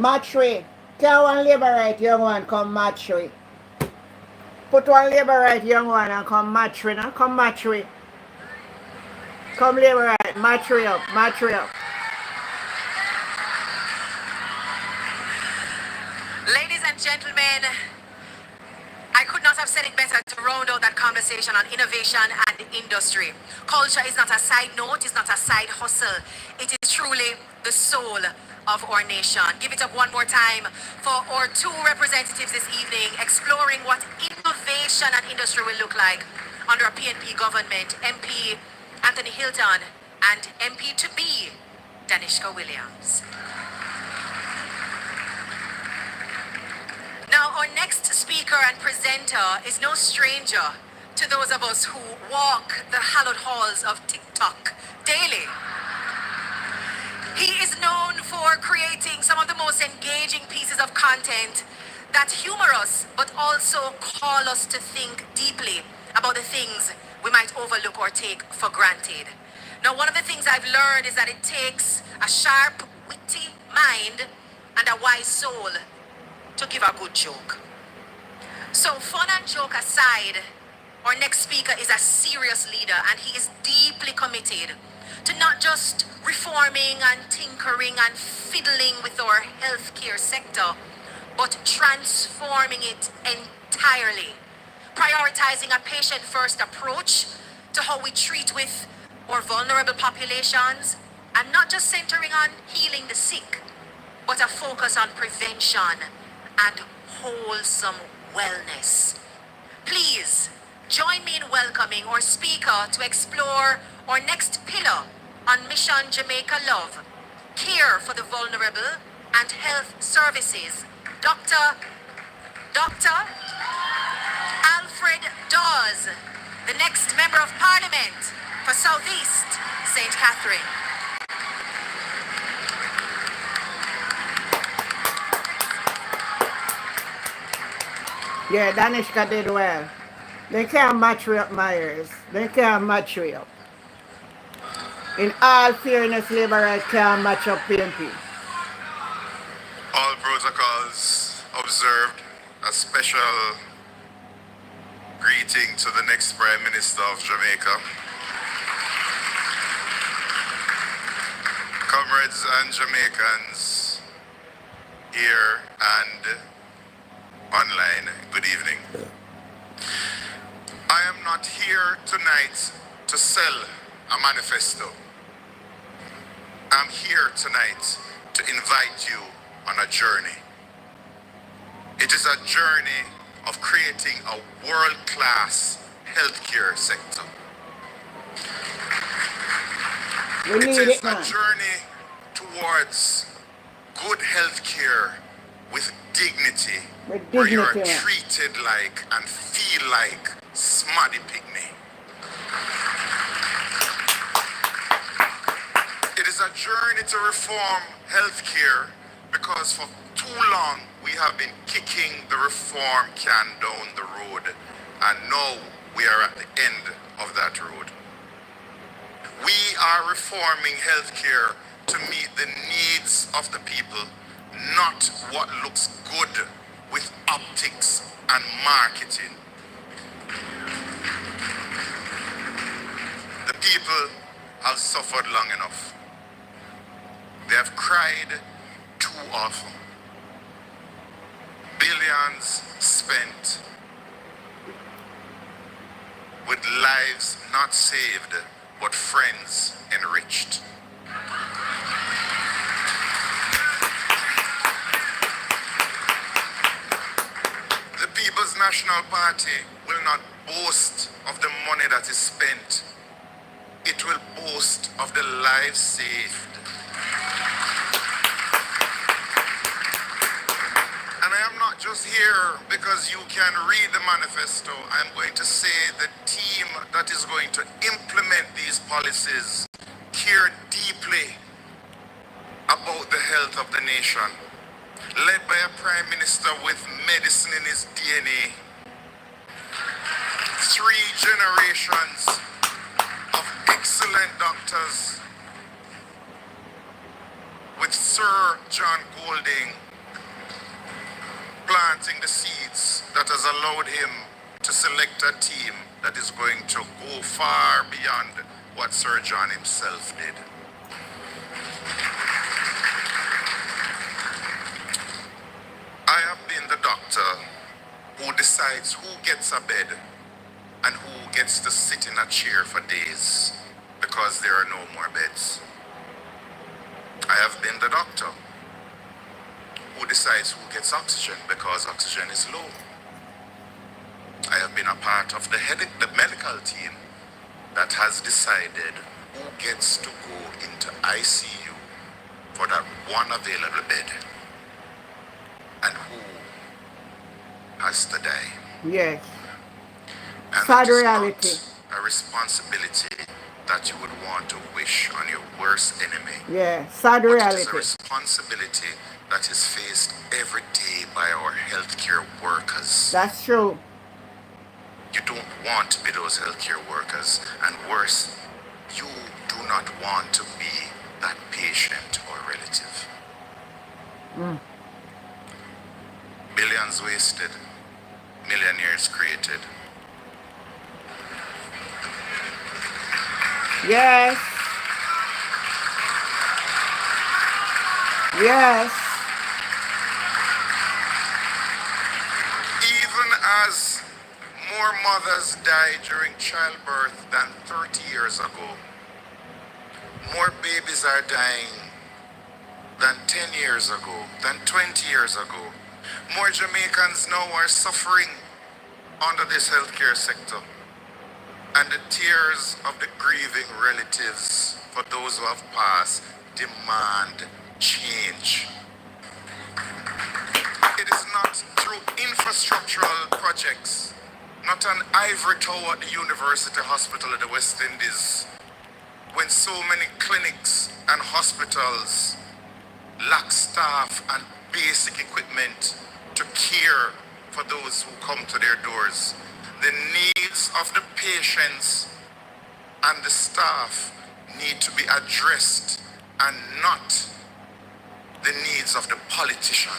Matry. Tell one labor right young one come Matry. Put one labor right young one and come Matry now. Come Matry. Come labor right. Matry up. Matry up. Ladies and gentlemen, I could not have said it better to round out that conversation on innovation and industry. Culture is not a side note, it's not a side hustle. It is truly the soul of our nation. Give it up one more time for our two representatives this evening, exploring what innovation and industry will look like under a PNP government. MP Anthony Hilton, and MP to be Danishka Williams. Now, our next speaker and presenter is no stranger to those of us who walk the hallowed halls of TikTok daily. He is known for creating some of the most engaging pieces of content that humor us, but also call us to think deeply about the things we might overlook or take for granted. Now, one of the things I've learned is that it takes a sharp, witty mind and a wise soul to give a good joke. So, fun and joke aside, our next speaker is a serious leader, and he is deeply committed to not just reforming and tinkering and fiddling with our healthcare sector, but transforming it entirely, prioritizing a patient-first approach to how we treat with our vulnerable populations, and not just centering on healing the sick, but a focus on prevention and wholesome wellness. Please join me in welcoming our speaker to explore our next pillar on Mission Jamaica Love, care for the vulnerable and health services, Dr. Alfred Dawes, the next Member of Parliament for Southeast St. Catherine. Yeah, Danishka did well. They can't match me up, Myers. They can't match me up. In all fairness, Labour right can't match up PNP. All protocols observed. A special greeting to the next Prime Minister of Jamaica. Comrades and Jamaicans here and online, good evening. I am not here tonight to sell a manifesto. I'm here tonight to invite you on a journey. It is a journey of creating a world-class healthcare sector. It is a journey towards good healthcare with dignity, where you are treated like and feel like Smaddy Pygmy. It is a journey to reform healthcare because for too long we have been kicking the reform can down the road, and now we are at the end of that road. We are reforming healthcare to meet the needs of the people, not what looks good with optics and marketing. The people have suffered long enough. They have cried too often. Billions spent with lives not saved, but friends enriched. The People's National Party will not boast of the money that is spent. It will boast of the lives saved. And I am not just here because you can read the manifesto. I'm going to say the team that is going to implement these policies care deeply about the health of the nation, led by a prime minister with medicine in his DNA. 3 generations of excellent doctors, with Sir John Golding planting the seeds that has allowed him to select a team that is going to go far beyond what Sir John himself did. I have been the doctor who decides who gets a bed and who gets to sit in a chair for days because there are no more beds. I have been the doctor who decides who gets oxygen because oxygen is low. I have been a part of the medical team that has decided who gets to go into ICU for that one available bed and who has to die. Yes. And Sad that is reality. not a responsibility that you would want to wish on your worst enemy. Yeah, sad but reality. it is a responsibility that is faced every day by our healthcare workers. That's true. You don't want to be those healthcare workers, and worse, you do not want to be that patient or relative. Billions wasted, millionaires created. Yes. Yes. Even as more mothers die during childbirth than 30 years ago, more babies are dying than 10 years ago, than 20 years ago. More Jamaicans now are suffering under this healthcare sector. And the tears of the grieving relatives for those who have passed demand change. It is not through infrastructural projects, not an ivory tower at the University Hospital of the West Indies, when so many clinics and hospitals lack staff and basic equipment to care for those who come to their doors. The needs of the patients and the staff need to be addressed and not the needs of the politician.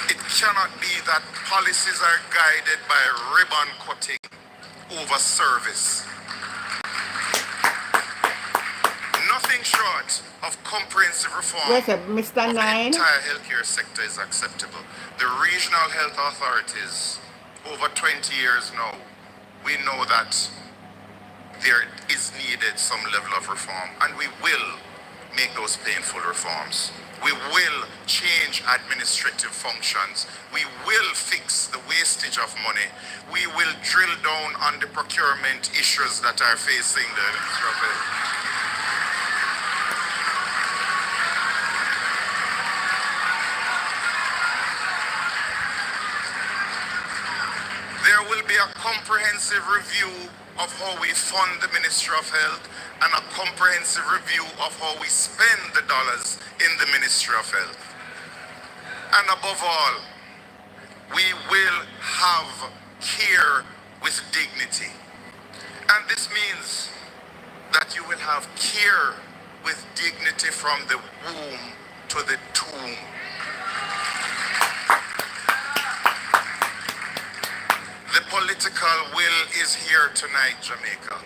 It cannot be that policies are guided by ribbon cutting over service. Nothing short of comprehensive reform Yes, Mr. of the Nine. entire healthcare sector is acceptable. The regional health authorities, over 20 years now, we know that there is needed some level of reform, and we will make those painful reforms. We will change administrative functions. We will fix the wastage of money. We will drill down on the procurement issues that are facing the There will be a comprehensive review of how we fund the Ministry of Health and a comprehensive review of how we spend the dollars in the Ministry of Health. And above all, we will have care with dignity. And this means that you will have care with dignity from the womb to the tomb. The political will is here tonight, Jamaica.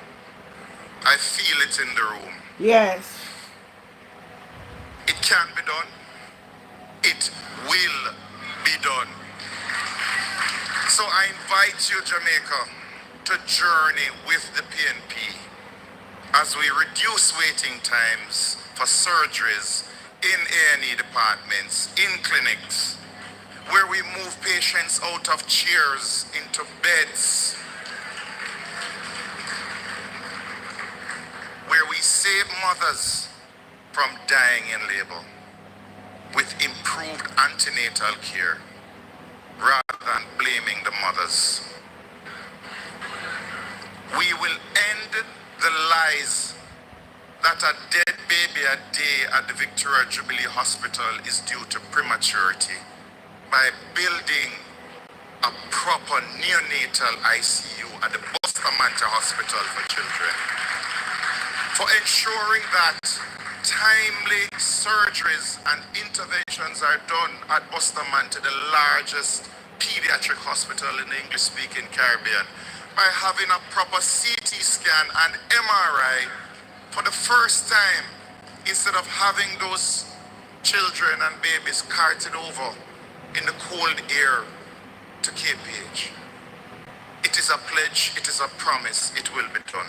I feel it in the room. Yes. It can be done. It will be done. So I invite you, Jamaica, to journey with the PNP as we reduce waiting times for surgeries in A&E departments, in clinics, where we move patients out of chairs into beds, where we save mothers from dying in labor with improved antenatal care rather than blaming the mothers. We will end the lies that a dead baby a day at the Victoria Jubilee Hospital is due to prematurity by building a proper neonatal ICU at the Bustamante Hospital for Children, for ensuring that timely surgeries and interventions are done at Bustamante, the largest pediatric hospital in the English-speaking Caribbean, by having a proper CT scan and MRI for the first time, instead of having those children and babies carted over in the cold air to KPH. It is a pledge, it is a promise, it will be done.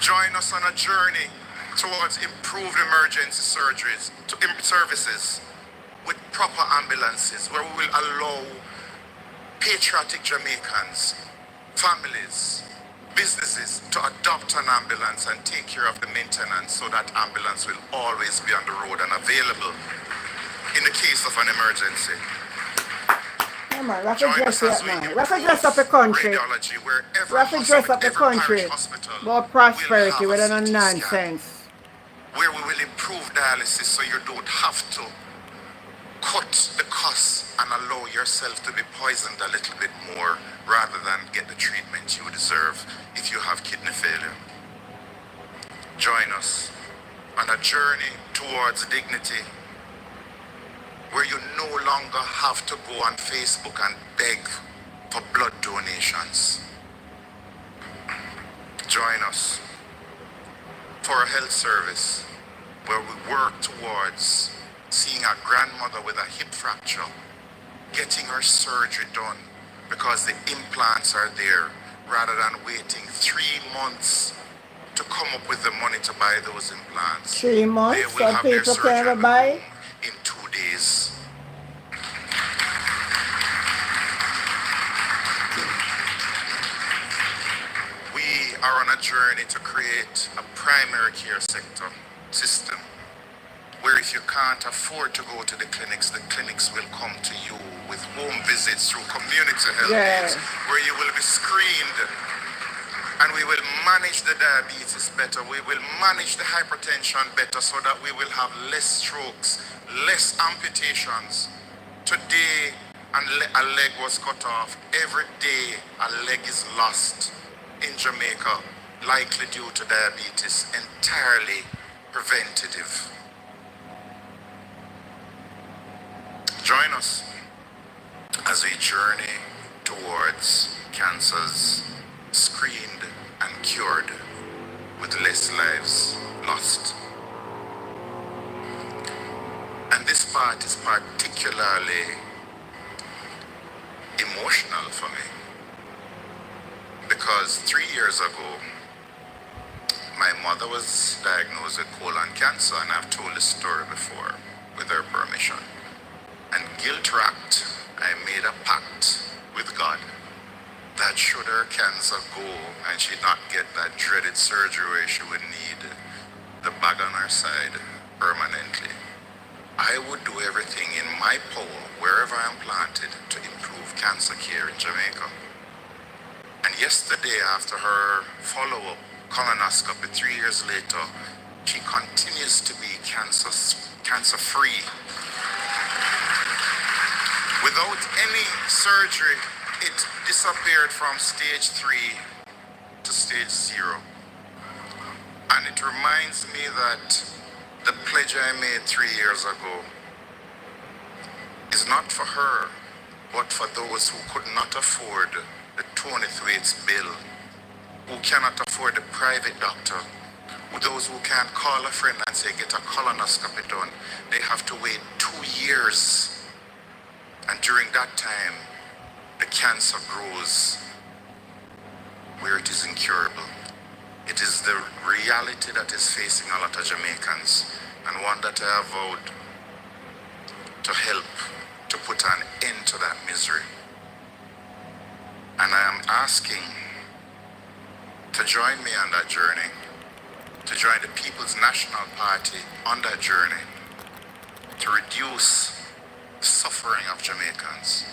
Join us on a journey towards improved emergency surgeries, services with proper ambulances, where we will allow patriotic Jamaicans families, businesses to adopt an ambulance and take care of the maintenance so that ambulance will always be on the road and available in the case of an emergency. Yeah, man, we have to dress it up, man. We have to dress up the country. We have to dress up the country. About prosperity with no nonsense. Where we will improve dialysis so you don't have to cut the costs and allow yourself to be poisoned a little bit more rather than get the treatment you deserve if you have kidney failure. Join us on a journey towards dignity where you no longer have to go on Facebook and beg for blood donations. Join us for a health service where we work towards seeing a grandmother with a hip fracture, getting her surgery done because the implants are there, rather than waiting 3 months to come up with the money to buy those implants. 3 months, so people can ever buy? In 2 days. We are on a journey to create a primary care sector system where if you can't afford to go to the clinics will come to you with home visits through community health aides, where you will be screened and we will manage the diabetes better, we will manage the hypertension better so that we will have less strokes, less amputations. Today, a leg was cut off. Every day, a leg is lost in Jamaica, likely due to diabetes, entirely preventative. Join us as we journey towards cancers screened and cured with less lives lost. And this part is particularly emotional for me because 3 years ago, my mother was diagnosed with colon cancer, and I've told this story before with her permission. And guilt-wrapped, I made a pact with God that should her cancer go and she not get that dreaded surgery where she would need the bag on her side permanently, I would do everything in my power, wherever I'm planted, to improve cancer care in Jamaica. And yesterday, after her follow-up colonoscopy 3 years later, she continues to be cancer-free. Without any surgery, it disappeared from stage 3 to stage 0. And it reminds me that the pledge I made 3 years ago is not for her, but for those who could not afford the Tony Thwaites bill, who cannot afford the private doctor, those who can't call a friend and say, get a colonoscopy done. They have to wait 2 years. And during that time, the cancer grows where it is incurable. It is the reality that is facing a lot of Jamaicans, and one that I have vowed to help to put an end to that misery. And I am asking to join me on that journey, to join the People's National Party on that journey, to reduce the suffering of Jamaicans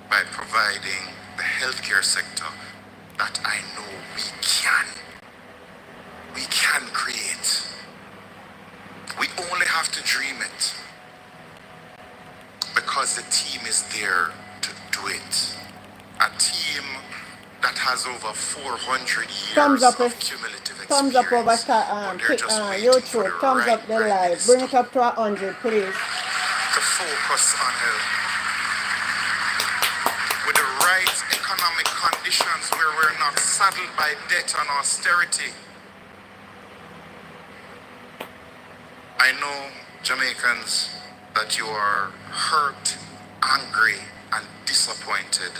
by providing the healthcare sector that I know we can create. We only have to dream it because the team is there to do it. A team that has over 400 years of cumulative experience. Thumbs up over YouTube. Thumbs up the live. Bring it up to 100, please. To focus on health. With the right economic conditions where we're not saddled by debt and austerity. I know, Jamaicans, that you are hurt, angry, and disappointed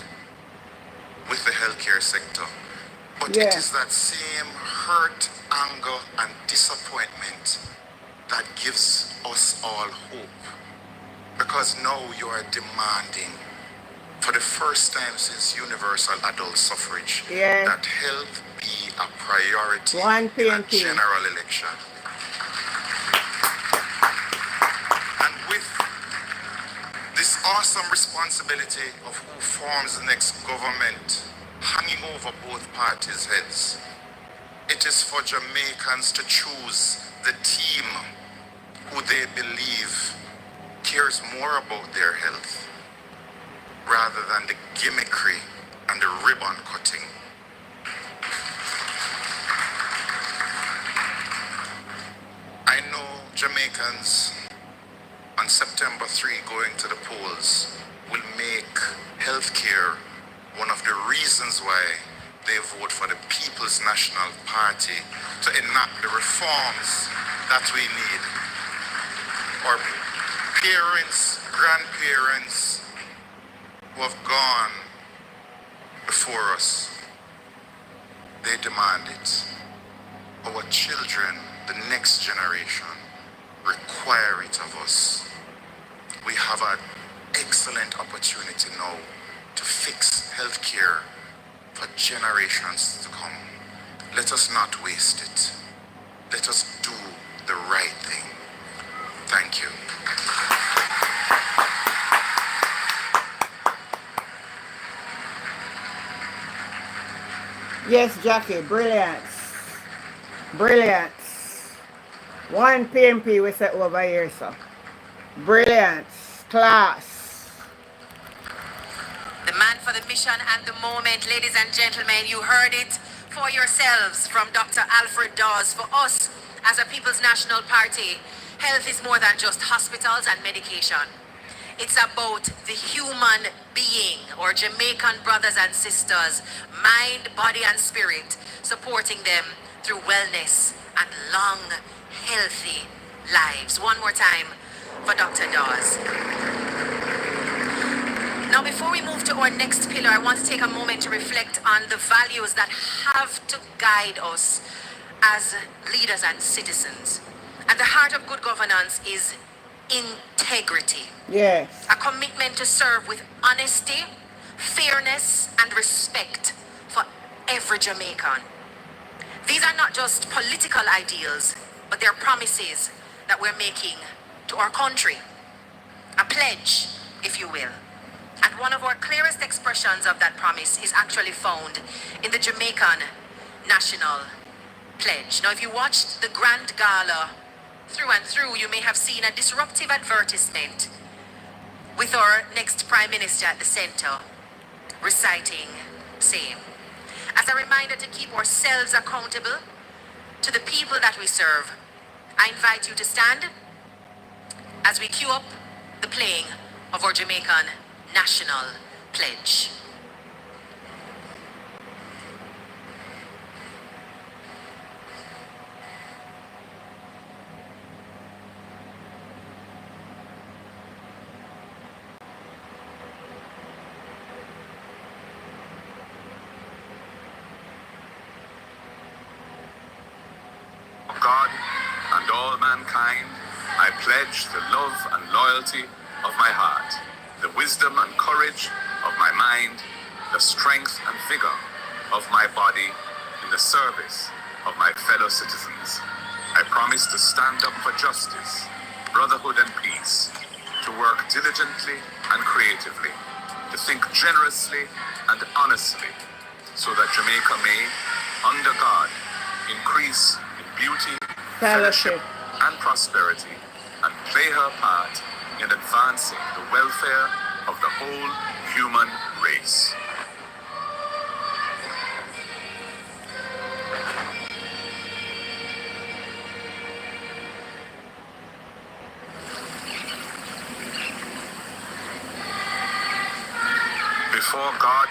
with the healthcare sector. But it is that same hurt, anger, and disappointment that gives us all hope. Because now you are demanding for the first time since universal adult suffrage, Yeah. that health be a priority One in a PNP. general election. And with this awesome responsibility of who forms the next government hanging over both parties' heads, it is for Jamaicans to choose the team who they believe cares more about their health rather than the gimmickry and the ribbon cutting. I know Jamaicans on September 3 going to the polls will make healthcare one of the reasons why they vote for the People's National Party to enact the reforms that we need. Our parents, grandparents who have gone before us, they demand it. Our children, the next generation, require it of us. We have an excellent opportunity now to fix healthcare for generations to come. Let us not waste it. Let us do the right thing. Thank you. Yes, Jackie, brilliant. Brilliant. One PNP we set over here, sir. Brilliant. Class. The man for the mission and the moment, ladies and gentlemen, you heard it for yourselves from Dr. Alfred Dawes. For us, as a People's National Party, health is more than just hospitals and medication. It's about the human being, or Jamaican brothers and sisters, mind, body, and spirit, supporting them through wellness and long, healthy lives. One more time for Dr. Dawes. Now, before we move to our next pillar, I want to take a moment to reflect on the values that have to guide us as leaders and citizens. At the heart of good governance is integrity. Yes. A commitment to serve with honesty, fairness, and respect for every Jamaican. These are not just political ideals, but they're promises that we're making to our country. A pledge, if you will. And one of our clearest expressions of that promise is actually found in the Jamaican National Pledge. Now, if you watched the Grand Gala through and through, you may have seen a disruptive advertisement with our next Prime Minister at the center, reciting same. As a reminder to keep ourselves accountable to the people that we serve, I invite you to stand as we cue up the playing of our Jamaican National Pledge. God and all mankind, I pledge the love and loyalty of my heart, the wisdom and courage of my mind, the strength and vigor of my body in the service of my fellow citizens. I promise to stand up for justice, brotherhood and peace, to work diligently and creatively, to think generously and honestly, so that Jamaica may, under God, increase in beauty, fellowship, and prosperity, and play her part in advancing the welfare of the whole human race. Before God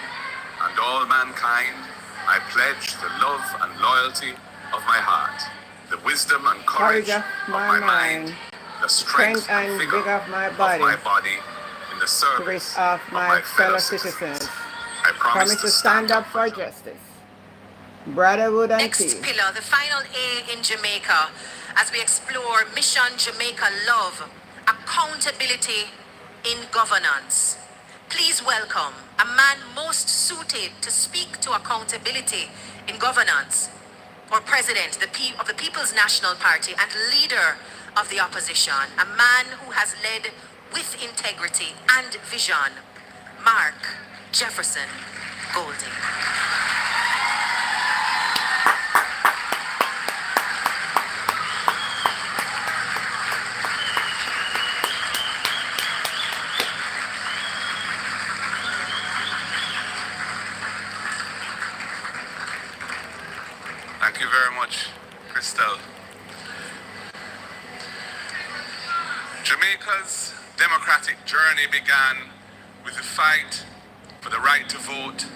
and all mankind, I pledge the love and loyalty of my heart, the wisdom and courage of my mind, the strength and vigor of my body in the service of my fellow citizens. I promise to stand up for justice, brotherhood and Next peace. pillar, the final A in Jamaica, as we explore Mission Jamaica Love, accountability in governance. Please welcome a man most suited to speak to accountability in governance, or President of the People's National Party and leader of the opposition, a man who has led with integrity and vision, Mark Jefferson Golding. Thank you very much, Christelle. Jamaica's democratic journey began with the fight for the right to vote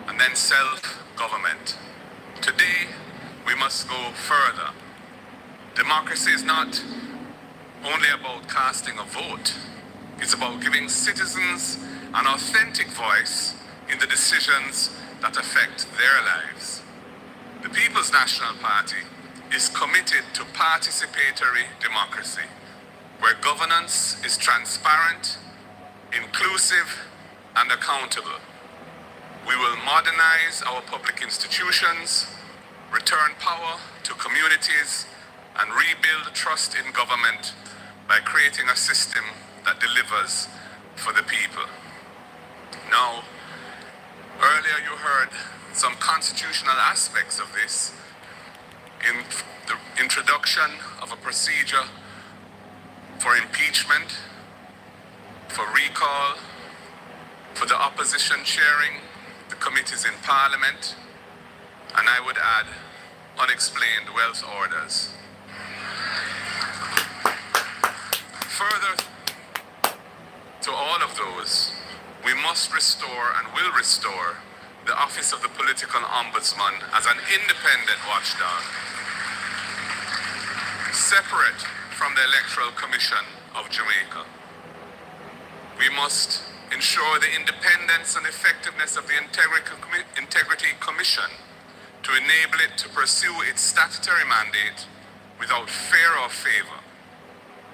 and then self-government. Today, we must go further. Democracy is not only about casting a vote. It's about giving citizens an authentic voice in the decisions that affect their lives. The People's National Party is committed to participatory democracy, where governance is transparent, inclusive, and accountable. We will modernize our public institutions, return power to communities, and rebuild trust in government by creating a system that delivers for the people. Now, earlier you heard some constitutional aspects of this in the introduction of a procedure for impeachment, for recall, for the opposition chairing the committees in Parliament, and I would add unexplained wealth orders. Further to all of those, we must restore and will restore the office of the political ombudsman as an independent watchdog, separate from the Electoral Commission of Jamaica. We must ensure the independence and effectiveness of the Integrity Commission to enable it to pursue its statutory mandate without fear or favor,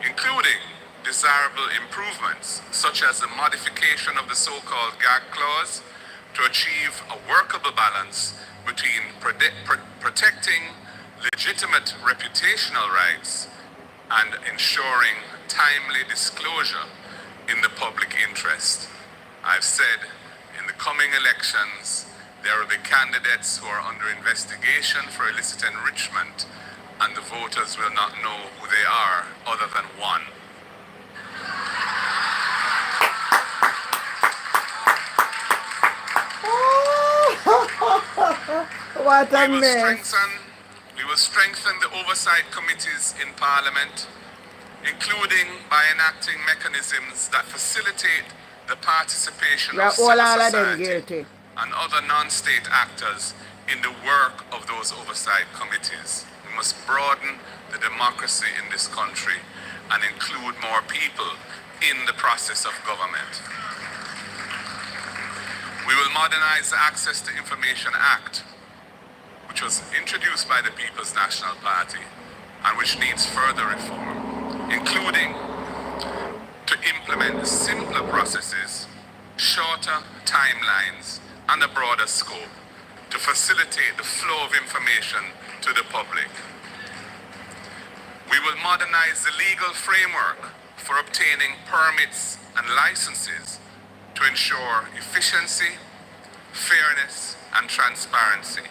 including desirable improvements such as the modification of the so-called gag clause to achieve a workable balance between protecting legitimate reputational rights and ensuring timely disclosure in the public interest. I've said in the coming elections, there will be candidates who are under investigation for illicit enrichment, and the voters will not know who they are other than one. What a mess. We will strengthen the oversight committees in Parliament, including by enacting mechanisms that facilitate the participation of civil society and other non-state actors in the work of those oversight committees. We must broaden the democracy in this country and include more people in the process of government. We will modernize the Access to Information Act, which was introduced by the People's National Party and which needs further reform, including to implement simpler processes, shorter timelines, and a broader scope to facilitate the flow of information to the public. We will modernize the legal framework for obtaining permits and licenses to ensure efficiency, fairness, and transparency.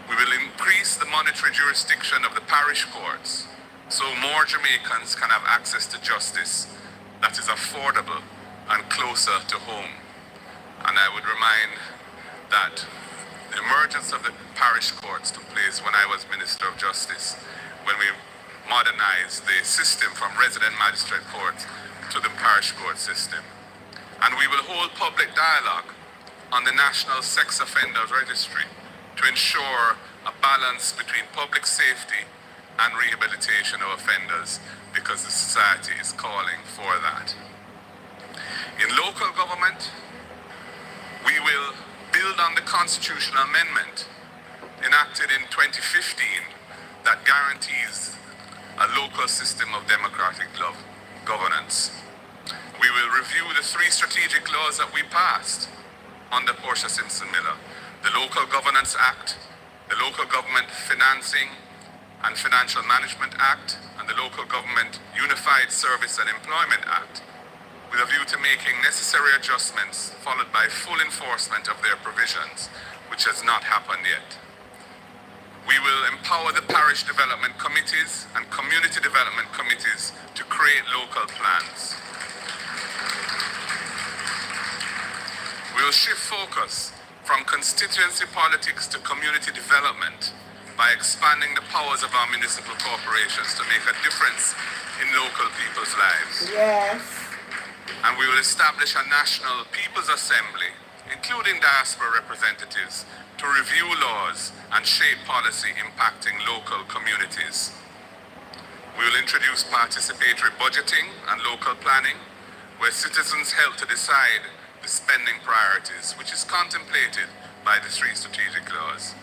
We will increase the monetary jurisdiction of the parish courts so more Jamaicans can have access to justice that is affordable and closer to home. And I would remind that the emergence of the parish courts took place when I was Minister of Justice, when we modernized the system from resident magistrate courts to the parish court system. And we will hold public dialogue on the National Sex Offenders Registry to ensure a balance between public safety and rehabilitation of offenders, because the society is calling for that. In local government, we will build on the constitutional amendment enacted in 2015 that guarantees a local system of democratic governance. We will review the 3 strategic laws that we passed under Portia Simpson Miller: the Local Governance Act, the Local Government Financing and Financial Management Act, and the Local Government Unified Service and Employment Act, with a view to making necessary adjustments followed by full enforcement of their provisions, which has not happened yet. We will empower the parish development committees and community development committees to create local plans. We will shift focus from constituency politics to community development by expanding the powers of our municipal corporations to make a difference in local people's lives. Yes. And we will establish a national People's Assembly, including diaspora representatives, to review laws and shape policy impacting local communities. We will introduce participatory budgeting and local planning, where citizens help to decide the spending priorities, which is contemplated by the 3 strategic laws.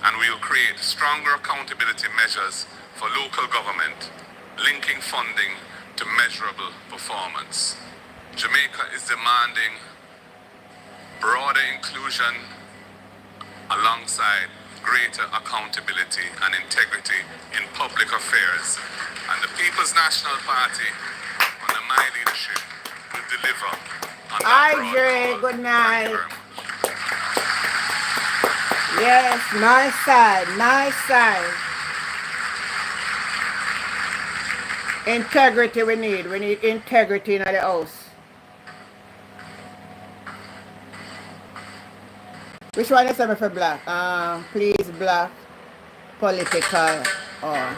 And we will create stronger accountability measures for local government, linking funding to measurable performance. Jamaica is demanding broader inclusion alongside greater accountability and integrity in public affairs. And the People's National Party, under my leadership, will deliver on that broad Dre, good night. Thank you very much. Yes, nice side, nice side. Integrity we need. We need integrity in the house. Which one is me for black? Please black political or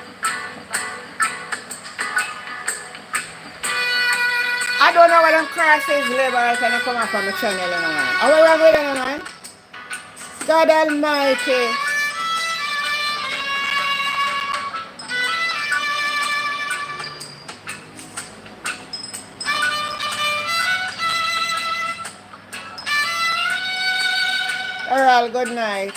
I don't know what them crosses liberals and they come up from the channel, you know, man. Are we wrong with them, man? God Almighty. Alright, good night.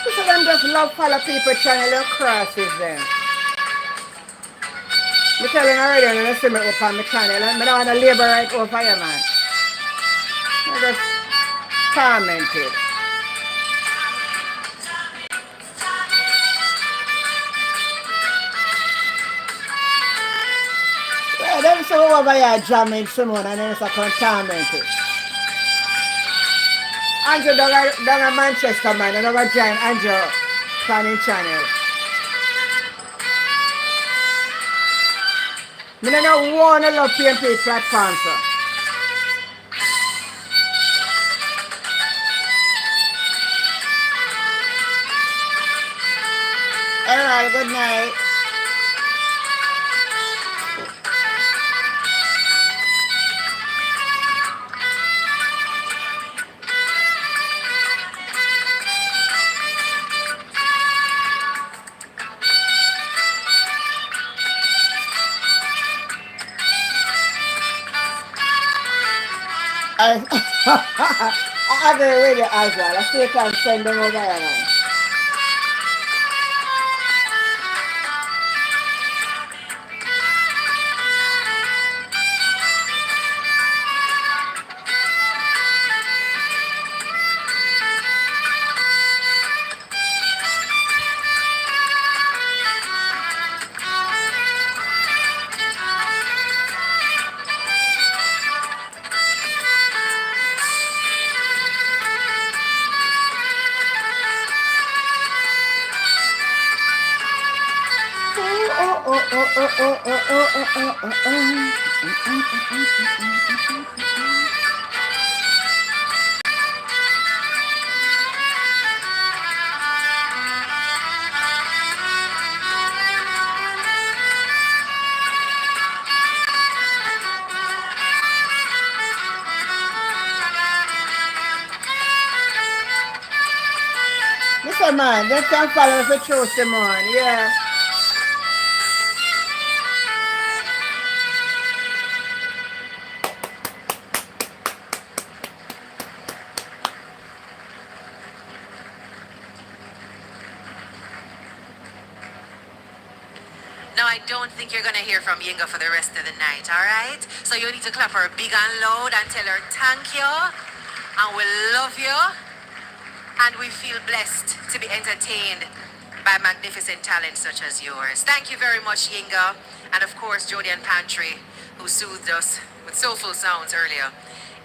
So them just love follow people channel and crosses them. I'm telling you already, I'm going to see me up on my channel. I don't want to labor right over here, man. I'm just tormented. Yeah, them so over here jamming someone and then it's a tormented. Andrew down a Manchester, man. I never join Andrew planning channel. I don't want to love PNP platform, sir. Alright, good night. I agree with you as well. I still can't send them over here, man. say, man. They can follow for true, Simone. Yeah. Now, I don't think you're gonna hear from Yinga for the rest of the night, alright? So you need to clap her big and loud and tell her thank you, and we love you, and we feel blessed to be entertained by magnificent talent such as yours. Thank you very much, Yinga, and of course, Jody and Pantry, who soothed us with soulful sounds earlier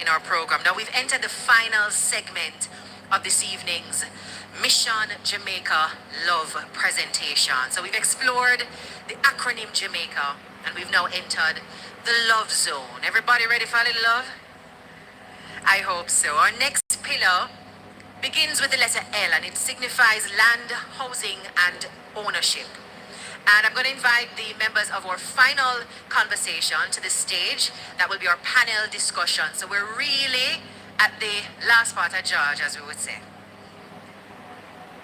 in our program. Now, we've entered the final segment of this evening's Mission Jamaica Love presentation. So we've explored the acronym Jamaica, and we've now entered the Love Zone. Everybody ready for a little love? I hope so. Our next pillar begins with the letter L, and it signifies land, housing, and ownership. And I'm going to invite the members of our final conversation to the stage. That will be our panel discussion. So we're really at the last part of George, as we would say.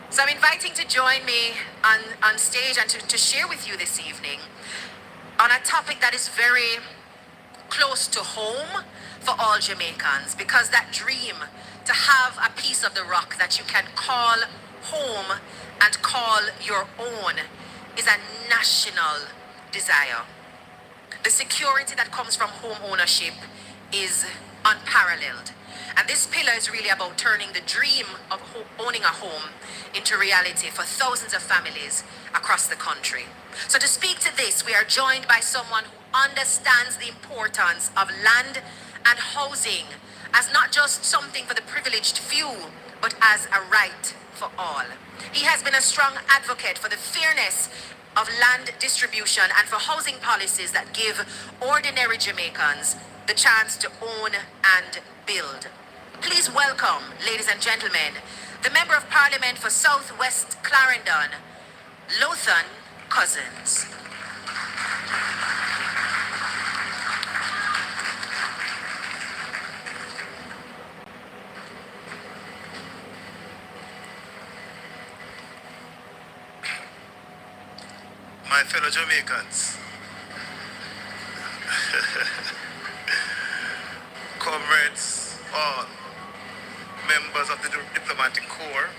So I'm inviting to join me on stage and to share with you this evening on a topic that is very close to home for all Jamaicans, because that dream to have a piece of the rock that you can call home and call your own is a national desire. The security that comes from home ownership is unparalleled. And this pillar is really about turning the dream of owning a home into reality for thousands of families across the country. So to speak to this, we are joined by someone who understands the importance of land and housing as not just something for the privileged few, but as a right for all. He has been a strong advocate for the fairness of land distribution and for housing policies that give ordinary Jamaicans the chance to own and build. Please welcome, ladies and gentlemen, the Member of Parliament for Southwest Clarendon, Lothan Cousins. My fellow Jamaicans, comrades, all members of the diplomatic corps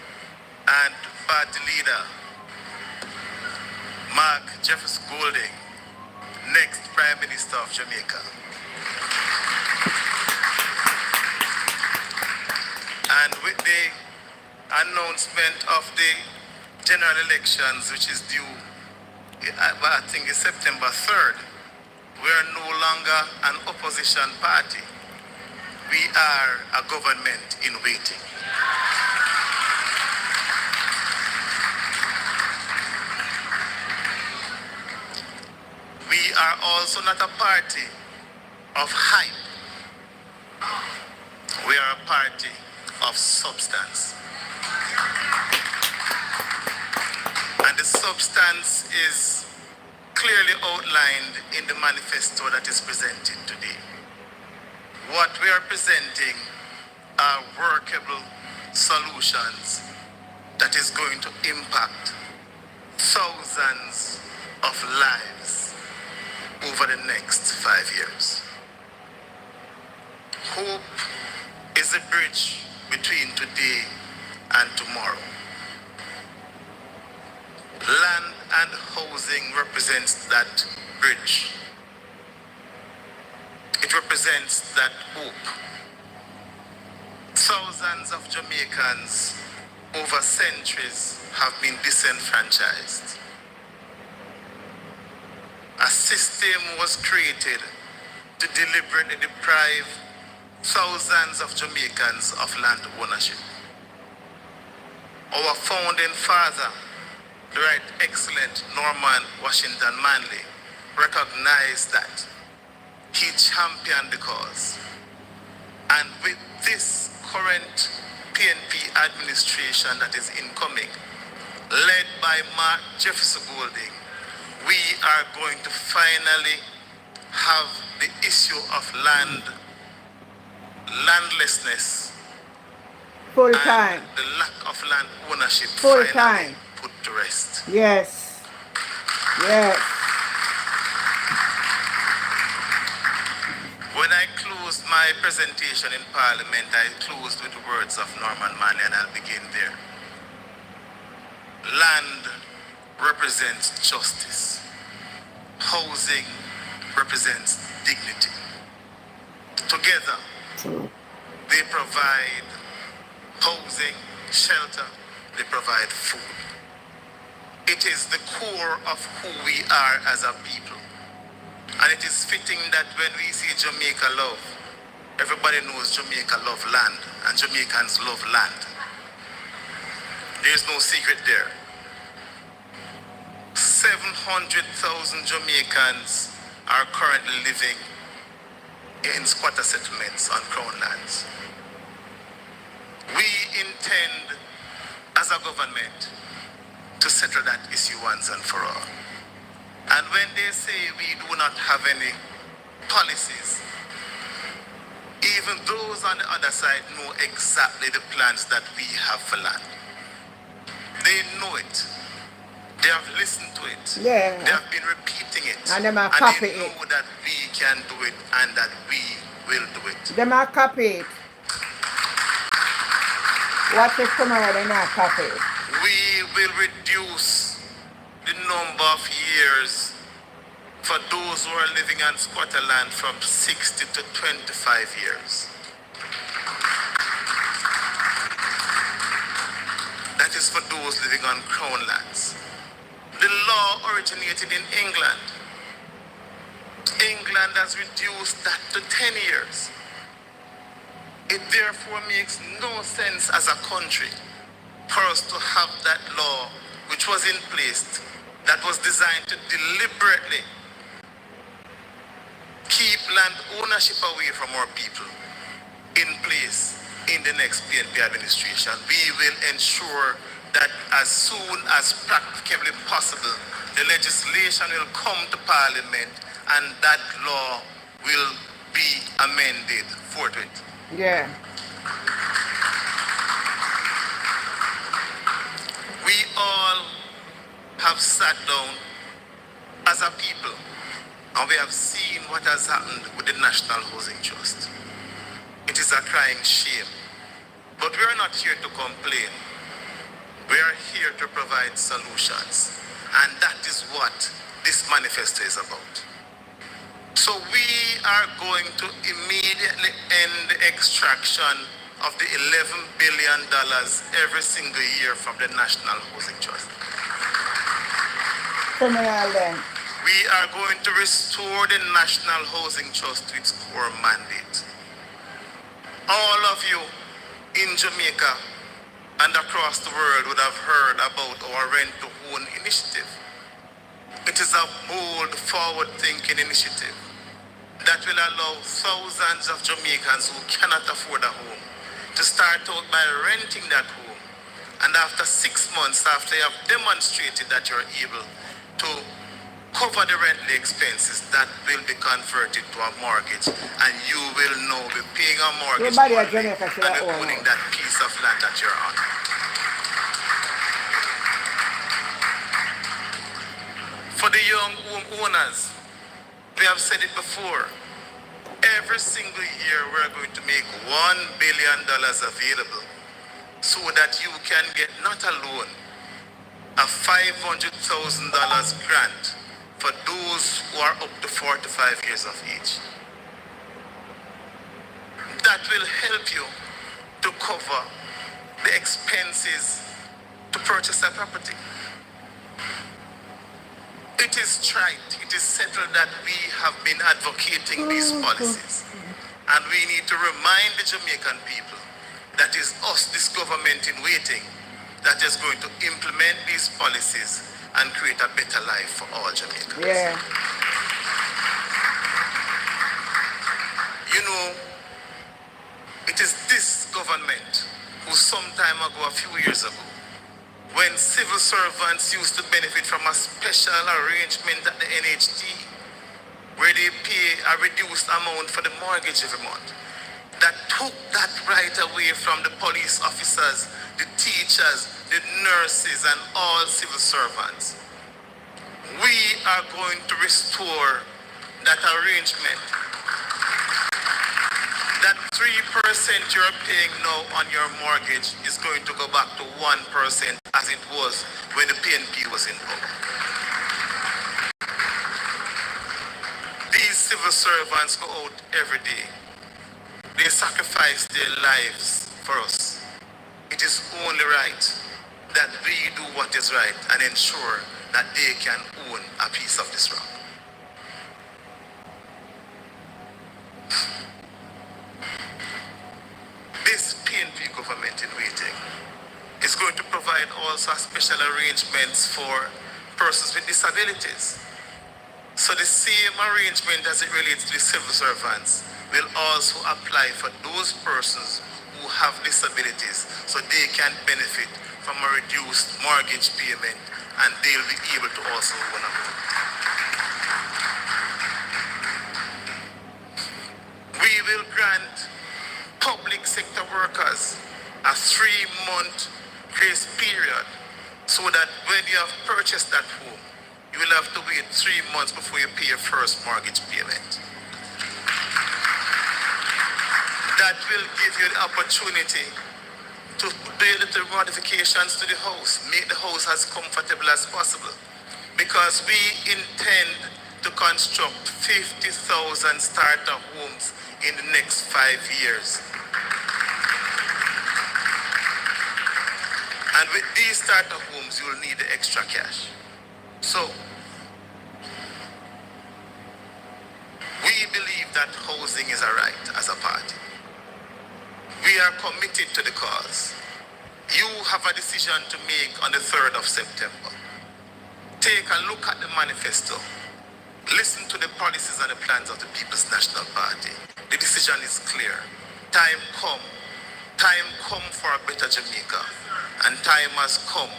and party leader Mark Jefferson Golding, next Prime Minister of Jamaica. And with the announcement of the general elections, which is due, I think it's September 3rd, we are no longer an opposition party. We are a government in waiting. We are also not a party of hype. We are a party of substance. And the substance is clearly outlined in the manifesto that is presented today. What we are presenting are workable solutions that is going to impact thousands of lives over the next 5 years. Hope is a bridge between today and tomorrow. Land and housing represents that bridge. It represents that hope. Thousands of Jamaicans over centuries have been disenfranchised. A system was created to deliberately deprive thousands of Jamaicans of land ownership. Our founding father, the Right Excellent Norman Washington Manley, recognized that. He championed the cause. And with this current PNP administration that is incoming, led by Mark Jefferson Golding, we are going to finally have the issue of landlessness Full time. And the lack of land ownership Full finally time. put to rest. Yes. Yes. When I closed my presentation in Parliament, I closed with the words of Norman Manley, and I'll begin there. Land represents justice. Housing represents dignity. Together, they provide housing, shelter, they provide food. It is the core of who we are as a people. And it is fitting that when we see Jamaica love, everybody knows Jamaica love land, and Jamaicans love land. There's no secret there. 700,000 Jamaicans are currently living in squatter settlements on Crown lands. We intend, as a government, to settle that issue once and for all. And when they say we do not have any policies, even those on the other side know exactly the plans that we have for land. They know it. They have listened to it. Yeah. They have been repeating it. And them are copy they know it. that we can do it and that we will do it. Them are copy it. What if tomorrow they not copy it? We will reduce the number of years for those who are living on squatter land from 60 to 25 years. That is for those living on crown lands. The law originated in England. England has reduced that to 10 years. It therefore makes no sense as a country for us to have that law which was in place that was designed to deliberately keep land ownership away from our people in place in the next PNP administration. We will ensure that as soon as practically possible, the legislation will come to Parliament and that law will be amended forthwith. Yeah. We all have sat down as a people and we have seen what has happened with the National Housing Trust. It is a crying shame. But we are not here to complain. We are here to provide solutions. And that is what this manifesto is about. So we are going to immediately end the extraction of the $11 billion every single year from the National Housing Trust. We are going to restore the National Housing Trust to its core mandate. All of you in Jamaica and across the world would have heard about our Rent to Own initiative. It is a bold, forward-thinking initiative that will allow thousands of Jamaicans who cannot afford a home to start out by renting that home. And after 6 months, after you have demonstrated that you're able to cover the rental expenses, that will be converted to a mortgage, and you will now be paying a mortgage monthly and owning that piece of land that you're on. For the young homeowners, we have said it before, every single year we're going to make $1 billion available so that you can get not a loan, a $500,000 grant for those who are up to 45 years of age. That will help you to cover the expenses to purchase a property. It is trite, it is settled that we have been advocating these policies. And we need to remind the Jamaican people that is us, this government in waiting, that is going to implement these policies and create a better life for all Jamaicans. Yeah. You know, it is this government who some time ago, a few years ago, when civil servants used to benefit from a special arrangement at the NHT, where they pay a reduced amount for the mortgage every month. that took that right away from the police officers, the teachers, the nurses, and all civil servants. We are going to restore that arrangement. That 3% you're paying now on your mortgage is going to go back to 1% as it was when the PNP was in power. These civil servants go out every day. They sacrifice their lives for us. It is only right that we do what is right and ensure that they can own a piece of this rock. This PNP government in waiting is going to provide also special arrangements for persons with disabilities. So the same arrangement as it relates to the civil servants will also apply for those persons who have disabilities, so they can benefit from a reduced mortgage payment and they'll be able to also own a home. We will grant public sector workers a 3-month grace period so that when you have purchased that home, you will have to wait 3 months before you pay your first mortgage payment. That will give you the opportunity to do little modifications to the house, make the house as comfortable as possible. Because we intend to construct 50,000 starter homes in the next 5 years. And with these starter homes, you will need the extra cash. So, we believe that housing is a right as a party. We are committed to the cause. You have a decision to make on the 3rd of September. Take a look at the manifesto. Listen to the policies and the plans of the People's National Party. The decision is clear. Time come for a better Jamaica. And time has come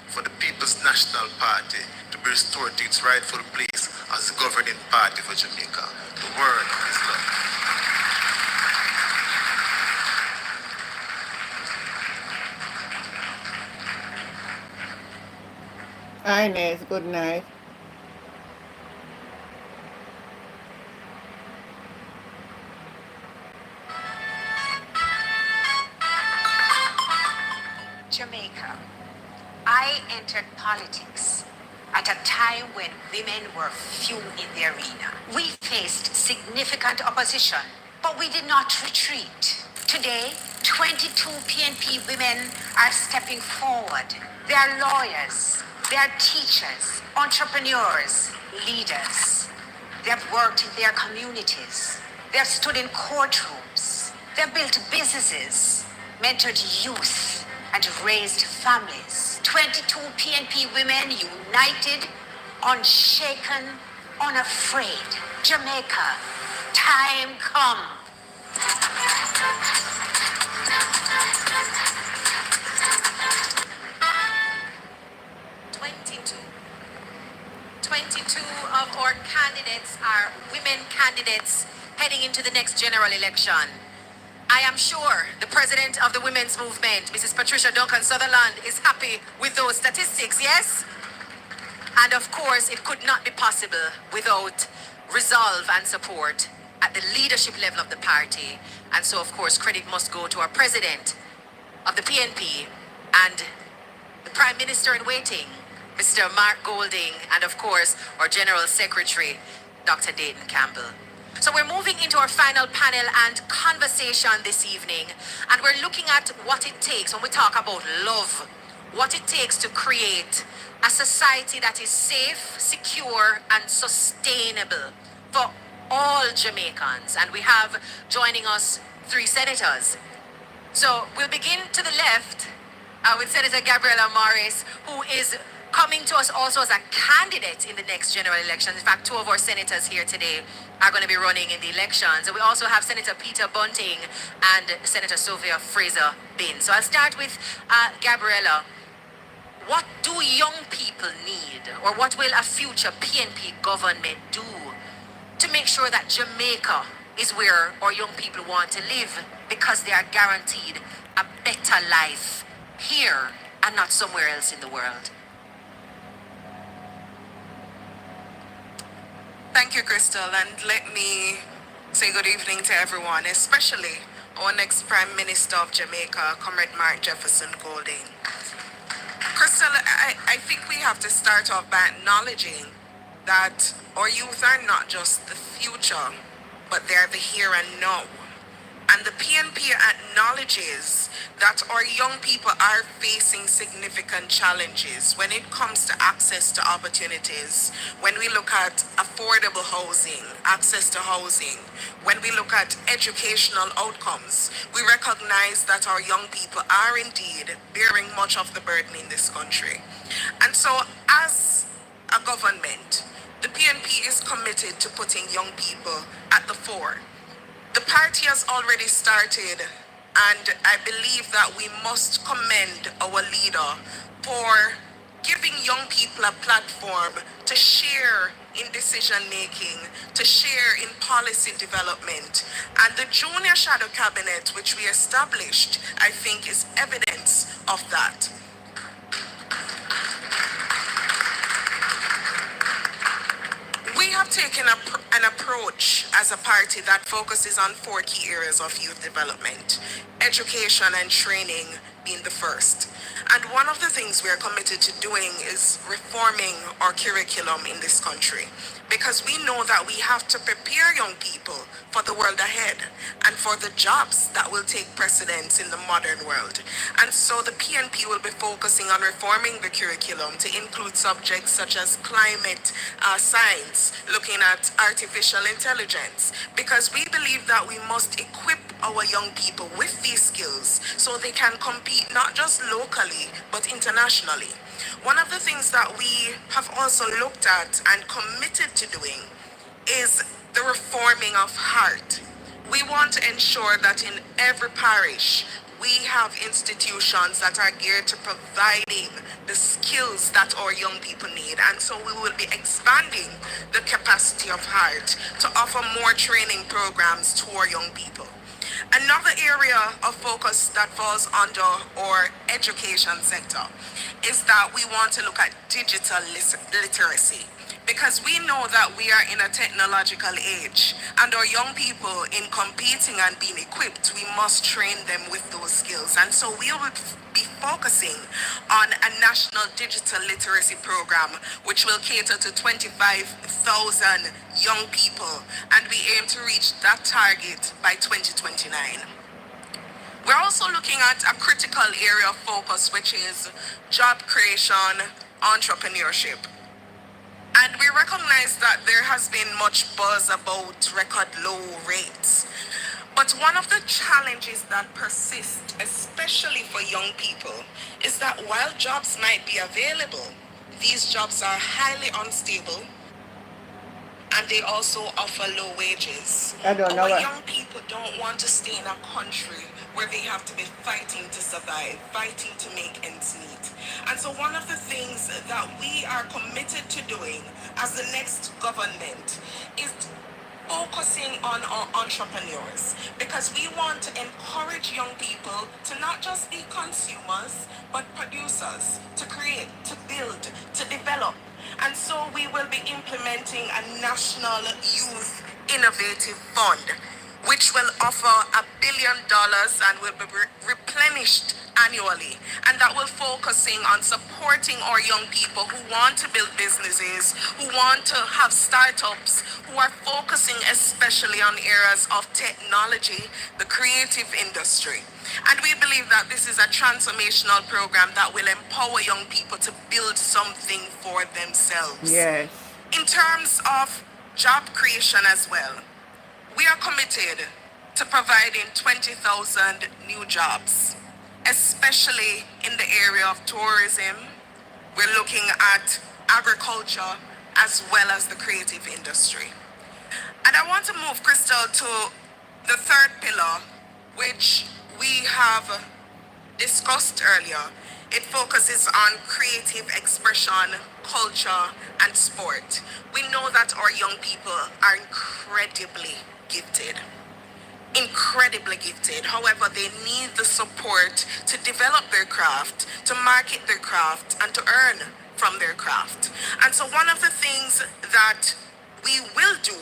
for the People's National Party to be restored to its rightful place as the governing party for Jamaica. The word is love. Ines, good night. Jamaica. I entered politics at a time when women were few in the arena. We faced significant opposition, but we did not retreat. Today, 22 PNP women are stepping forward. They are lawyers, they are teachers, entrepreneurs, leaders. They have worked in their communities. They have stood in courtrooms. They have built businesses, mentored youth, and raised families. 22 PNP women united, unshaken, unafraid. Jamaica, time come. 22 of our candidates are women candidates heading into the next general election. I am sure the president of the women's movement, Mrs. Patricia Duncan Sutherland, is happy with those statistics, yes? And of course, it could not be possible without resolve and support at the leadership level of the party. And so, of course, credit must go to our president of the PNP and the Prime Minister in waiting, Mr. Mark Golding, and of course, our General Secretary, Dr. Dayton Campbell. So we're moving into our final panel and conversation this evening, and we're looking at what it takes when we talk about love, what it takes to create a society that is safe, secure, and sustainable for all Jamaicans. And we have joining us 3 senators. So we'll begin to the left with Senator Gabriela Morris, who is coming to us also as a candidate in the next general election. In fact, 2 of our senators here today are going to be running in the elections. And we also have Senator Peter Bunting and Senator Sophia Fraser-Binns. So I'll start with Gabriela. What do young people need, or what will a future PNP government do to make sure that Jamaica is where our young people want to live because they are guaranteed a better life here and not somewhere else in the world. Thank you, Crystal, and let me say good evening to everyone, especially our next Prime Minister of Jamaica, Comrade Mark Jefferson Golding. Crystal, I think we have to start off by acknowledging that our youth are not just the future, but they're the here and now. And the PNP acknowledges that our young people are facing significant challenges when it comes to access to opportunities. When we look at affordable housing, access to housing, when we look at educational outcomes, we recognize that our young people are indeed bearing much of the burden in this country. And so as a government, the PNP is committed to putting young people at the fore. The party has already started, and I believe that we must commend our leader for giving young people a platform to share in decision making, to share in policy development. And the Junior Shadow Cabinet, which we established, I think is evidence of that. We have taken an approach as a party that focuses on 4 key areas of youth development, education and training being the first. And one of the things we are committed to doing is reforming our curriculum in this country, because we know that we have to prepare young people for the world ahead and for the jobs that will take precedence in the modern world. And so the PNP will be focusing on reforming the curriculum to include subjects such as climate science, looking at artificial intelligence, because we believe that we must equip our young people with these skills so they can compete not just locally but internationally. One of the things that we have also looked at and committed to doing is the reforming of heart. We want to ensure that in every parish we have institutions that are geared to providing the skills that our young people need. And so we will be expanding the capacity of heart to offer more training programs to our young people. Another area of focus that falls under our education sector is that we want to look at digital literacy, because we know that we are in a technological age, and our young people, in competing and being equipped, we must train them with those skills. And so we will be focusing on a national digital literacy program which will cater to 25,000 young people, and we aim to reach that target by 2029. We're also looking at a critical area of focus, which is job creation, entrepreneurship. And we recognize that there has been much buzz about record low rates. But one of the challenges that persist, especially for young people, is that while jobs might be available, these jobs are highly unstable and they also offer low wages. Our young people don't want to stay in a country where they have to be fighting to survive, fighting to make ends meet. And so one of the things that we are committed to doing as the next government is focusing on our entrepreneurs, because we want to encourage young people to not just be consumers, but producers, to create, to build, to develop. And so we will be implementing a national youth innovative fund, which will offer $1 billion and will be replenished annually. And that will focusing on supporting our young people who want to build businesses, who want to have startups, who are focusing especially on areas of technology, the creative industry. And we believe that this is a transformational program that will empower young people to build something for themselves. Yes. In terms of job creation as well, we are committed to providing 20,000 new jobs, especially in the area of tourism. We're looking at agriculture as well as the creative industry. And I want to move, Crystal, to the third pillar, which we have discussed earlier. It focuses on creative expression, culture, and sport. We know that our young people are incredibly gifted, incredibly gifted. However, they need the support to develop their craft, to market their craft, and to earn from their craft. And so one of the things that we will do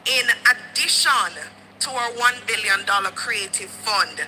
in addition to our $1 billion creative fund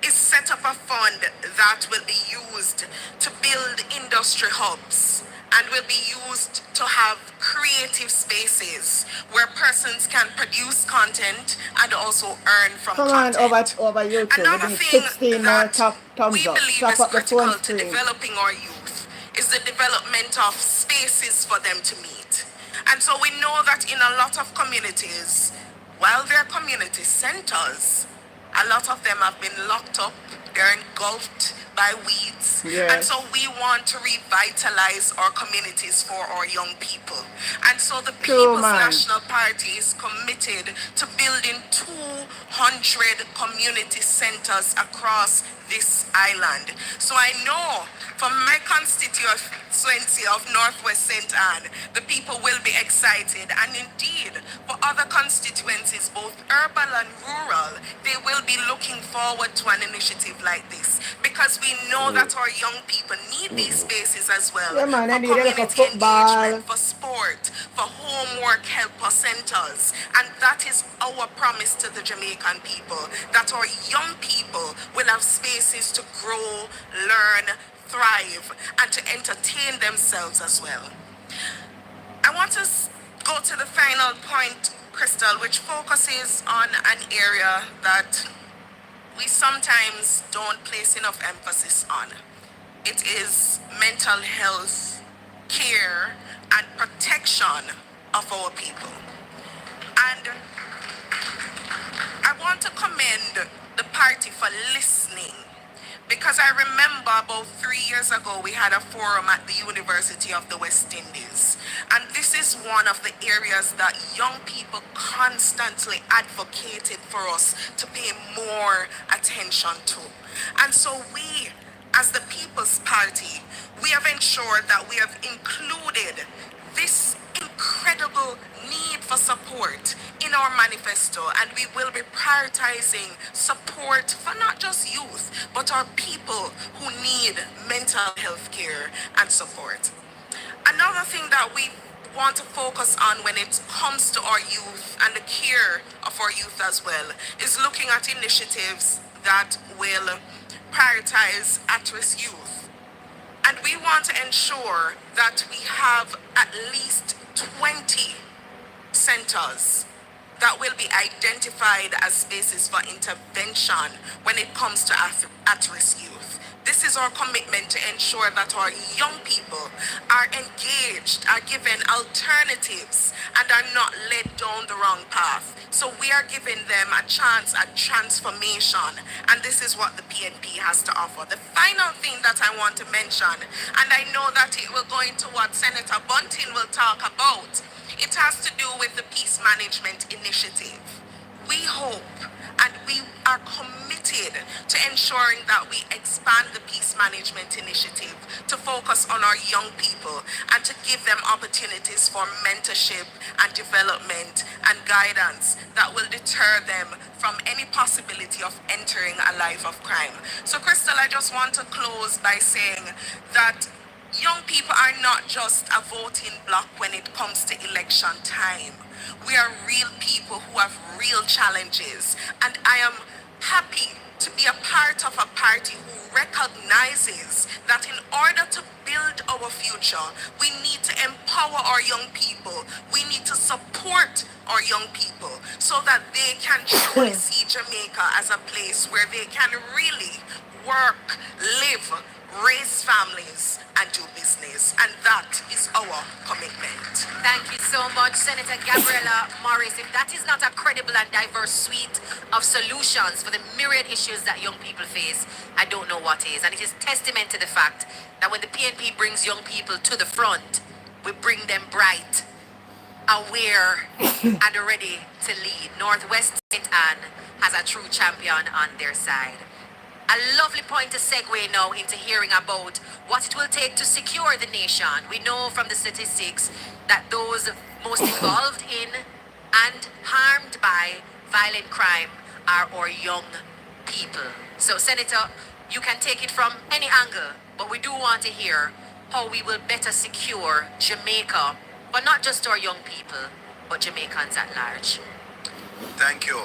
is set up a fund that will be used to build industry hubs and will be used to have creative spaces where persons can produce content and also earn from Come on content. over YouTube. We Another need thing 16 more that thumbs we up. believe Tap is up the phone critical to screen. developing our youth is the development of spaces for them to meet. And so we know that in a lot of communities, while they're community centers, a lot of them have been locked up, they're engulfed by weeds. And Yes. so we want to revitalize our communities for our young people. And so the True, People's man. National Party is committed to building 200 community centers across this island. So I know from my constituency of Northwest St. Anne, the people will be excited. And indeed, for other constituencies, both urban and rural, they will be looking forward to an initiative like this. Because we know that our young people need these spaces as well. Yeah, man, I For need a little community football. engagement, for sport, for homework helper centers. And that is our promise to the Jamaican people, that our young people will have spaces to grow, learn, thrive, and to entertain themselves as well. I want to go to the final point, Crystal, which focuses on an area that we sometimes don't place enough emphasis on. It is mental health care and protection of our people. And I want to commend the party for listening, because I remember about 3 years ago we had a forum at the University of the West Indies, and this is one of the areas that young people constantly advocated for us to pay more attention to. And so we, as the People's Party, we have ensured that we have included this incredible need for support in our manifesto, and we will be prioritizing support for not just youth, but our people who need mental health care and support. Another thing that we want to focus on when it comes to our youth and the care of our youth as well is looking at initiatives that will prioritize at-risk youth. And we want to ensure that we have at least 20 centers that will be identified as spaces for intervention when it comes to at-risk youth. This is our commitment to ensure that our young people are engaged, are given alternatives, and are not led down the wrong path. So we are giving them a chance at transformation, and this is what the PNP has to offer. The final thing that I want to mention, and I know that it will go into what Senator Bunting will talk about, it has to do with the Peace Management Initiative. We hope and we are committed to ensuring that we expand the Peace Management Initiative to focus on our young people and to give them opportunities for mentorship and development and guidance that will deter them from any possibility of entering a life of crime. So, Crystal, I just want to close by saying that young people are not just a voting bloc when it comes to election time. We are real people who have real challenges, and I am happy to be a part of a party who recognizes that in order to build our future, we need to empower our young people. We need to support our young people so that they can truly see Jamaica as a place where they can really work, live, raise families, and do business. And that is our commitment. Thank you so much, Senator Gabriella Morris. If that is not a credible and diverse suite of solutions for the myriad issues that young people face, I don't know what is. And it is testament to the fact that when the PNP brings young people to the front, we bring them bright, aware, and ready to lead. Northwest St. Anne has a true champion on their side. A lovely point to segue now into hearing about what it will take to secure the nation. We know from the statistics that those most involved in and harmed by violent crime are our young people. So, Senator, you can take it from any angle, but we do want to hear how we will better secure Jamaica, but not just our young people, but Jamaicans at large. Thank you.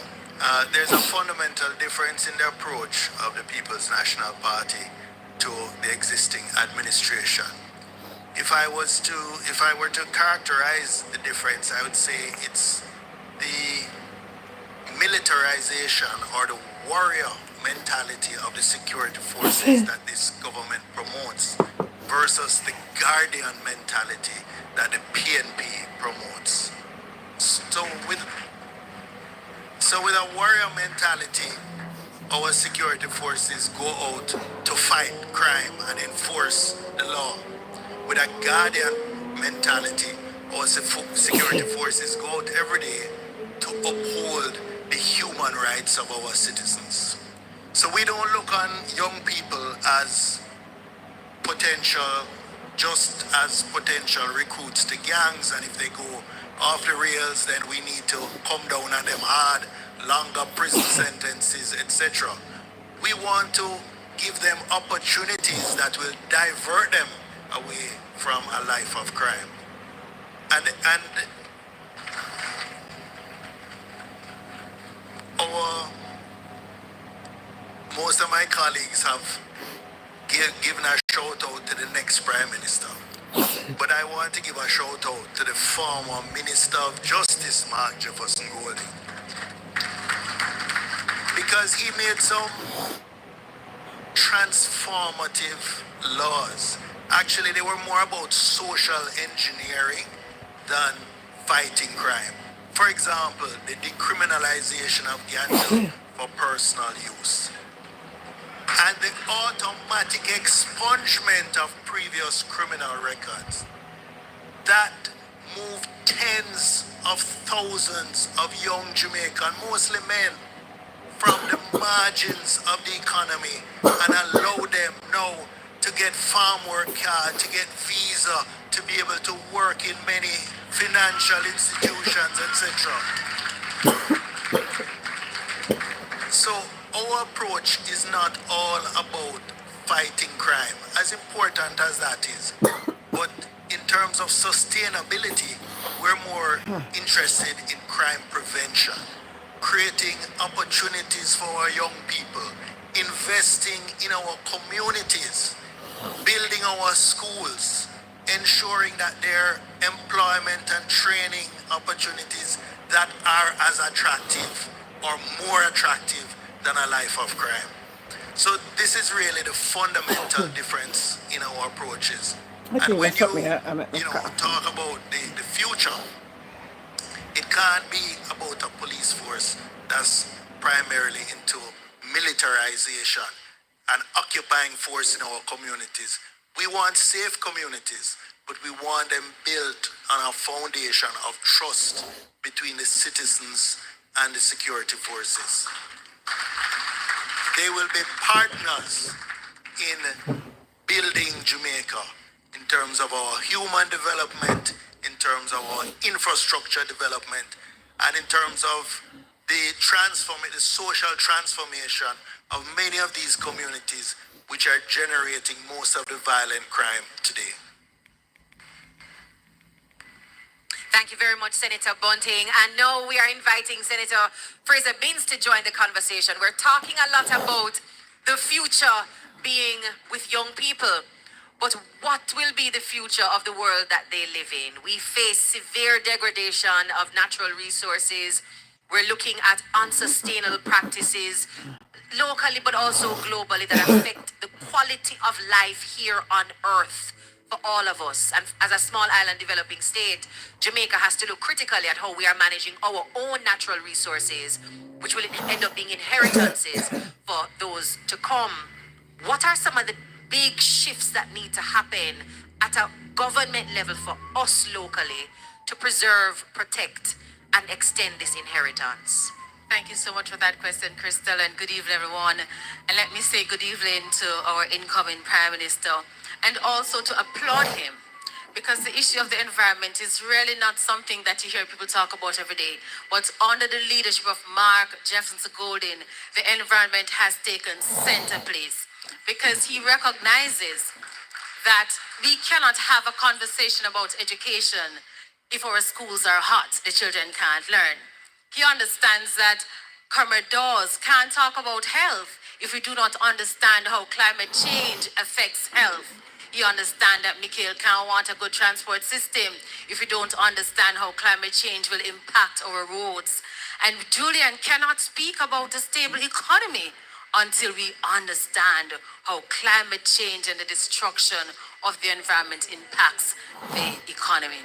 There's a fundamental difference in the approach of the People's National Party to the existing administration. If I were to characterize the difference, I would say it's the militarization or the warrior mentality of the security forces that this government promotes versus the guardian mentality that the PNP promotes. So with a warrior mentality, our security forces go out to fight crime and enforce the law. With a guardian mentality, our security forces go out every day to uphold the human rights of our citizens. So we don't look on young people as just as potential recruits to gangs, and if they go off the rails, then we need to come down on them hard, longer prison sentences, etc. We want to give them opportunities that will divert them away from a life of crime. And most of my colleagues have given a shout out to the next Prime Minister. But I want to give a shout out to the former Minister of Justice, Mark Jefferson Golding. Because he made some transformative laws. Actually, they were more about social engineering than fighting crime. For example, the decriminalization of ganja for personal use, and the automatic expungement of previous criminal records. That moved tens of thousands of young Jamaican, mostly men, from the margins of the economy and allow them now to get farm work card, to get visa, to be able to work in many financial institutions, etc. So our approach is not all about fighting crime, as important as that is. But in terms of sustainability, we're more interested in crime prevention, creating opportunities for our young people, investing in our communities, building our schools, ensuring that there are employment and training opportunities that are as attractive or more attractive than a life of crime. So this is really the fundamental difference in our approaches. And when you talk about the future, it can't be about a police force that's primarily into militarization and occupying force in our communities. We want safe communities, but we want them built on a foundation of trust between the citizens and the security forces. They will be partners in building Jamaica in terms of our human development, in terms of our infrastructure development, and in terms of the social transformation of many of these communities which are generating most of the violent crime today. Thank you very much, Senator Bunting. And now we are inviting Senator Fraser Binns to join the conversation. We're talking a lot about the future being with young people. But what will be the future of the world that they live in? We face severe degradation of natural resources. We're looking at unsustainable practices locally but also globally that affect the quality of life here on Earth for all of us. And as a small island developing state, Jamaica has to look critically at how we are managing our own natural resources, which will end up being inheritances for those to come. What are some of the big shifts that need to happen at a government level for us locally to preserve, protect, and extend this inheritance? Thank you so much for that question, Crystal, and good evening, everyone. And let me say good evening to our incoming Prime Minister, and also to applaud him, because the issue of the environment is really not something that you hear people talk about every day. But under the leadership of Mark Jefferson Golden, the environment has taken center place because he recognizes that we cannot have a conversation about education if our schools are hot, the children can't learn. He understands that Commodores can't talk about health if we do not understand how climate change affects health. He understands that Mikhail can't want a good transport system if we don't understand how climate change will impact our roads. And Julian cannot speak about a stable economy until we understand how climate change and the destruction of the environment impacts the economy.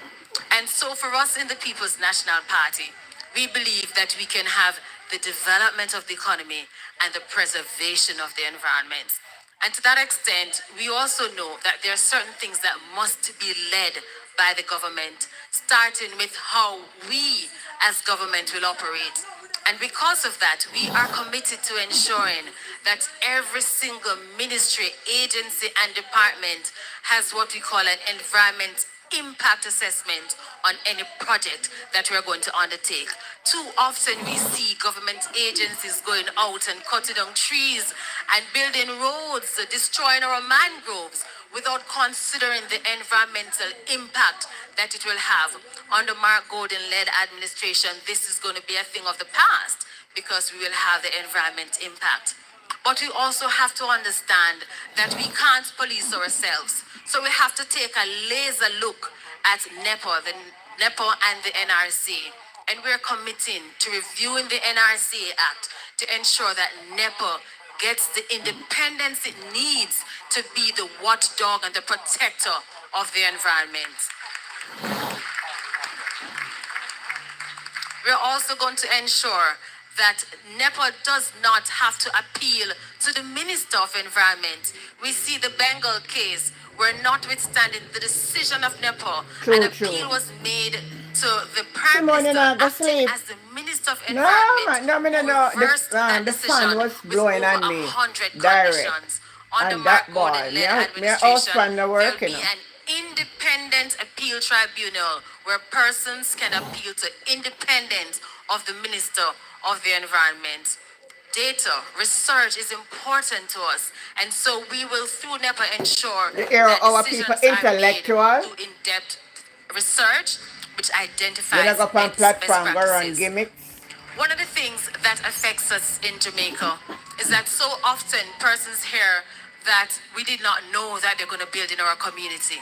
And so for us in the People's National Party, we believe that we can have the development of the economy and the preservation of the environment. And to that extent, we also know that there are certain things that must be led by the government, starting with how we as government will operate. And because of that, we are committed to ensuring that every single ministry, agency, and department has what we call an environment impact assessment on any project that we're going to undertake. Too often we see government agencies going out and cutting down trees and building roads, destroying our mangroves without considering the environmental impact that it will have. Under Mark Gordon-led administration, this is going to be a thing of the past because we will have the environment impact. But we also have to understand that we can't police ourselves. So we have to take a laser look at NEPA and the NRC. And we're committing to reviewing the NRC Act to ensure that NEPA gets the independence it needs to be the watchdog and the protector of the environment. We're also going to ensure that NEPA does not have to appeal to the Minister of Environment. We see the Bengal case where, notwithstanding the decision of NEPA, an appeal was made to the Prime Minister acting as the Minister of Environment, who reversed that decision with over 100 conditions. Under Mark Gordon-led administration, there will be an independent appeal tribunal where persons can appeal to independent of the Minister of the Environment. Data, research is important to us, and so we will, through NEPA, ensure that our decisions people are made intellectual. through in-depth research, which identifies You go on best platform, go practices. run gimmicks. One of the things that affects us in Jamaica is that so often persons hear that we did not know that they're going to build in our community.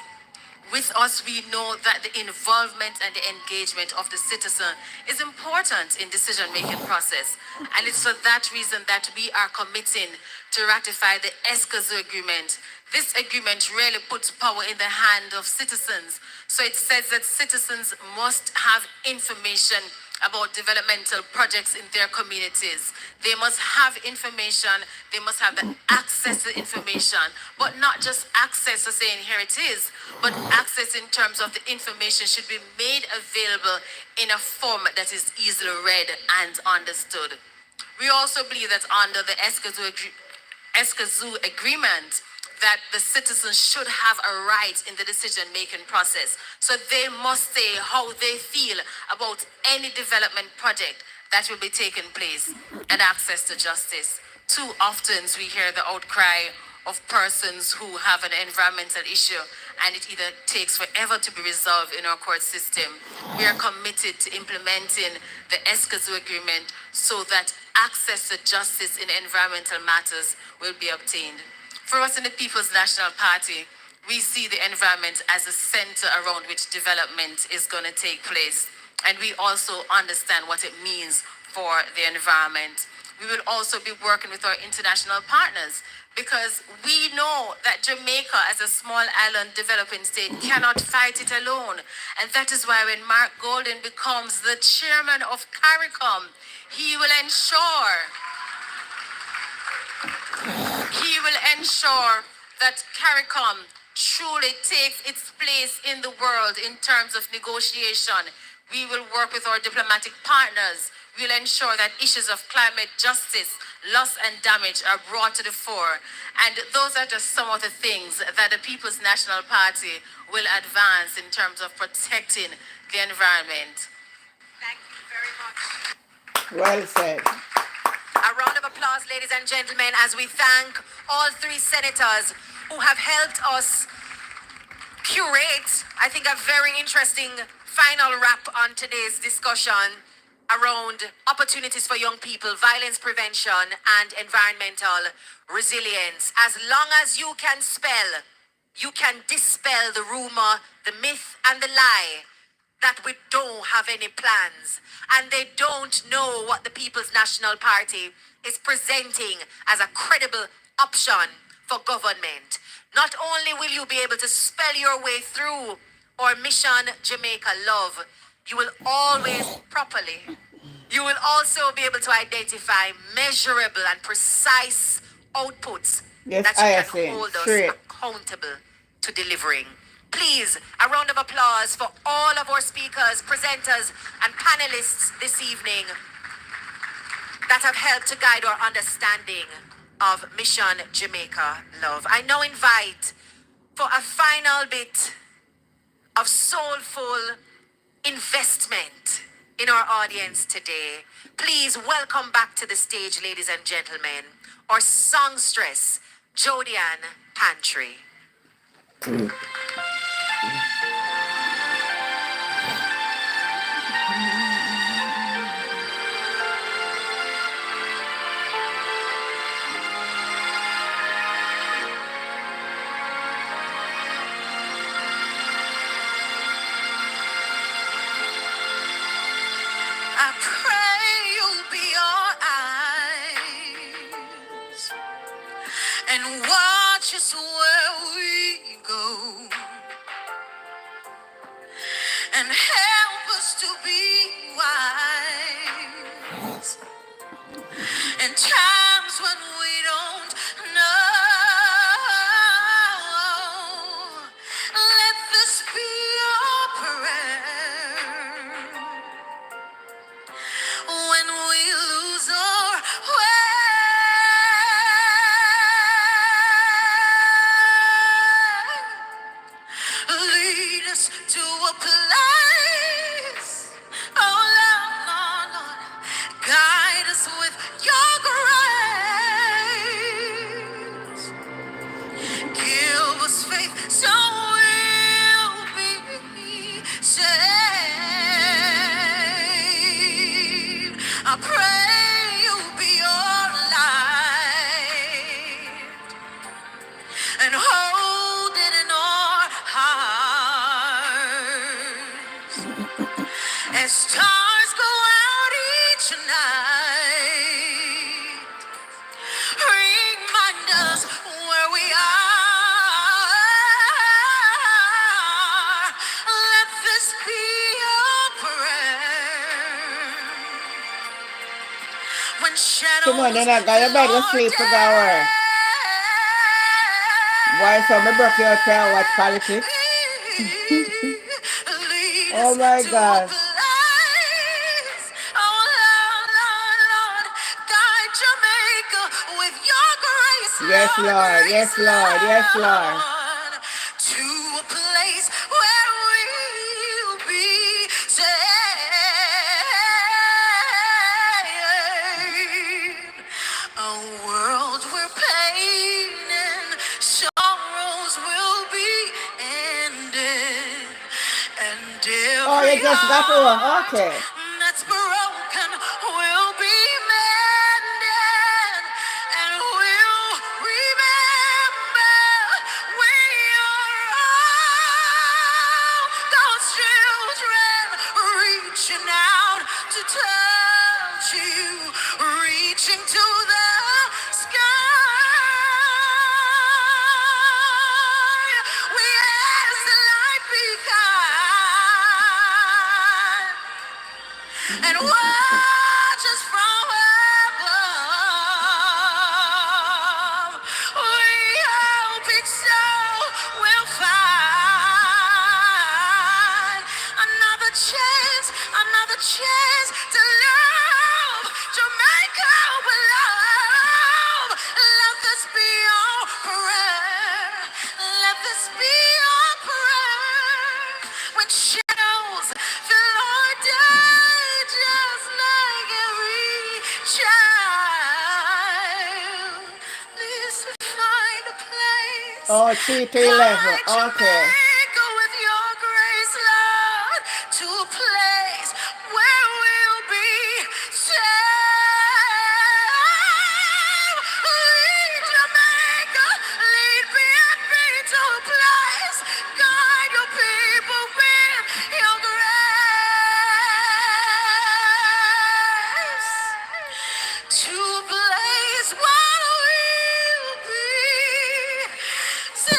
With us, we know that the involvement and the engagement of the citizen is important in decision-making process. And it's for that reason that we are committing to ratify the Escazú Agreement. This agreement really puts power in the hand of citizens. So it says that citizens must have information about developmental projects in their communities. They must have information, they must have the access to information, but not just access to saying here it is, but access in terms of the information should be made available in a form that is easily read and understood. We also believe that under the Escazú Agreement, that the citizens should have a right in the decision-making process. So they must say how they feel about any development project that will be taking place and access to justice. Too often we hear the outcry of persons who have an environmental issue and it either takes forever to be resolved in our court system. We are committed to implementing the Escazú Agreement so that access to justice in environmental matters will be obtained. For us in the People's National Party, we see the environment as a center around which development is going to take place. And we also understand what it means for the environment. We will also be working with our international partners because we know that Jamaica, as a small island developing state, cannot fight it alone. And that is why when Mark Golden becomes the chairman of CARICOM, he will ensure that CARICOM truly takes its place in the world in terms of negotiation. We will work with our diplomatic partners. We'll ensure that issues of climate justice, loss and damage are brought to the fore. And those are just some of the things that the People's National Party will advance in terms of protecting the environment. Thank you very much. Well said. A round of applause, ladies and gentlemen, as we thank all three senators who have helped us curate, I think, a very interesting final wrap on today's discussion around opportunities for young people, violence prevention, and environmental resilience. As long as you can spell, you can dispel the rumor, the myth, and the lie that we don't have any plans and they don't know what the People's National Party is presenting as a credible option for government. Not only will you be able to spell your way through our Mission Jamaica Love, you will also be able to identify measurable and precise outputs that you can hold us accountable to delivering. Please, a round of applause for all of our speakers, presenters, and panelists this evening that have helped to guide our understanding of Mission Jamaica Love. I now invite for a final bit of soulful investment in our audience today. Please welcome back to the stage, ladies and gentlemen, our songstress, Jodianne Pantry. I pray you'll be our eyes and watch us where we go and help us to be wise in times when we don't know. Let this be our prayer when we lose our way. Lead us to a place, oh Lord, Lord, Lord. Guide us with your grace. Give us faith so we'll be saved. I pray you'll be your light and hold it in our hearts as stars go out each night. Remind us where we are. Let this be your prayer. When shadows Come on, then I got your bed to sleep for the hour. Why so me broke your tail watch politics? Oh my God. Yes, Lord. Yes, Lord. Yes, Lord. To a place where we'll be saved. A world where pain and sorrows will be ended. And Oh, you every just got to one. heart Okay. that's broken will be mended. And we'll remember we are all God's children reaching out to touch you, reaching to the sky. We ask the light be kind and watch us from above. We hope it's so we'll find another chance to love Jamaica with love. Oh, 3 to 11. Okay. Go with your grace, Lord, to a place where we'll be saved. Lead Jamaica, lead PNP to a place. Guide your people with your grace. To a place where we'll be saved.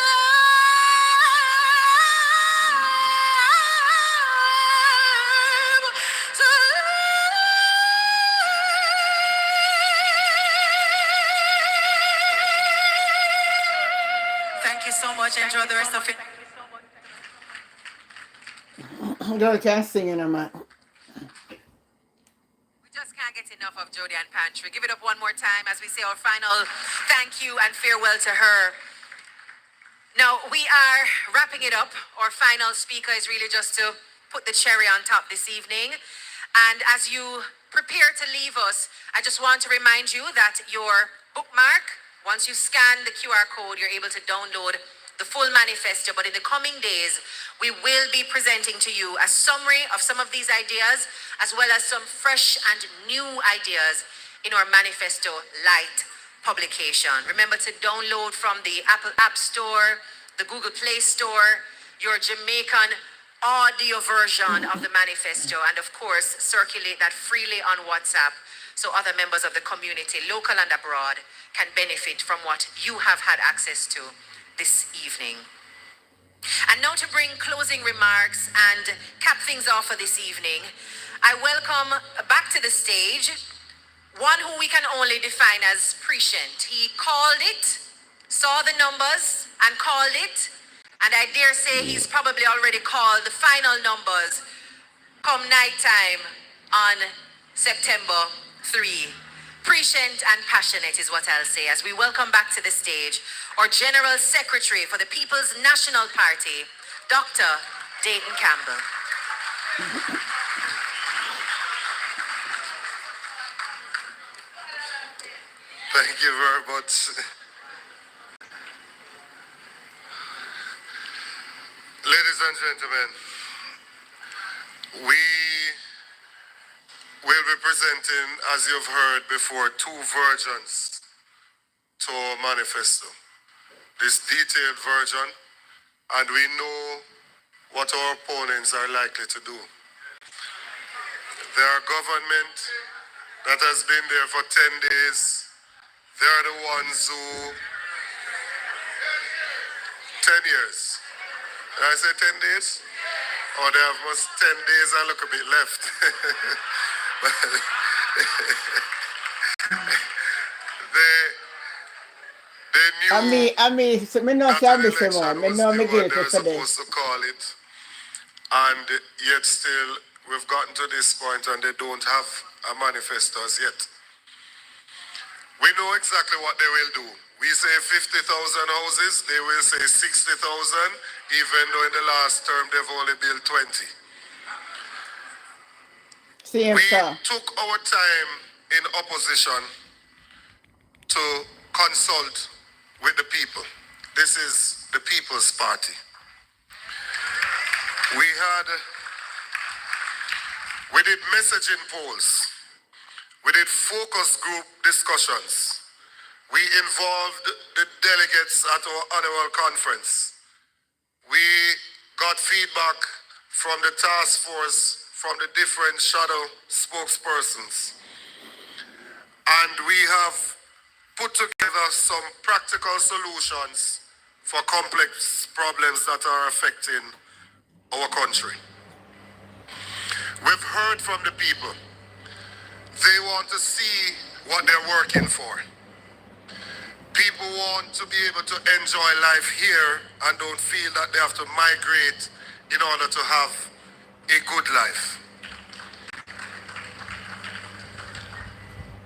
Thank you so much. Enjoy the rest of it. Girl can't sing in a man. We just can't get enough of Jody and Pantry. Give it up one more time as we say our final thank you and farewell to her. Now, we are wrapping it up. Our final speaker is really just to put the cherry on top this evening. And as you prepare to leave us, I just want to remind you that your bookmark, once you scan the QR code, you're able to download the full manifesto. But in the coming days, we will be presenting to you a summary of some of these ideas, as well as some fresh and new ideas in our Manifesto Lite publication. Remember to download from the Apple App Store, the Google Play Store, your Jamaican audio version of the manifesto, and of course, circulate that freely on WhatsApp so other members of the community, local and abroad, can benefit from what you have had access to this evening. And now to bring closing remarks and cap things off for this evening, I welcome back to the stage one who we can only define as prescient. He called it, saw the numbers, and called it. And I dare say he's probably already called the final numbers come nighttime on September 3. Prescient and passionate is what I'll say as we welcome back to the stage our General Secretary for the People's National Party, Dr. Dayton Campbell. Thank you very much. Ladies and gentlemen, we will be presenting, as you've heard before, 2 versions to our manifesto. This detailed version, and we know what our opponents are likely to do. They are government that has been there for 10 days. They are the ones who, 10 years. Did I say 10 days? Or they have almost 10 days and look a bit left. they knew I mean, so me know that say I an miss him election one. Me was know due me and guilty they're for this. supposed to call it. And yet still, we've gotten to this point and they don't have a manifesto as yet. We know exactly what they will do. We say 50,000 houses, they will say 60,000, even though in the last term they've only built 20. We took our time in opposition to consult with the people. This is the People's Party. We did messaging polls. We did focus group discussions. We involved the delegates at our annual conference. We got feedback from the task force, from the different shadow spokespersons. And we have put together some practical solutions for complex problems that are affecting our country. We've heard from the people. They want to see what they're working for. People want to be able to enjoy life here and don't feel that they have to migrate in order to have a good life.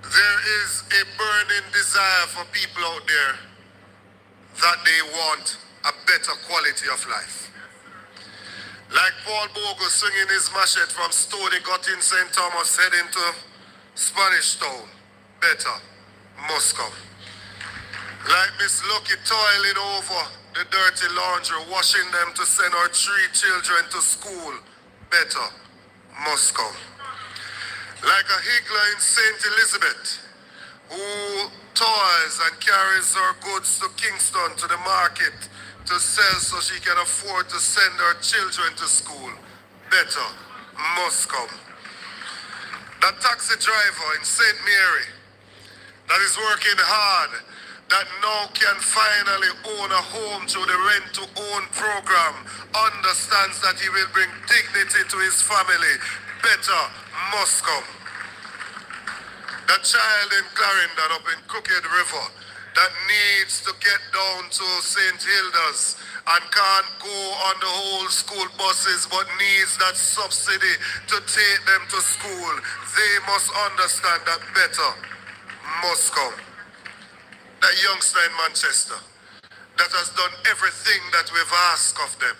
There is a burning desire for people out there that they want a better quality of life. Like Paul Bogle swinging his machete from Stony got in St. Thomas heading to Spanish Town, better, Moscow. Like Miss Lucky toiling over the dirty laundry, washing them to send our 3 children to school better must come. Like a higgler in St. Elizabeth, who toils and carries her goods to Kingston to the market to sell so she can afford to send her children to school better must come. That taxi driver in St. Mary that is working hard, that now can finally own a home through the rent-to-own program, understands that he will bring dignity to his family, better must come. That child in Clarendon up in Crooked River that needs to get down to St. Hilda's and can't go on the whole school buses but needs that subsidy to take them to school, they must understand that better must come. That youngster in Manchester that has done everything that we've asked of them,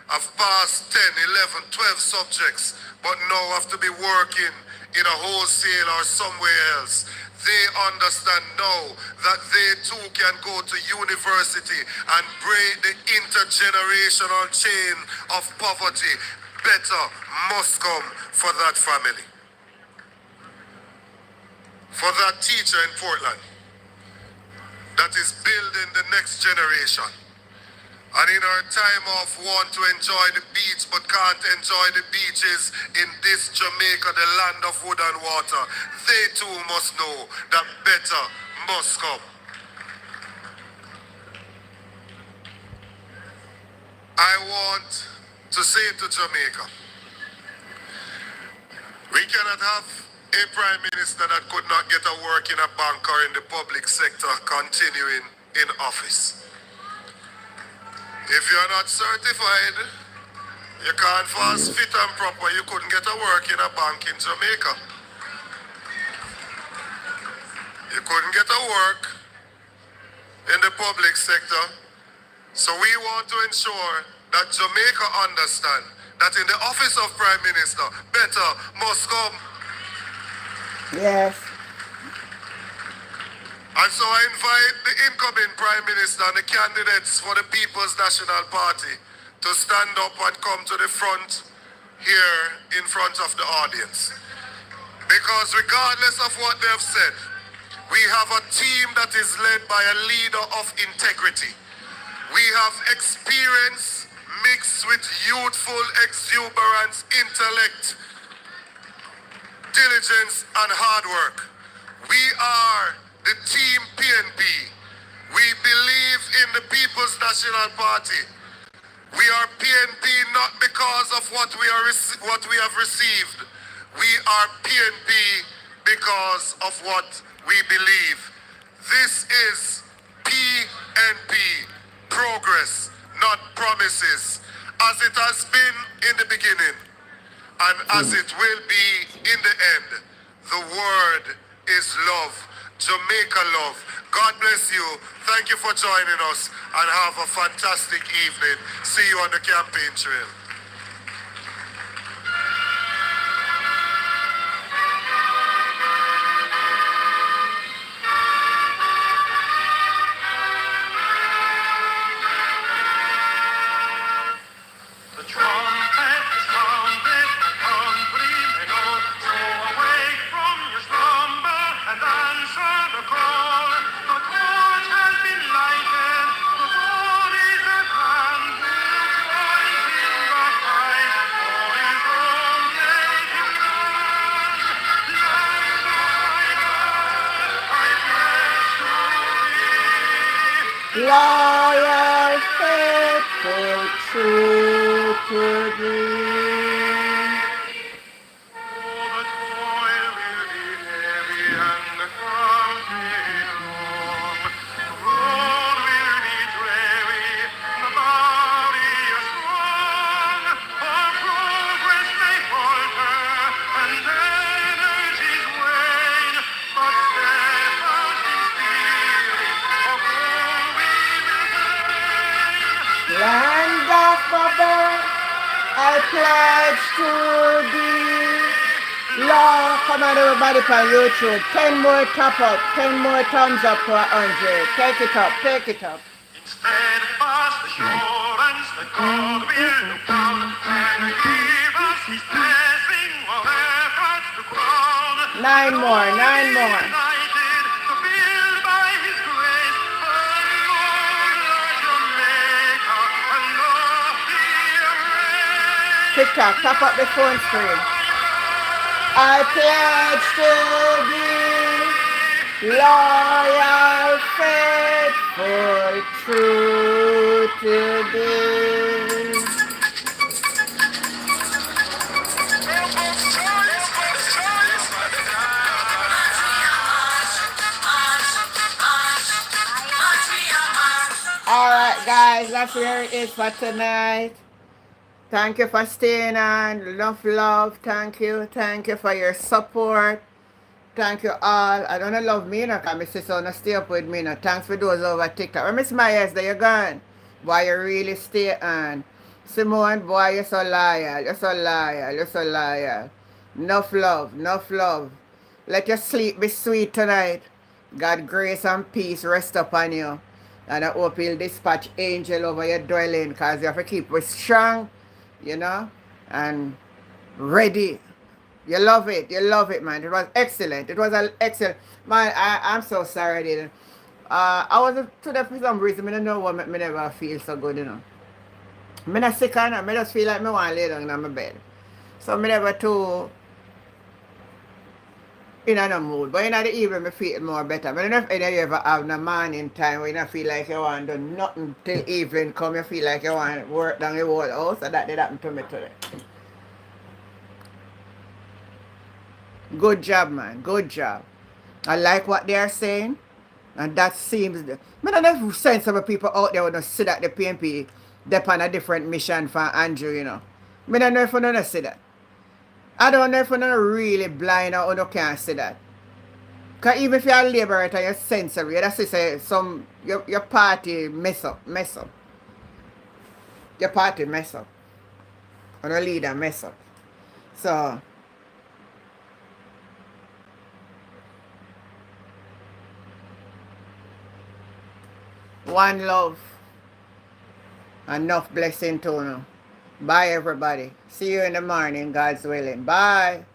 have passed 10, 11, 12 subjects, but now have to be working in a wholesale or somewhere else. They understand now that they too can go to university and break the intergenerational chain of poverty. Better must come for that family. For that teacher in Portland that is building the next generation. And in our time off, want to enjoy the beach but can't enjoy the beaches in this Jamaica, the land of wood and water. They too must know that better must come. I want to say to Jamaica, we cannot have a prime minister that could not get a work in a bank or in the public sector continuing in office. If you're not certified, you can't fast fit and proper, you couldn't get a work in a bank in Jamaica. You couldn't get a work in the public sector. So we want to ensure that Jamaica understand that in the office of Prime Minister, better must come. Yes. And so I invite the incoming Prime Minister and the candidates for the People's National Party to stand up and come to the front here in front of the audience. Because regardless of what they have said, we have a team that is led by a leader of integrity. We have experience mixed with youthful exuberance, intellect, diligence, and hard work. We are the team PNP. We believe in the People's National Party. We are PNP not because of what we have received. We are PNP because of what we believe. This is PNP, progress, not promises, as it has been in the beginning and as it will be in the end. The word is love. Jamaica love. God bless you. Thank you for joining us and have a fantastic evening. See you on the campaign trail. Loyal, faithful, true to thee. Land of my birth, I pledge to thee. Lord, come on everybody on YouTube. 10 more top up, 10 more thumbs up for 100. Take it up, take it up. Steadfast assurance that God will look down and give us His blessing of efforts to crown. 9 more, 9 more. United to build by His grace a nobler Jamaica, a loftier race. TikTok, tap up the phone screen. I pledge to be loyal, faithful, true to thee. Alright guys, that's where it is for tonight. Thank you for staying on. Enough love. Thank you. Thank you for your support. Thank you all. I don't know love me, because my sister don't stay up with me. Thanks for those over TikTok. Miss Myers, there you gone. Boy, you really stay on. Simone, boy, you're so loyal. You're so loyal. You're so loyal. Enough love. Enough love. Let your sleep be sweet tonight. God grace and peace rest upon you. And I hope He'll dispatch angel over your dwelling, because you have to keep it strong, you know, and ready. You love it. You love it, man. It was excellent. It was an excellent. Man, I'm so sorry I didn't. I was today for some reason. I don't know what me never feel so good, you know. I'm not sick or not. I just feel like I want to lay down in my bed. So I never too in a mood. But in the evening, I feel more better. I don't know if any of you ever have no morning time where you don't feel like you want to do nothing till evening come. You feel like you want to work down the whole house. So that did happen to me today. Good job, man. Good job. I like what they are saying. And that seems... I don't know if sense of people out there would see that the PNP they're on a different mission for Andrew, you know. I don't know if you don't see that. I don't know if you're not really blind or you can't see that. Because even if you're a liberator, you're sensory. That's to say, your party mess up. Your party mess up. Or the leader mess up. So... one love. Enough blessing to you. Bye everybody. See you in the morning, God's willing. Bye.